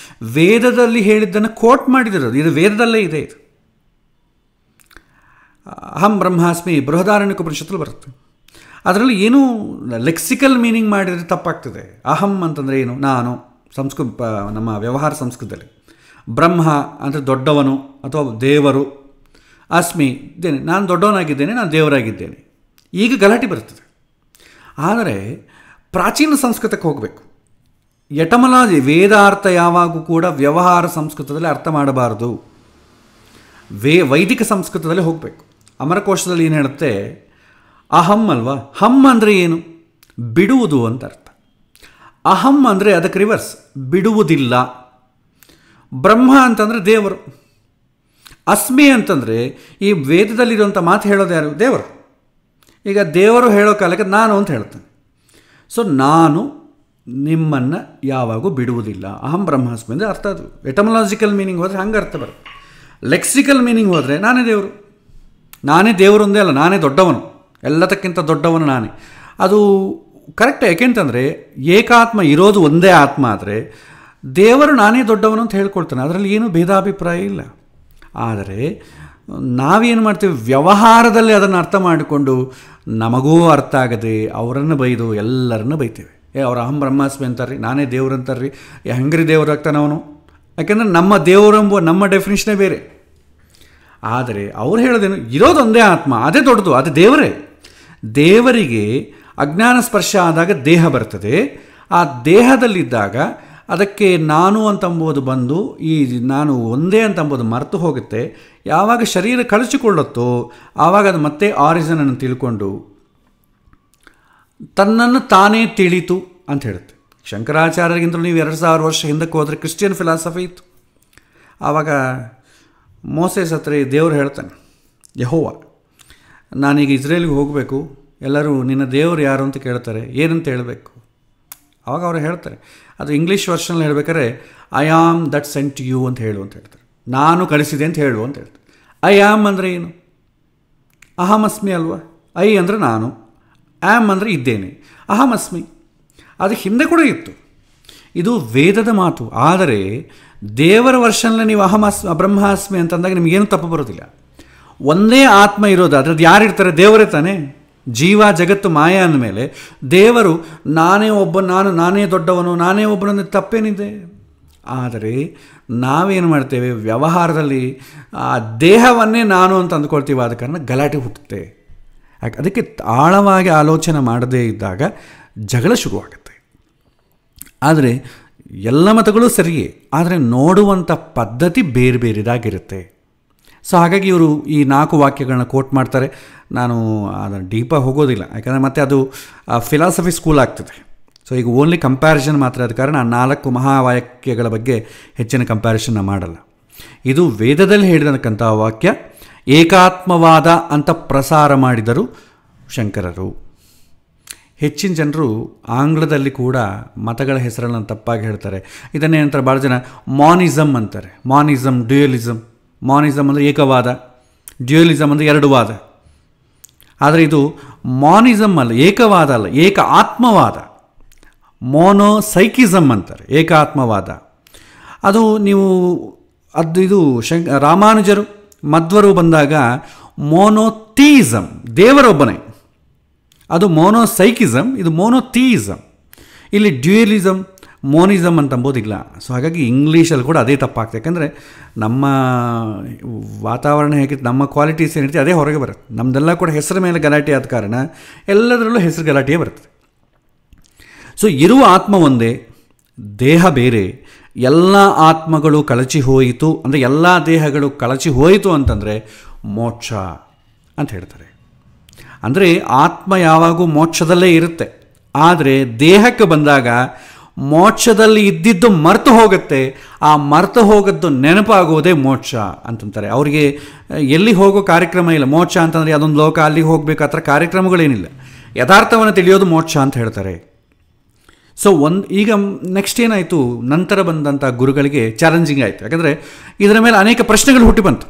ವೇದದಲ್ಲಿ ಹೇಳಿದ್ದನ್ನು ಕೋಟ್ ಮಾಡಿದಿರೋದು. ಇದು ವೇದದಲ್ಲೇ ಇದೆ. ಇದು ಅಹಂ ಬ್ರಹ್ಮಾಸ್ಮಿ ಬೃಹದಾರಣ್ಯಕೋಪನಿಷತ್ತಲ್ಲಿ ಬರುತ್ತೆ. ಅದರಲ್ಲಿ ಏನೂ ಲೆಕ್ಸಿಕಲ್ ಮೀನಿಂಗ್ ಮಾಡಿದರೆ ತಪ್ಪಾಗ್ತದೆ. ಅಹಂ ಅಂತಂದರೆ ಏನು? ನಾನು. ನಮ್ಮ ವ್ಯವಹಾರ ಸಂಸ್ಕೃತದಲ್ಲಿ ಬ್ರಹ್ಮ ಅಂದರೆ ದೊಡ್ಡವನು ಅಥವಾ ದೇವರು. ಅಸ್ಮಿ ಇದ್ದೇನೆ, ನಾನು ದೊಡ್ಡವನಾಗಿದ್ದೇನೆ, ನಾನು ದೇವರಾಗಿದ್ದೇನೆ. ಈಗ ಗಲಾಟೆ ಬರ್ತದೆ. ಆದರೆ ಪ್ರಾಚೀನ ಸಂಸ್ಕೃತಕ್ಕೆ ಹೋಗಬೇಕು. ಎಟಮಲಾಜಿ, ವೇದಾರ್ಥ ಯಾವಾಗೂ ಕೂಡ ವ್ಯವಹಾರ ಸಂಸ್ಕೃತದಲ್ಲಿ ಅರ್ಥ ಮಾಡಬಾರ್ದು, ವೈದಿಕ ಸಂಸ್ಕೃತದಲ್ಲಿ ಹೋಗಬೇಕು. ಅಮರಕೋಶದಲ್ಲಿ ಏನು ಹೇಳುತ್ತೆ? ಅಹಂ ಅಲ್ವಾ? ಹಮ್ ಅಂದರೆ ಏನು? ಬಿಡುವುದು ಅಂತ ಅರ್ಥ. ಅಹಂ ಅಂದರೆ ಅದಕ್ಕೆ ರಿವರ್ಸ್, ಬಿಡುವುದಿಲ್ಲ. ಬ್ರಹ್ಮ ಅಂತಂದರೆ ದೇವರು. ಅಸ್ಮಿ ಅಂತಂದರೆ ಈ ವೇದದಲ್ಲಿರುವಂಥ ಮಾತು ಹೇಳೋದು ಯಾರು? ದೇವರು. ಈಗ ದೇವರು ಹೇಳೋ ಕಾಲಕ್ಕೆ ನಾನು ಅಂತ ಹೇಳ್ತಾನೆ. ಸೊ ನಾನು ನಿಮ್ಮನ್ನು ಯಾವಾಗೂ ಬಿಡುವುದಿಲ್ಲ. ಅಹಂ ಬ್ರಹ್ಮಾಸ್ಮಿ ಅಂದರೆ ಅರ್ಥ ಅದು. ಎಟಮಲಾಜಿಕಲ್ ಮೀನಿಂಗ್ ಹೋದರೆ ಹಂಗೆ ಅರ್ಥ ಬರುತ್ತೆ. ಲೆಕ್ಸಿಕಲ್ ಮೀನಿಂಗ್ ಹೋದರೆ ನಾನೇ ದೇವರು. ನಾನೇ ದೇವರು ಒಂದೇ ಅಲ್ಲ, ನಾನೇ ದೊಡ್ಡವನು, ಎಲ್ಲದಕ್ಕಿಂತ ದೊಡ್ಡವನು ನಾನೇ. ಅದು ಕರೆಕ್ಟ್. ಯಾಕೆಂತಂದರೆ ಏಕಾತ್ಮ ಇರೋದು ಒಂದೇ ಆತ್ಮ ಆದರೆ ದೇವರು ನಾನೇ ದೊಡ್ಡವನು ಅಂತ ಹೇಳ್ಕೊಳ್ತಾನೆ. ಅದರಲ್ಲಿ ಏನೂ ಭೇದಾಭಿಪ್ರಾಯ ಇಲ್ಲ. ಆದರೆ ನಾವೇನು ಮಾಡ್ತೀವಿ? ವ್ಯವಹಾರದಲ್ಲಿ ಅದನ್ನು ಅರ್ಥ ಮಾಡಿಕೊಂಡು ನಮಗೂ ಅರ್ಥ ಆಗದೆ ಅವರನ್ನು ಬೈದು ಎಲ್ಲರನ್ನು ಬೈತೇವೆ. ಅವ್ರು ಅಹಂ ಬ್ರಹ್ಮಾಸ್ಮಿ ಅಂತಾರ್ರಿ, ನಾನೇ ದೇವ್ರು ಅಂತಾರ್ರಿ, ಹೆಂಗ್ರಿ ದೇವ್ರು ಆಗ್ತಾನೆ ಅವನು? ಯಾಕೆಂದರೆ ನಮ್ಮ ದೇವರೆಂಬ ನಮ್ಮ ಡೆಫಿನಿಷನೇ ಬೇರೆ. ಆದರೆ ಅವ್ರು ಹೇಳೋದೇನು? ಇರೋದೊಂದೇ ಆತ್ಮ, ಅದೇ ದೊಡ್ಡದು, ಅದು ದೇವರೇ. ದೇವರಿಗೆ ಅಜ್ಞಾನ ಸ್ಪರ್ಶ ಆದಾಗ ದೇಹ ಬರ್ತದೆ. ಆ ದೇಹದಲ್ಲಿದ್ದಾಗ ಅದಕ್ಕೆ ನಾನು ಅಂತಂಬುದು ಬಂದು ಈ ನಾನು ಒಂದೇ ಅಂತಂಬುದು ಮರೆತು ಹೋಗುತ್ತೆ. ಯಾವಾಗ ಶರೀರ ಕಳಚಿಕೊಳ್ಳುತ್ತೋ ಆವಾಗ ಅದು ಮತ್ತೆ ಆರಿಜಿನನ್ನು ತಿಳ್ಕೊಂಡು ತನ್ನನ್ನು ತಾನೇ ತಿಳಿತು ಅಂತ ಹೇಳುತ್ತೆ. ಶಂಕರಾಚಾರ್ಯರಿಗಿಂತಲೂ ನೀವು 2000 ವರ್ಷ ಹಿಂದಕ್ಕೆ ಹೋದರೆ ಕ್ರಿಶ್ಚಿಯನ್ ಫಿಲಾಸಫಿ ಇತ್ತು. ಆವಾಗ ಮೋಸೆಸ್ ಹತ್ರ ದೇವರು ಹೇಳ್ತಾನೆ, ಯೆಹೋವ, ನಾನೀಗ ಇಸ್ರೇಲ್ಗೆ ಹೋಗಬೇಕು, ಎಲ್ಲರೂ ನಿನ್ನ ದೇವರು ಯಾರು ಅಂತ ಕೇಳ್ತಾರೆ, ಏನಂತ ಹೇಳಬೇಕು? ಆವಾಗ ಅವರು ಹೇಳ್ತಾರೆ, ಅದು ಇಂಗ್ಲೀಷ್ ವರ್ಷನಲ್ಲಿ ಹೇಳ್ಬೇಕಾದ್ರೆ I am that sent you ಅಂತ ಹೇಳು ಅಂತ ಹೇಳ್ತಾರೆ. ನಾನು ಕಳಿಸಿದೆ ಅಂತ ಹೇಳು ಅಂತ ಹೇಳ್ತಾರೆ. ಐ ಆಮ್ ಅಂದರೆ ಏನು? ಅಹಮಸ್ಮಿ ಅಲ್ವಾ? ಐ ಅಂದರೆ ನಾನು, ಆಮ್ ಅಂದರೆ ಇದ್ದೇನೆ, ಅಹಮಸ್ಮಿ. ಅದು ಹಿಂದೆ ಕೂಡ ಇತ್ತು. ಇದು ವೇದದ ಮಾತು. ಆದರೆ ದೇವರ ವರ್ಷನಲ್ಲಿ ನೀವು ಬ್ರಹ್ಮಾಸ್ಮಿ ಅಂತಂದಾಗ ನಿಮಗೇನು ತಪ್ಪು ಬರೋದಿಲ್ಲ. ಒಂದೇ ಆತ್ಮ ಇರೋದು, ಅದ್ರದ್ದು ಯಾರಿರ್ತಾರೆ? ದೇವರೇ ತಾನೇ. ಜೀವ ಜಗತ್ತು ಮಾಯ ಅಂದಮೇಲೆ ದೇವರು ನಾನೇ ಒಬ್ಬ, ನಾನೇ ದೊಡ್ಡವನು, ನಾನೇ ಒಬ್ಬನಂದ್ರೆ ತಪ್ಪೇನಿದೆ? ಆದರೆ ನಾವೇನು ಮಾಡ್ತೇವೆ? ವ್ಯವಹಾರದಲ್ಲಿ ಆ ದೇಹವನ್ನೇ ನಾನು ಅಂತ ಅಂದ್ಕೊಳ್ತೀವಿ. ಆದ ಕಾರಣ ಗಲಾಟೆ ಹುಟ್ಟುತ್ತೆ. ಯಾಕೆ? ಅದಕ್ಕೆ ಆಳವಾಗಿ ಆಲೋಚನೆ ಮಾಡದೇ ಇದ್ದಾಗ ಜಗಳ ಶುರುವಾಗುತ್ತೆ. ಆದರೆ ಎಲ್ಲ ಮತಗಳು ಸರಿಯೇ, ಆದರೆ ನೋಡುವಂಥ ಪದ್ಧತಿ ಬೇರೆ ಬೇರೆದಾಗಿರುತ್ತೆ. ಸೊ ಹಾಗಾಗಿ ಇವರು ಈ 4 ವಾಕ್ಯಗಳನ್ನ ಕೋಟ್ ಮಾಡ್ತಾರೆ. ನಾನು ಅದನ್ನು ಡೀಪಾಗಿ ಹೋಗೋದಿಲ್ಲ, ಯಾಕಂದರೆ ಮತ್ತೆ ಅದು ಫಿಲಾಸಫಿ ಸ್ಕೂಲ್ ಆಗ್ತದೆ. ಸೊ ಈಗ ಓನ್ಲಿ ಕಂಪ್ಯಾರಿಸನ್ ಮಾತ್ರ ಆದ ಕಾರಣ 4 ಮಹಾವಾಕ್ಯಗಳ ಬಗ್ಗೆ ಹೆಚ್ಚಿನ ಕಂಪ್ಯಾರಿಸನ್ನ ಮಾಡಲ್ಲ. ಇದು ವೇದದಲ್ಲಿ ಹೇಳಿದಂಥ ವಾಕ್ಯ. ಏಕಾತ್ಮವಾದ ಅಂತ ಪ್ರಸಾರ ಮಾಡಿದರು ಶಂಕರರು. ಹೆಚ್ಚಿನ ಜನರು ಆಂಗ್ಲದಲ್ಲಿ ಕೂಡ ಮತಗಳ ಹೆಸರನ್ನು ತಪ್ಪಾಗಿ ಹೇಳ್ತಾರೆ. ಇದನ್ನೇ ನಂತರ ಭಾಳ ಜನ ಮಾನಿಸಮ್ ಅಂತಾರೆ. Monism, dualism. ಮಾನಿಸಮ್ ಅಂದರೆ ಏಕವಾದ, ಡ್ಯುಯಲಿಸಮ್ ಅಂದರೆ 2 ವಾದ. ಆದರೆ ಇದು ಮಾನಿಸಮ್ ಅಲ್ಲ, ಏಕವಾದ ಅಲ್ಲ, ಏಕ ಆತ್ಮವಾದ. ಮೋನೋಸೈಕಿಸಮ್ ಅಂತಾರೆ, ಏಕ ಆತ್ಮವಾದ. ಅದು ನೀವು ಇದು ರಾಮಾನುಜರು ಮಧ್ವರು ಬಂದಾಗ ಮೋನೋಥೀಸಮ್, ದೇವರೊಬ್ಬನೇ. ಅದು ಮೋನೋಸೈಕಿಸಮ್, ಇದು ಮೋನೋಥೀಸಮ್. ಇಲ್ಲಿ ಡ್ಯುಯಲಿಸಮ್, ಮೋನಿಸಮ್ ಅಂತಂಬೋದಿಲ್ಲ. ಸೊ ಹಾಗಾಗಿ ಇಂಗ್ಲೀಷಲ್ಲಿ ಕೂಡ ಅದೇ ತಪ್ಪಾಗ್ತದೆ. ಯಾಕಂದರೆ ನಮ್ಮ ವಾತಾವರಣ ಹೇಗಿತ್ತು, ನಮ್ಮ ಕ್ವಾಲಿಟೀಸ್ ಏನಿರ್ತೀವಿ ಅದೇ ಹೊರಗೆ ಬರುತ್ತೆ. ನಮ್ಮದೆಲ್ಲ ಕೂಡ ಹೆಸರು ಮೇಲೆ ಗಲಾಟೆ ಆದ ಕಾರಣ ಎಲ್ಲದರಲ್ಲೂ ಹೆಸರು ಗಲಾಟೆಯೇ ಬರ್ತದೆ. ಸೊ ಇರುವ ಆತ್ಮ ಒಂದೇ, ದೇಹ ಬೇರೆ. ಎಲ್ಲ ಆತ್ಮಗಳು ಕಳಚಿ ಹೋಯಿತು ಅಂದರೆ ಎಲ್ಲ ದೇಹಗಳು ಕಳಚಿ ಹೋಯಿತು ಅಂತಂದರೆ ಮೋಕ್ಷ ಅಂತ ಹೇಳ್ತಾರೆ. ಅಂದರೆ ಆತ್ಮ ಯಾವಾಗೂ ಮೋಕ್ಷದಲ್ಲೇ ಇರುತ್ತೆ. ಆದರೆ ದೇಹಕ್ಕೆ ಬಂದಾಗ ಮೋಕ್ಷದಲ್ಲಿ ಇದ್ದಿದ್ದು ಮರೆತು ಹೋಗುತ್ತೆ. ಆ ಮರೆತು ಹೋಗೋದು ನೆನಪಾಗೋದೇ ಮೋಕ್ಷ ಅಂತಂತಾರೆ. ಅವರಿಗೆ ಎಲ್ಲಿ ಹೋಗೋ ಕಾರ್ಯಕ್ರಮ ಇಲ್ಲ. ಮೋಕ್ಷ ಅಂತಂದರೆ ಅದೊಂದು ಲೋಕ, ಅಲ್ಲಿಗೆ ಹೋಗಬೇಕು, ಆ ಥರ ಕಾರ್ಯಕ್ರಮಗಳೇನಿಲ್ಲ. ಯಥಾರ್ಥವನ್ನು ತಿಳಿಯೋದು ಮೋಕ್ಷ ಅಂತ ಹೇಳ್ತಾರೆ. ಸೊ ಈಗ ನೆಕ್ಸ್ಟ್ ಏನಾಯಿತು, ನಂತರ ಬಂದಂಥ ಗುರುಗಳಿಗೆ ಚಾಲೆಂಜಿಂಗ್ ಆಯಿತು. ಯಾಕಂದರೆ ಇದರ ಮೇಲೆ ಅನೇಕ ಪ್ರಶ್ನೆಗಳು ಹುಟ್ಟಿ ಬಂತು.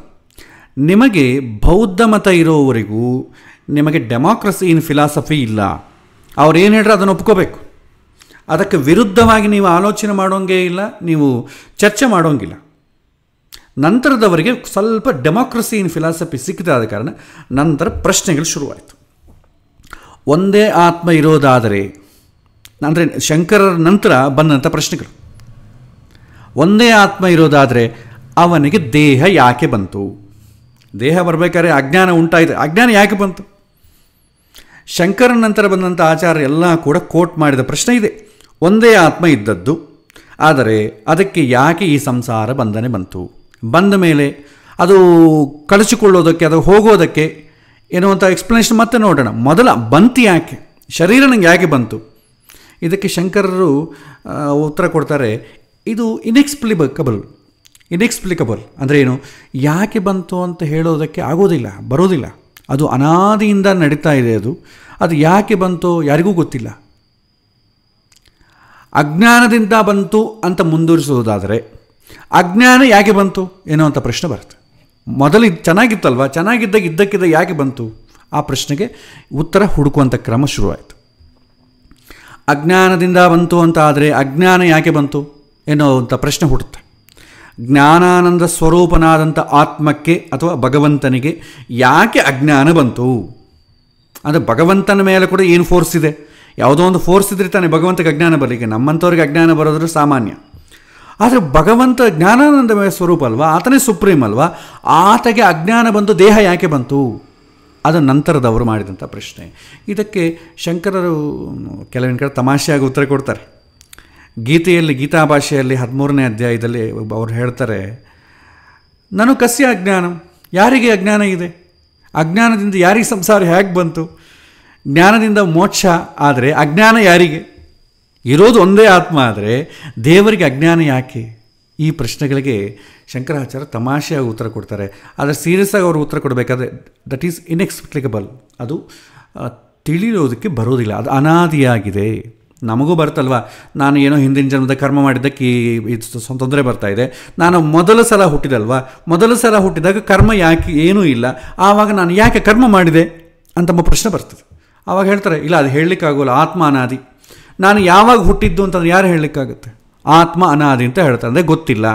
ನಿಮಗೆ ಬೌದ್ಧ ಮತ ಇರೋವರೆಗೂ ನಿಮಗೆ ಡೆಮಾಕ್ರಸಿ ಇನ್ ಫಿಲಾಸಫಿ ಇಲ್ಲ. ಅವ್ರು ಏನು ಹೇಳ್ರೆ ಅದನ್ನು ಒಪ್ಕೋಬೇಕು. ಅದಕ್ಕೆ ವಿರುದ್ಧವಾಗಿ ನೀವು ಆಲೋಚನೆ ಮಾಡೋಂಗೇ ಇಲ್ಲ, ನೀವು ಚರ್ಚೆ ಮಾಡೋಂಗಿಲ್ಲ. ನಂತರದವರಿಗೆ ಸ್ವಲ್ಪ ಡೆಮಾಕ್ರಸಿ ಇನ್ ಫಿಲಾಸಫಿ ಸಿಕ್ಕಿದಾದ ಕಾರಣ ನಂತರ ಪ್ರಶ್ನೆಗಳು ಶುರುವಾಯಿತು. ಒಂದೇ ಆತ್ಮ ಇರೋದಾದರೆ, ಅಂದರೆ ಶಂಕರರ ನಂತರ ಬಂದಂಥ ಪ್ರಶ್ನೆಗಳು, ಒಂದೇ ಆತ್ಮ ಇರೋದಾದರೆ ಅವನಿಗೆ ದೇಹ ಯಾಕೆ ಬಂತು? ದೇಹ ಬರಬೇಕಾದ್ರೆ ಅಜ್ಞಾನ ಉಂಟಾಯಿತು, ಅಜ್ಞಾನ ಯಾಕೆ ಬಂತು? ಶಂಕರನ ನಂತರ ಬಂದಂಥ ಆಚಾರ್ಯ ಎಲ್ಲ ಕೂಡ ಕೋಟ್ ಮಾಡಿದ ಪ್ರಶ್ನೆ ಇದೆ. ಒಂದೇ ಆತ್ಮ ಇದ್ದದ್ದು, ಆದರೆ ಅದಕ್ಕೆ ಯಾಕೆ ಈ ಸಂಸಾರ ಬಂಧನೆ ಬಂತು? ಬಂದ ಮೇಲೆ ಅದು ಕಳಿಸಿಕೊಳ್ಳೋದಕ್ಕೆ, ಅದು ಹೋಗೋದಕ್ಕೆ ಎನ್ನುವಂಥ ಎಕ್ಸ್ಪ್ಲನೇಷನ್ ಮತ್ತೆ ನೋಡೋಣ. ಮೊದಲ ಬಂತು ಯಾಕೆ, ಶರೀರ ನನಗೆ ಯಾಕೆ ಬಂತು? ಇದಕ್ಕೆ ಶಂಕರರು ಉತ್ತರ ಕೊಡ್ತಾರೆ, ಇದು ಇನ್ಎಕ್ಸ್ಪ್ಲಿಕಬಲ್ ಅಂದರೆ ಏನು? ಯಾಕೆ ಬಂತು ಅಂತ ಹೇಳೋದಕ್ಕೆ ಆಗೋದಿಲ್ಲ, ಬರೋದಿಲ್ಲ. ಅದು ಅನಾದಿಯಿಂದ ನಡೀತಾ ಇದೆ. ಅದು ಯಾಕೆ ಬಂತು ಯಾರಿಗೂ ಗೊತ್ತಿಲ್ಲ. ಅಜ್ಞಾನದಿಂದ ಬಂತು ಅಂತ ಮುಂದುವರಿಸೋದಾದರೆ ಅಜ್ಞಾನ ಯಾಕೆ ಬಂತು ಎನ್ನುವಂಥ ಪ್ರಶ್ನೆ ಬರುತ್ತೆ. ಮೊದಲು ಚೆನ್ನಾಗಿತ್ತಲ್ವ, ಚೆನ್ನಾಗಿದ್ದಾಗ ಇದ್ದಕ್ಕಿದ್ದ ಯಾಕೆ ಬಂತು? ಆ ಪ್ರಶ್ನೆಗೆ ಉತ್ತರ ಹುಡುಕುವಂಥ ಕ್ರಮ ಶುರುವಾಯಿತು. ಅಜ್ಞಾನದಿಂದ ಬಂತು ಅಂತ ಆದರೆ ಅಜ್ಞಾನ ಯಾಕೆ ಬಂತು ಎನ್ನುವಂಥ ಪ್ರಶ್ನೆ ಹುಡುತ್ತೆ. ಜ್ಞಾನಾನಂದ ಸ್ವರೂಪನಾದಂಥ ಆತ್ಮಕ್ಕೆ ಅಥವಾ ಭಗವಂತನಿಗೆ ಯಾಕೆ ಅಜ್ಞಾನ ಬಂತು? ಅಂದರೆ ಭಗವಂತನ ಮೇಲೆ ಕೂಡ ಏನು ಫೋರ್ಸ್ ಇದೆ? ಯಾವುದೋ ಒಂದು ಫೋರ್ಸ್ ಇದ್ರೆ ತಾನೇ ಭಗವಂತಗೆ ಅಜ್ಞಾನ ಬರಲಿಕ್ಕೆ. ನಮ್ಮಂಥವ್ರಿಗೆ ಅಜ್ಞಾನ ಬರೋದ್ರೆ ಸಾಮಾನ್ಯ. ಆದರೆ ಭಗವಂತ ಜ್ಞಾನಾನಂದ ಸ್ವರೂಪ ಅಲ್ವಾ, ಆತನೇ ಸುಪ್ರೀಂ ಅಲ್ವಾ, ಆತಗೆ ಅಜ್ಞಾನ ಬಂದು ದೇಹ ಯಾಕೆ ಬಂತು? ಅದು ನಂತರದವರು ಮಾಡಿದಂಥ ಪ್ರಶ್ನೆ. ಇದಕ್ಕೆ ಶಂಕರರು ಕೆಲವಿನ ಕಡೆ ತಮಾಷೆಯಾಗಿ ಉತ್ತರ ಕೊಡ್ತಾರೆ. ಗೀತೆಯಲ್ಲಿ, ಗೀತಾ ಭಾಷೆಯಲ್ಲಿ 13ನೇ ಅಧ್ಯಾಯದಲ್ಲಿ ಅವ್ರು ಹೇಳ್ತಾರೆ, ನಾನು ಕಸ್ಯ ಅಜ್ಞಾನ, ಯಾರಿಗೆ ಅಜ್ಞಾನ ಇದೆ? ಅಜ್ಞಾನದಿಂದ ಯಾರಿಗೆ ಸಂಸಾರ ಹೇಗೆ ಬಂತು? ಜ್ಞಾನದಿಂದ ಮೋಕ್ಷ ಆದರೆ ಅಜ್ಞಾನ ಯಾರಿಗೆ? ಇರೋದು ಒಂದೇ ಆತ್ಮ ಆದರೆ ದೇವರಿಗೆ ಅಜ್ಞಾನ ಯಾಕೆ? ಈ ಪ್ರಶ್ನೆಗಳಿಗೆ ಶಂಕರಾಚಾರ್ಯ ತಮಾಷೆಯಾಗಿ ಉತ್ತರ ಕೊಡ್ತಾರೆ. ಆದರೆ ಸೀರಿಯಸ್ ಆಗಿ ಅವರು ಉತ್ತರ ಕೊಡಬೇಕಾದ್ರೆ ದಟ್ ಈಸ್ ಇನ್ಎಕ್ಸ್ಪ್ಲಿಕಬಲ್, ಅದು ತಿಳಿಯೋದಕ್ಕೆ ಬರೋದಿಲ್ಲ, ಅದು ಅನಾದಿಯಾಗಿದೆ. ನಮಗೂ ಬರ್ತಲ್ವ, ನಾನು ಏನೋ ಹಿಂದಿನ ಜನ್ಮದ ಕರ್ಮ ಮಾಡಿದ್ದಕ್ಕೆ ಇದು ತೊಂದರೆ ಬರ್ತಾಯಿದೆ. ನಾನು ಮೊದಲ ಸಲ ಹುಟ್ಟಿದಲ್ವ, ಮೊದಲ ಸಲ ಹುಟ್ಟಿದಾಗ ಕರ್ಮ ಯಾಕೆ ಏನೂ ಇಲ್ಲ, ಆವಾಗ ನಾನು ಯಾಕೆ ಕರ್ಮ ಮಾಡಿದೆ ಅಂತಂಬ ಪ್ರಶ್ನೆ ಬರ್ತದೆ. ಆವಾಗ ಹೇಳ್ತಾರೆ, ಇಲ್ಲ ಅದು ಹೇಳಲಿಕ್ಕಾಗೋಲ್ಲ, ಆತ್ಮ ಅನಾದಿ. ನಾನು ಯಾವಾಗ ಹುಟ್ಟಿದ್ದು ಅಂತಂದ್ರೆ ಯಾರು ಹೇಳಲಿಕ್ಕಾಗುತ್ತೆ? ಆತ್ಮ ಅನಾದಿ ಅಂತ ಹೇಳ್ತಾರೆ, ಅಂದರೆ ಗೊತ್ತಿಲ್ಲ.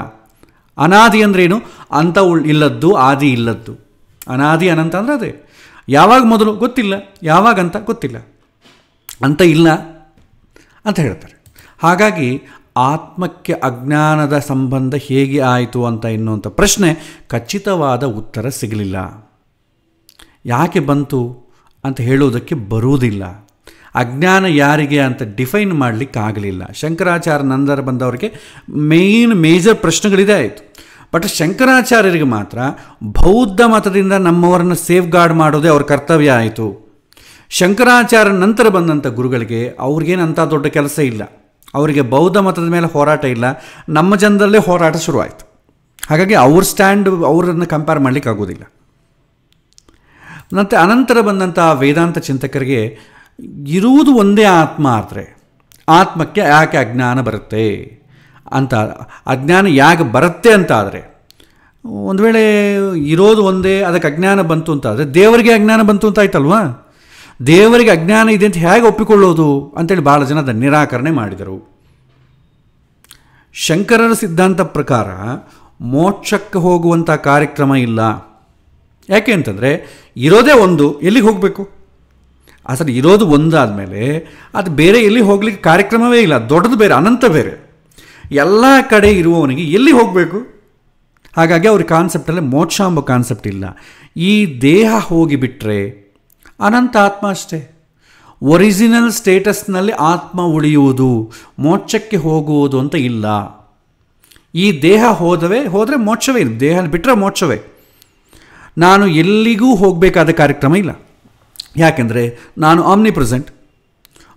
ಅನಾದಿ ಅಂದ್ರೇನು? ಅಂತ ಇಲ್ಲದ್ದು, ಆದಿ ಇಲ್ಲದ್ದು. ಅನಾದಿ ಅನಂತ ಅಂದರೆ ಅದೇ. ಯಾವಾಗ ಮೊದಲು ಗೊತ್ತಿಲ್ಲ, ಯಾವಾಗಂತ ಗೊತ್ತಿಲ್ಲ, ಅಂತ ಇಲ್ಲ ಅಂತ ಹೇಳ್ತಾರೆ. ಹಾಗಾಗಿ ಆತ್ಮಕ್ಕೆ ಅಜ್ಞಾನದ ಸಂಬಂಧ ಹೇಗೆ ಆಯಿತು ಅಂತ ಎನ್ನುವಂಥ ಪ್ರಶ್ನೆ ಖಚಿತವಾದ ಉತ್ತರ ಸಿಗಲಿಲ್ಲ. ಯಾಕೆ ಬಂತು ಅಂತ ಹೇಳೋದಕ್ಕೆ ಬರುವುದಿಲ್ಲ. ಅಜ್ಞಾನ ಯಾರಿಗೆ ಅಂತ ಡಿಫೈನ್ ಮಾಡಲಿಕ್ಕಾಗಲಿಲ್ಲ. ಶಂಕರಾಚಾರ್ಯ ನಂತರ ಬಂದವರಿಗೆ ಮೇಜರ್ ಪ್ರಶ್ನೆಗಳಿದೆ ಆಯಿತು. ಬಟ್ ಶಂಕರಾಚಾರ್ಯರಿಗೆ ಮಾತ್ರ ಬೌದ್ಧ ಮತದಿಂದ ನಮ್ಮವರನ್ನು ಸೇಫ್ ಗಾರ್ಡ್ ಮಾಡೋದೇ ಅವ್ರ ಕರ್ತವ್ಯ ಆಯಿತು. ಶಂಕರಾಚಾರ್ಯ ನಂತರ ಬಂದಂಥ ಗುರುಗಳಿಗೆ ಅವ್ರಿಗೇನಂಥ ದೊಡ್ಡ ಕೆಲಸ ಇಲ್ಲ, ಅವರಿಗೆ ಬೌದ್ಧ ಮತದ ಮೇಲೆ ಹೋರಾಟ ಇಲ್ಲ, ನಮ್ಮ ಜನದಲ್ಲೇ ಹೋರಾಟ ಶುರುವಾಯಿತು. ಹಾಗಾಗಿ ಅವ್ರ ಸ್ಟ್ಯಾಂಡ್ ಅವರನ್ನು ಕಂಪೇರ್ ಮಾಡಲಿಕ್ಕೆ ಆಗೋದಿಲ್ಲ. ಮತ್ತು ಅನಂತರ ಬಂದಂಥ ವೇದಾಂತ ಚಿಂತಕರಿಗೆ ಇರುವುದು ಒಂದೇ ಆತ್ಮ ಆದರೆ ಆತ್ಮಕ್ಕೆ ಯಾಕೆ ಅಜ್ಞಾನ ಬರುತ್ತೆ ಅಂತ, ಅಜ್ಞಾನ ಯಾಕೆ ಬರುತ್ತೆ ಅಂತ ಆದರೆ, ಒಂದು ವೇಳೆ ಇರೋದು ಒಂದೇ ಅದಕ್ಕೆ ಅಜ್ಞಾನ ಬಂತು ಅಂತ ಆದರೆ ದೇವರಿಗೆ ಅಜ್ಞಾನ ಬಂತು ಅಂತ ಆಯ್ತಲ್ವಾ? ದೇವರಿಗೆ ಅಜ್ಞಾನ ಇದೆ ಅಂತ ಹೇಗೆ ಒಪ್ಪಿಕೊಳ್ಳೋದು ಅಂತೇಳಿ ಭಾಳ ಜನ ಅದನ್ನು ನಿರಾಕರಣೆ ಮಾಡಿದರು. ಶಂಕರರ ಸಿದ್ಧಾಂತ ಪ್ರಕಾರ ಮೋಕ್ಷಕ್ಕೆ ಹೋಗುವಂಥ ಕಾರ್ಯಕ್ರಮ ಇಲ್ಲ. ಯಾಕೆ ಅಂತಂದರೆ ಇರೋದೇ ಒಂದು, ಎಲ್ಲಿಗೆ ಹೋಗಬೇಕು? ಅಸಲು ಇರೋದು ಒಂದಾದಮೇಲೆ ಅದು ಬೇರೆ ಎಲ್ಲಿ ಹೋಗ್ಲಿಕ್ಕೆ ಕಾರ್ಯಕ್ರಮವೇ ಇಲ್ಲ. ದೊಡ್ಡದು ಬೇರೆ, ಅನಂತ ಬೇರೆ, ಎಲ್ಲ ಕಡೆ ಇರುವವನಿಗೆ ಎಲ್ಲಿ ಹೋಗಬೇಕು? ಹಾಗಾಗಿ ಅವ್ರ ಕಾನ್ಸೆಪ್ಟಲ್ಲಿ ಮೋಕ್ಷ ಎಂಬ ಕಾನ್ಸೆಪ್ಟ್ ಇಲ್ಲ. ಈ ದೇಹ ಹೋಗಿಬಿಟ್ರೆ ಅನಂತ ಆತ್ಮ ಅಷ್ಟೇ. ಒರಿಜಿನಲ್ ಸ್ಟೇಟಸ್ನಲ್ಲಿ ಆತ್ಮ ಉಳಿಯುವುದು, ಮೋಕ್ಷಕ್ಕೆ ಹೋಗುವುದು ಅಂತ ಇಲ್ಲ. ಈ ದೇಹ ಹೋದರೆ ಮೋಕ್ಷವೇ ಇಲ್ಲ, ದೇಹ ಬಿಟ್ಟರೆ ಮೋಕ್ಷವೇ. ನಾನು ಎಲ್ಲಿಗೂ ಹೋಗಬೇಕಾದ ಕಾರ್ಯಕ್ರಮ ಇಲ್ಲ. ಯಾಕೆಂದರೆ ನಾನು ಆಮ್ನಿ ಪ್ರೆಸೆಂಟ್.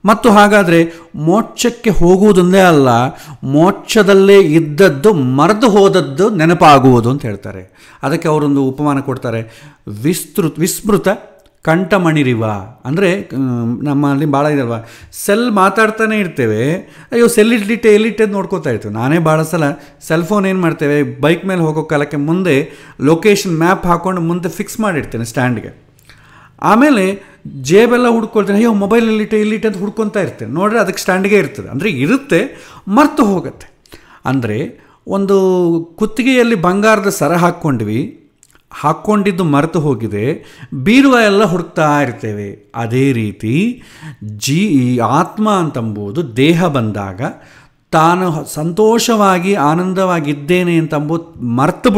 ಮತ್ತು ಹಾಗಾದರೆ ಮೋಕ್ಷಕ್ಕೆ ಹೋಗುವುದೊಂದೇ ಅಲ್ಲ, ಮೋಕ್ಷದಲ್ಲೇ ಇದ್ದದ್ದು ಮರೆತು ಹೋದದ್ದು ನೆನಪಾಗುವುದು ಅಂತ ಹೇಳ್ತಾರೆ. ಅದಕ್ಕೆ ಅವರೊಂದು ಉಪಮಾನ ಕೊಡ್ತಾರೆ, ವಿಸ್ಮೃತ ಕಂಠಮಣಿರಿವ. ಅಂದರೆ ನಮ್ಮಲ್ಲಿ ಭಾಳ ಇದಲ್ವ, ಸೆಲ್ ಮಾತಾಡ್ತಾನೆ ಇರ್ತೇವೆ, ಅಯ್ಯೋ ಸೆಲ್ ಎಲ್ಲಿಟ್ಟೆ ನೋಡ್ಕೋತಾ ಇರ್ತೇವೆ. ನಾನೇ ಭಾಳ ಸಲ ಸೆಲ್ ಫೋನ್ ಏನು ಮಾಡ್ತೇವೆ, ಬೈಕ್ ಮೇಲೆ ಹೋಗೋ ಕಾಲಕ್ಕೆ ಮುಂದೆ ಲೊಕೇಶನ್ ಮ್ಯಾಪ್ ಹಾಕ್ಕೊಂಡು ಮುಂದೆ ಫಿಕ್ಸ್ ಮಾಡಿರ್ತೇನೆ ಸ್ಟ್ಯಾಂಡ್ಗೆ. ಆಮೇಲೆ ಜೇಬೆಲ್ಲ ಹುಡ್ಕೊಳ್ತೇನೆ, ಅಯ್ಯೋ ಮೊಬೈಲಲ್ಲಿ ಇಲ್ಲಿಟ್ಟು ಅಂತ ಹುಡ್ಕೊತಾ ಇರ್ತೇನೆ. ನೋಡ್ರೆ ಅದಕ್ಕೆ ಸ್ಟ್ಯಾಂಡಿಗೆ ಇರ್ತದೆ, ಅಂದರೆ ಇರುತ್ತೆ, ಮರ್ತು ಹೋಗುತ್ತೆ. ಅಂದರೆ ಒಂದು ಕುತ್ತಿಗೆಯಲ್ಲಿ ಬಂಗಾರದ ಸರ ಹಾಕ್ಕೊಂಡಿದ್ದು ಮರೆತು ಹೋಗಿದೆ, ಬೀರುವ ಎಲ್ಲ ಹುಡುಕ್ತಾ ಇರ್ತೇವೆ. ಅದೇ ರೀತಿ ಈ ಆತ್ಮ ಅಂತಂಬುದು ದೇಹ ಬಂದಾಗ ತಾನು ಸಂತೋಷವಾಗಿ ಆನಂದವಾಗಿದ್ದೇನೆ ಅಂತಂಬುದು ಮರೆತು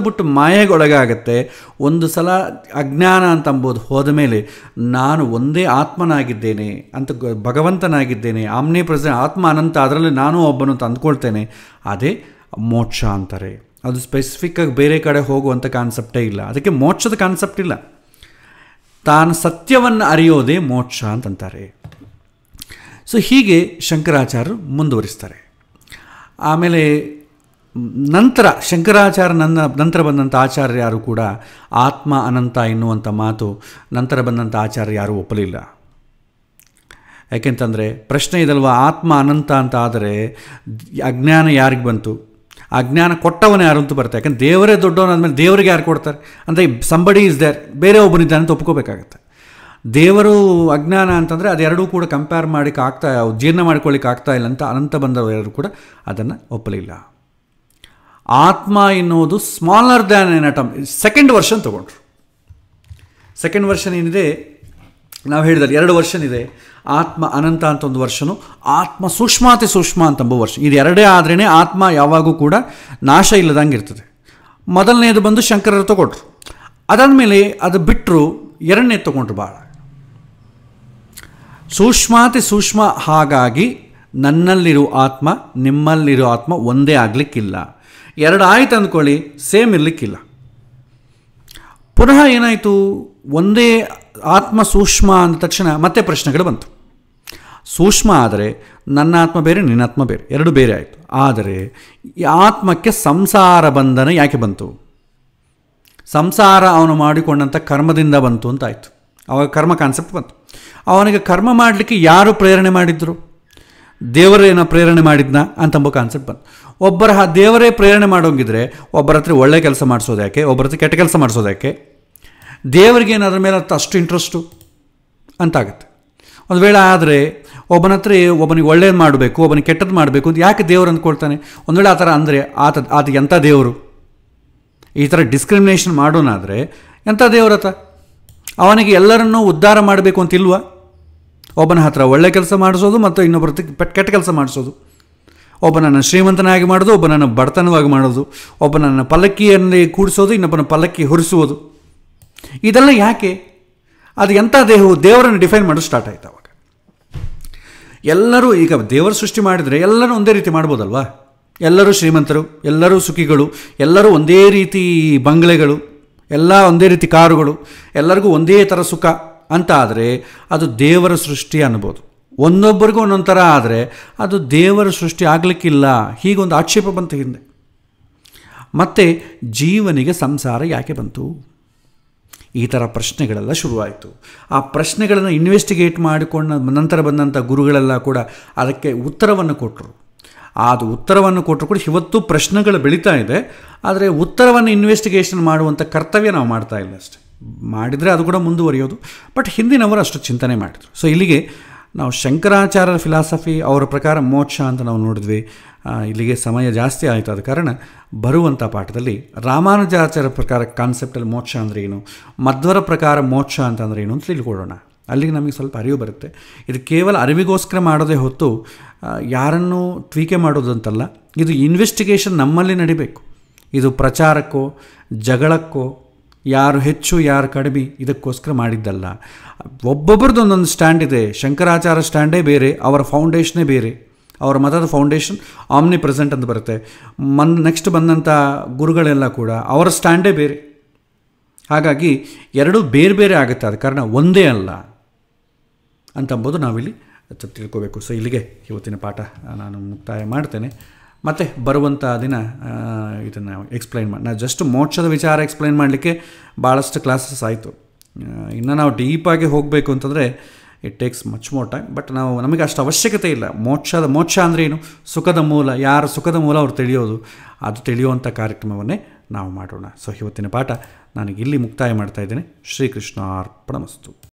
ಬಿಟ್ಟು ಮಾಯೆಗೊಳಗಾಗತ್ತೆ. ಒಂದು ಸಲ ಅಜ್ಞಾನ ಅಂತಂಬುದು ಹೋದ ಮೇಲೆ ನಾನು ಒಂದೇ ಆತ್ಮನಾಗಿದ್ದೇನೆ ಅಂತ, ಭಗವಂತನಾಗಿದ್ದೇನೆ, ಆಮ್ನಿ ಪ್ರೆಸೆಂಟ್, ಆತ್ಮ ಅನಂತ, ಅದರಲ್ಲಿ ನಾನು ಒಬ್ಬನು ಅಂತ ಅಂದ್ಕೊಳ್ತೇನೆ. ಅದೇ ಮೋಕ್ಷ ಅಂತಾರೆ. ಅದು ಸ್ಪೆಸಿಫಿಕ್ಕಾಗಿ ಬೇರೆ ಕಡೆ ಹೋಗುವಂಥ ಕಾನ್ಸೆಪ್ಟೇ ಇಲ್ಲ, ಅದಕ್ಕೆ ಮೋಕ್ಷದ ಕಾನ್ಸೆಪ್ಟ್ ಇಲ್ಲ. ತಾನು ಸತ್ಯವನ್ನು ಅರಿಯೋದೇ ಮೋಕ್ಷ ಅಂತಂತಾರೆ. ಸೊ ಹೀಗೆ ಶಂಕರಾಚಾರ್ಯರು ಮುಂದುವರಿಸ್ತಾರೆ. ಆಮೇಲೆ ನಂತರ ನಂತರ ಬಂದಂಥ ಆಚಾರ್ಯ ಯಾರು ಕೂಡ ಆತ್ಮ ಅನಂತ ಎನ್ನುವಂಥ ಮಾತು ನಂತರ ಬಂದಂಥ ಆಚಾರ್ಯ ಯಾರೂ ಒಪ್ಪಲಿಲ್ಲ. ಯಾಕೆಂತಂದರೆ ಪ್ರಶ್ನೆ ಇದಲ್ವ, ಆತ್ಮ ಅನಂತ ಅಂತ ಆದರೆ ಅಜ್ಞಾನ ಯಾರಿಗೆ ಬಂತು? ಅಜ್ಞಾನ ಕೊಟ್ಟವನೇ ಯಾರು ಅಂತ ಬರುತ್ತೆ. ಯಾಕಂದ್ರೆ ದೇವರೇ ದೊಡ್ಡವನಾದ್ಮೇಲೆ ದೇವರಿಗೆ ಯಾರು ಕೊಡ್ತಾರೆ? ಅಂದರೆ ಸಂಬಡಿ ಈಸ್ ದೇರ್, ಬೇರೆ ಒಬ್ಬನಿದ್ದಾನೆ ಅಂತ ಒಪ್ಕೋಬೇಕಾಗತ್ತೆ. ದೇವರು ಅಜ್ಞಾನ ಅಂತಂದರೆ ಅದೆರಡೂ ಕೂಡ ಕಂಪೇರ್ ಮಾಡೋಕ್ಕೆ ಜೀರ್ಣ ಮಾಡ್ಕೊಳ್ಳಿಕ್ಕೆ ಆಗ್ತಾ ಇಲ್ಲ ಅಂತ ಅನಂತ ಬಂದವರು ಯಾರು ಕೂಡ ಅದನ್ನು ಒಪ್ಪಲಿಲ್ಲ. ಆತ್ಮ ಎನ್ನುವುದು smaller than N atom, second version ತೊಗೊಂಡ್ರು. ಸೆಕೆಂಡ್ ವರ್ಷನ್ ಏನಿದೆ, ನಾವು ಹೇಳಿದಲ್ಲಿ 2 ವರ್ಷನ್ ಇದೆ. ಆತ್ಮ ಅನಂತ ಅಂತ ಒಂದು ವರ್ಷನು, ಆತ್ಮ ಸೂಕ್ಷ್ಮಾತಿ ಸೂಕ್ಷ್ಮ ಅಂತಂಬ ವರ್ಷ. ಇದು ಎರಡೇ ಆದ್ರೇ ಆತ್ಮ ಯಾವಾಗೂ ಕೂಡ ನಾಶ ಇಲ್ಲದಂಗೆ ಇರ್ತದೆ. ಮೊದಲನೇದು ಬಂದು ಶಂಕರರು ತಗೊಂಡ್ರು. ಅದಾದಮೇಲೆ ಅದು ಬಿಟ್ಟರು, ಎರಡನೇ ತೊಗೊಂಡ್ರು ಭಾಳ ಸೂಕ್ಷ್ಮಾತಿ ಸೂಕ್ಷ್ಮ. ಹಾಗಾಗಿ ನನ್ನಲ್ಲಿರೋ ಆತ್ಮ ನಿಮ್ಮಲ್ಲಿರೋ ಆತ್ಮ ಒಂದೇ ಆಗಲಿಕ್ಕಿಲ್ಲ. 2 ಆಯ್ತು ಅಂದ್ಕೊಳ್ಳಿ, ಸೇಮ್ ಇರಲಿಕ್ಕಿಲ್ಲ. ಪುನಃ ಏನಾಯಿತು, ಒಂದೇ ಆತ್ಮ ಸೂಕ್ಷ್ಮ ಅಂದ ತಕ್ಷಣ ಮತ್ತೆ ಪ್ರಶ್ನೆಗಳು ಬಂತು. ಸೂಕ್ಷ್ಮ ಆದರೆ ನನ್ನ ಆತ್ಮ ಬೇರೆ, ನಿನ್ನ ಆತ್ಮ ಬೇರೆ, ಎರಡು ಬೇರೆ ಆಯಿತು. ಆದರೆ ಈ ಆತ್ಮಕ್ಕೆ ಸಂಸಾರ ಬಂಧನ ಯಾಕೆ ಬಂತು? ಸಂಸಾರ ಅವನು ಮಾಡಿಕೊಂಡಂಥ ಕರ್ಮದಿಂದ ಬಂತು ಅಂತ ಆಯಿತು. ಅವಾಗ ಕರ್ಮ ಕಾನ್ಸೆಪ್ಟ್ ಬಂತು. ಅವನಿಗೆ ಕರ್ಮ ಮಾಡಲಿಕ್ಕೆ ಯಾರು ಪ್ರೇರಣೆ ಮಾಡಿದ್ರು? ದೇವರೇನ ಪ್ರೇರಣೆ ಮಾಡಿದ್ನ ಅಂತಂಬ ಕಾನ್ಸೆಪ್ಟ್ ಬಂತು. ದೇವರೇ ಪ್ರೇರಣೆ ಮಾಡೋಂಗಿದ್ರೆ ಒಬ್ಬರ ಹತ್ರ ಒಳ್ಳೆ ಕೆಲಸ ಮಾಡಿಸೋದು ಯಾಕೆ, ಒಬ್ಬರ ಹತ್ರ ಕೆಟ್ಟ ಕೆಲಸ ಮಾಡಿಸೋದು ಯಾಕೆ? ದೇವರಿಗೆ ಅದ್ರ ಮೇಲೆ ಅಷ್ಟು ಇಂಟ್ರೆಸ್ಟು ಅಂತಾಗುತ್ತೆ. ಒಂದು ವೇಳೆ ಆದರೆ ಒಬ್ಬನಿಗೆ ಒಳ್ಳೇದು ಮಾಡಬೇಕು, ಒಬ್ಬನಿಗೆ ಕೆಟ್ಟದ್ದು ಮಾಡಬೇಕು ಅಂತ ಯಾಕೆ ದೇವರು ಅಂದ್ಕೊಳ್ತಾನೆ? ಒಂದು ವೇಳೆ ಆ ಥರ ಅಂದರೆ ಆತ ಎಂಥ ದೇವರು? ಈ ಥರ ಡಿಸ್ಕ್ರಿಮಿನೇಷನ್ ಮಾಡೋನಾದರೆ ಎಂಥ ದೇವರತ? ಅವನಿಗೆ ಎಲ್ಲರನ್ನೂ ಉದ್ಧಾರ ಮಾಡಬೇಕು ಅಂತಿಲ್ವ? ಒಬ್ಬನ ಹತ್ರ ಒಳ್ಳೆ ಕೆಲಸ ಮಾಡಿಸೋದು ಮತ್ತು ಇನ್ನೊಬ್ಬರ ಕೆಟ್ಟ ಕೆಲಸ ಮಾಡಿಸೋದು, ಒಬ್ಬನನ್ನು ಶ್ರೀಮಂತನಾಗಿ ಮಾಡೋದು, ಒಬ್ಬನನ್ನು ಬಡತನವಾಗಿ ಮಾಡೋದು, ಒಬ್ಬನನ್ನು ಪಲ್ಲಕ್ಕಿಯಲ್ಲಿ ಕೂಡಿಸೋದು, ಇನ್ನೊಬ್ಬನ ಪಲ್ಲಕ್ಕಿ ಹೊರಿಸುವುದು, ಇದೆಲ್ಲ ಯಾಕೆ? ಅದು ಎಂಥ ದೇವರನ್ನು ಡಿಫೈನ್ ಮಾಡೋದು ಸ್ಟಾರ್ಟ್ ಆಯ್ತು. ಅವಾಗ ಎಲ್ಲರೂ, ಈಗ ದೇವರು ಸೃಷ್ಟಿ ಮಾಡಿದರೆ ಎಲ್ಲರೂ ಒಂದೇ ರೀತಿ ಮಾಡ್ಬೋದಲ್ವಾ? ಎಲ್ಲರೂ ಶ್ರೀಮಂತರು, ಎಲ್ಲರೂ ಸುಖಿಗಳು, ಎಲ್ಲರೂ ಒಂದೇ ರೀತಿ ಬಂಗಲೆಗಳು, ಎಲ್ಲ ಒಂದೇ ರೀತಿ ಕಾರುಗಳು, ಎಲ್ಲರಿಗೂ ಒಂದೇ ಥರ ಸುಖ ಅಂತ ಆದರೆ ಅದು ದೇವರ ಸೃಷ್ಟಿ ಅನ್ಬೋದು. ಒಂದೊಬ್ಬರಿಗೂ ಒಂದೊಂದು ಥರ ಆದರೆ ಅದು ದೇವರ ಸೃಷ್ಟಿ ಆಗಲಿಕ್ಕಿಲ್ಲ. ಹೀಗೊಂದು ಆಕ್ಷೇಪ ಬಂತು ಹಿಂದೆ. ಮತ್ತು ಜೀವನಿಗೆ ಸಂಸಾರ ಯಾಕೆ ಬಂತು? ಈ ಥರ ಪ್ರಶ್ನೆಗಳೆಲ್ಲ ಶುರುವಾಯಿತು. ಆ ಪ್ರಶ್ನೆಗಳನ್ನು ಇನ್ವೆಸ್ಟಿಗೇಟ್ ಮಾಡಿಕೊಂಡ ನಂತರ ಬಂದಂಥ ಗುರುಗಳೆಲ್ಲ ಕೂಡ ಅದಕ್ಕೆ ಉತ್ತರವನ್ನು ಕೊಟ್ಟರು. ಅದು ಉತ್ತರವನ್ನು ಕೊಟ್ಟರು ಕೂಡ ಇವತ್ತು ಪ್ರಶ್ನೆಗಳು ಬೆಳೀತಾ ಇದೆ. ಆದರೆ ಉತ್ತರವನ್ನು ಇನ್ವೆಸ್ಟಿಗೇಷನ್ ಮಾಡುವಂಥ ಕರ್ತವ್ಯ ನಾವು ಮಾಡ್ತಾ ಇಲ್ಲ ಅಷ್ಟೆ. ಮಾಡಿದರೆ ಅದು ಕೂಡ ಮುಂದುವರಿಯೋದು. ಬಟ್ ಹಿಂದಿನವರು ಅಷ್ಟು ಚಿಂತನೆ ಮಾಡಿದರು. ಸೊ ಇಲ್ಲಿಗೆ ನಾವು ಶಂಕರಾಚಾರ್ಯರ ಫಿಲಾಸಫಿ, ಅವರ ಪ್ರಕಾರ ಮೋಕ್ಷ ಅಂತ ನಾವು ನೋಡಿದ್ವಿ. ಇಲ್ಲಿಗೆ ಸಮಯ ಜಾಸ್ತಿ ಆಯಿತು. ಆದ ಕಾರಣ ಬರುವಂಥ ಪಾಠದಲ್ಲಿ ರಾಮಾನುಜಾಚಾರ್ಯರ ಪ್ರಕಾರ ಕಾನ್ಸೆಪ್ಟಲ್ಲಿ ಮೋಕ್ಷ ಅಂದರೆ ಏನು, ಮಧ್ವರ ಪ್ರಕಾರ ಮೋಕ್ಷ ಅಂತಂದರೆ ಏನು ಅಂತ ತಿಳ್ಕೊಳ್ಳೋಣ. ಅಲ್ಲಿಗೆ ನಮಗೆ ಸ್ವಲ್ಪ ಅರಿವು ಬರುತ್ತೆ. ಇದು ಕೇವಲ ಅರಿವಿಗೋಸ್ಕರ ಮಾಡೋದೇ ಹೊತ್ತು ಯಾರನ್ನೂ ಟೀಕೆ ಮಾಡೋದಂತಲ್ಲ. ಇದು ಇನ್ವೆಸ್ಟಿಗೇಷನ್ ನಮ್ಮಲ್ಲಿ ನಡಿಬೇಕು. ಇದು ಪ್ರಚಾರಕ್ಕೋ ಜಗಳಕ್ಕೋ, ಯಾರು ಹೆಚ್ಚು ಯಾರು ಕಡಿಮೆ ಇದಕ್ಕೋಸ್ಕರ ಮಾಡಿದ್ದಲ್ಲ. ಒಬ್ಬೊಬ್ಬರದ್ದು ಒಂದೊಂದು ಸ್ಟ್ಯಾಂಡ್ ಇದೆ. ಶಂಕರಾಚಾರ್ಯ ಸ್ಟ್ಯಾಂಡೇ ಬೇರೆ, ಅವರ ಫೌಂಡೇಶನ್ನೇ ಬೇರೆ. ಅವರ ಮತದ ಫೌಂಡೇಶನ್ ಆಮ್ನಿ ಪ್ರೆಸೆಂಟ್ ಅಂತ ಬರುತ್ತೆ. ನೆಕ್ಸ್ಟ್ ಬಂದಂಥ ಗುರುಗಳೆಲ್ಲ ಕೂಡ ಅವರ ಸ್ಟ್ಯಾಂಡೇ ಬೇರೆ. ಹಾಗಾಗಿ ಎರಡೂ ಬೇರೆ ಬೇರೆ ಆಗುತ್ತೆ. ಆದ ಕಾರಣ ಒಂದೇ ಅಲ್ಲ ಅಂತಂಬೋದು ನಾವಿಲ್ಲಿ ತಿಳ್ಕೋಬೇಕು. ಸೊ ಇಲ್ಲಿಗೆ ಇವತ್ತಿನ ಪಾಠ ನಾನು ಮುಕ್ತಾಯ ಮಾಡ್ತೇನೆ. ಮತ್ತು ಬರುವಂಥ ದಿನ ಇದನ್ನು ಎಕ್ಸ್ಪ್ಲೈನ್ ನಾನು ಜಸ್ಟ್ ಮೋಕ್ಷದ ವಿಚಾರ ಎಕ್ಸ್ಪ್ಲೈನ್ ಮಾಡಲಿಕ್ಕೆ ಭಾಳಷ್ಟು ಕ್ಲಾಸಸ್ ಆಯಿತು. ಇನ್ನು ನಾವು ಡೀಪಾಗಿ ಹೋಗಬೇಕು ಅಂತಂದರೆ it takes much more time. But ನಮಗೆ ಅಷ್ಟು ಅವಶ್ಯಕತೆ ಇಲ್ಲ. ಮೋಕ್ಷ ಅಂದರೆ ಏನು? ಸುಖದ ಮೂಲ. ಯಾರು ಸುಖದ ಮೂಲ ಅವ್ರು ತಿಳಿಯೋದು, ಅದು ತಿಳಿಯುವಂಥ ಕಾರ್ಯಕ್ರಮವನ್ನೇ ನಾವು ಮಾಡೋಣ. ಸೊ ಇವತ್ತಿನ ಪಾಠ ನನಗೆ ಇಲ್ಲಿ ಮುಕ್ತಾಯ ಮಾಡ್ತಾ ಇದ್ದೇನೆ. ಶ್ರೀಕೃಷ್ಣ ಅರ್ಪಣಮಸ್ತು.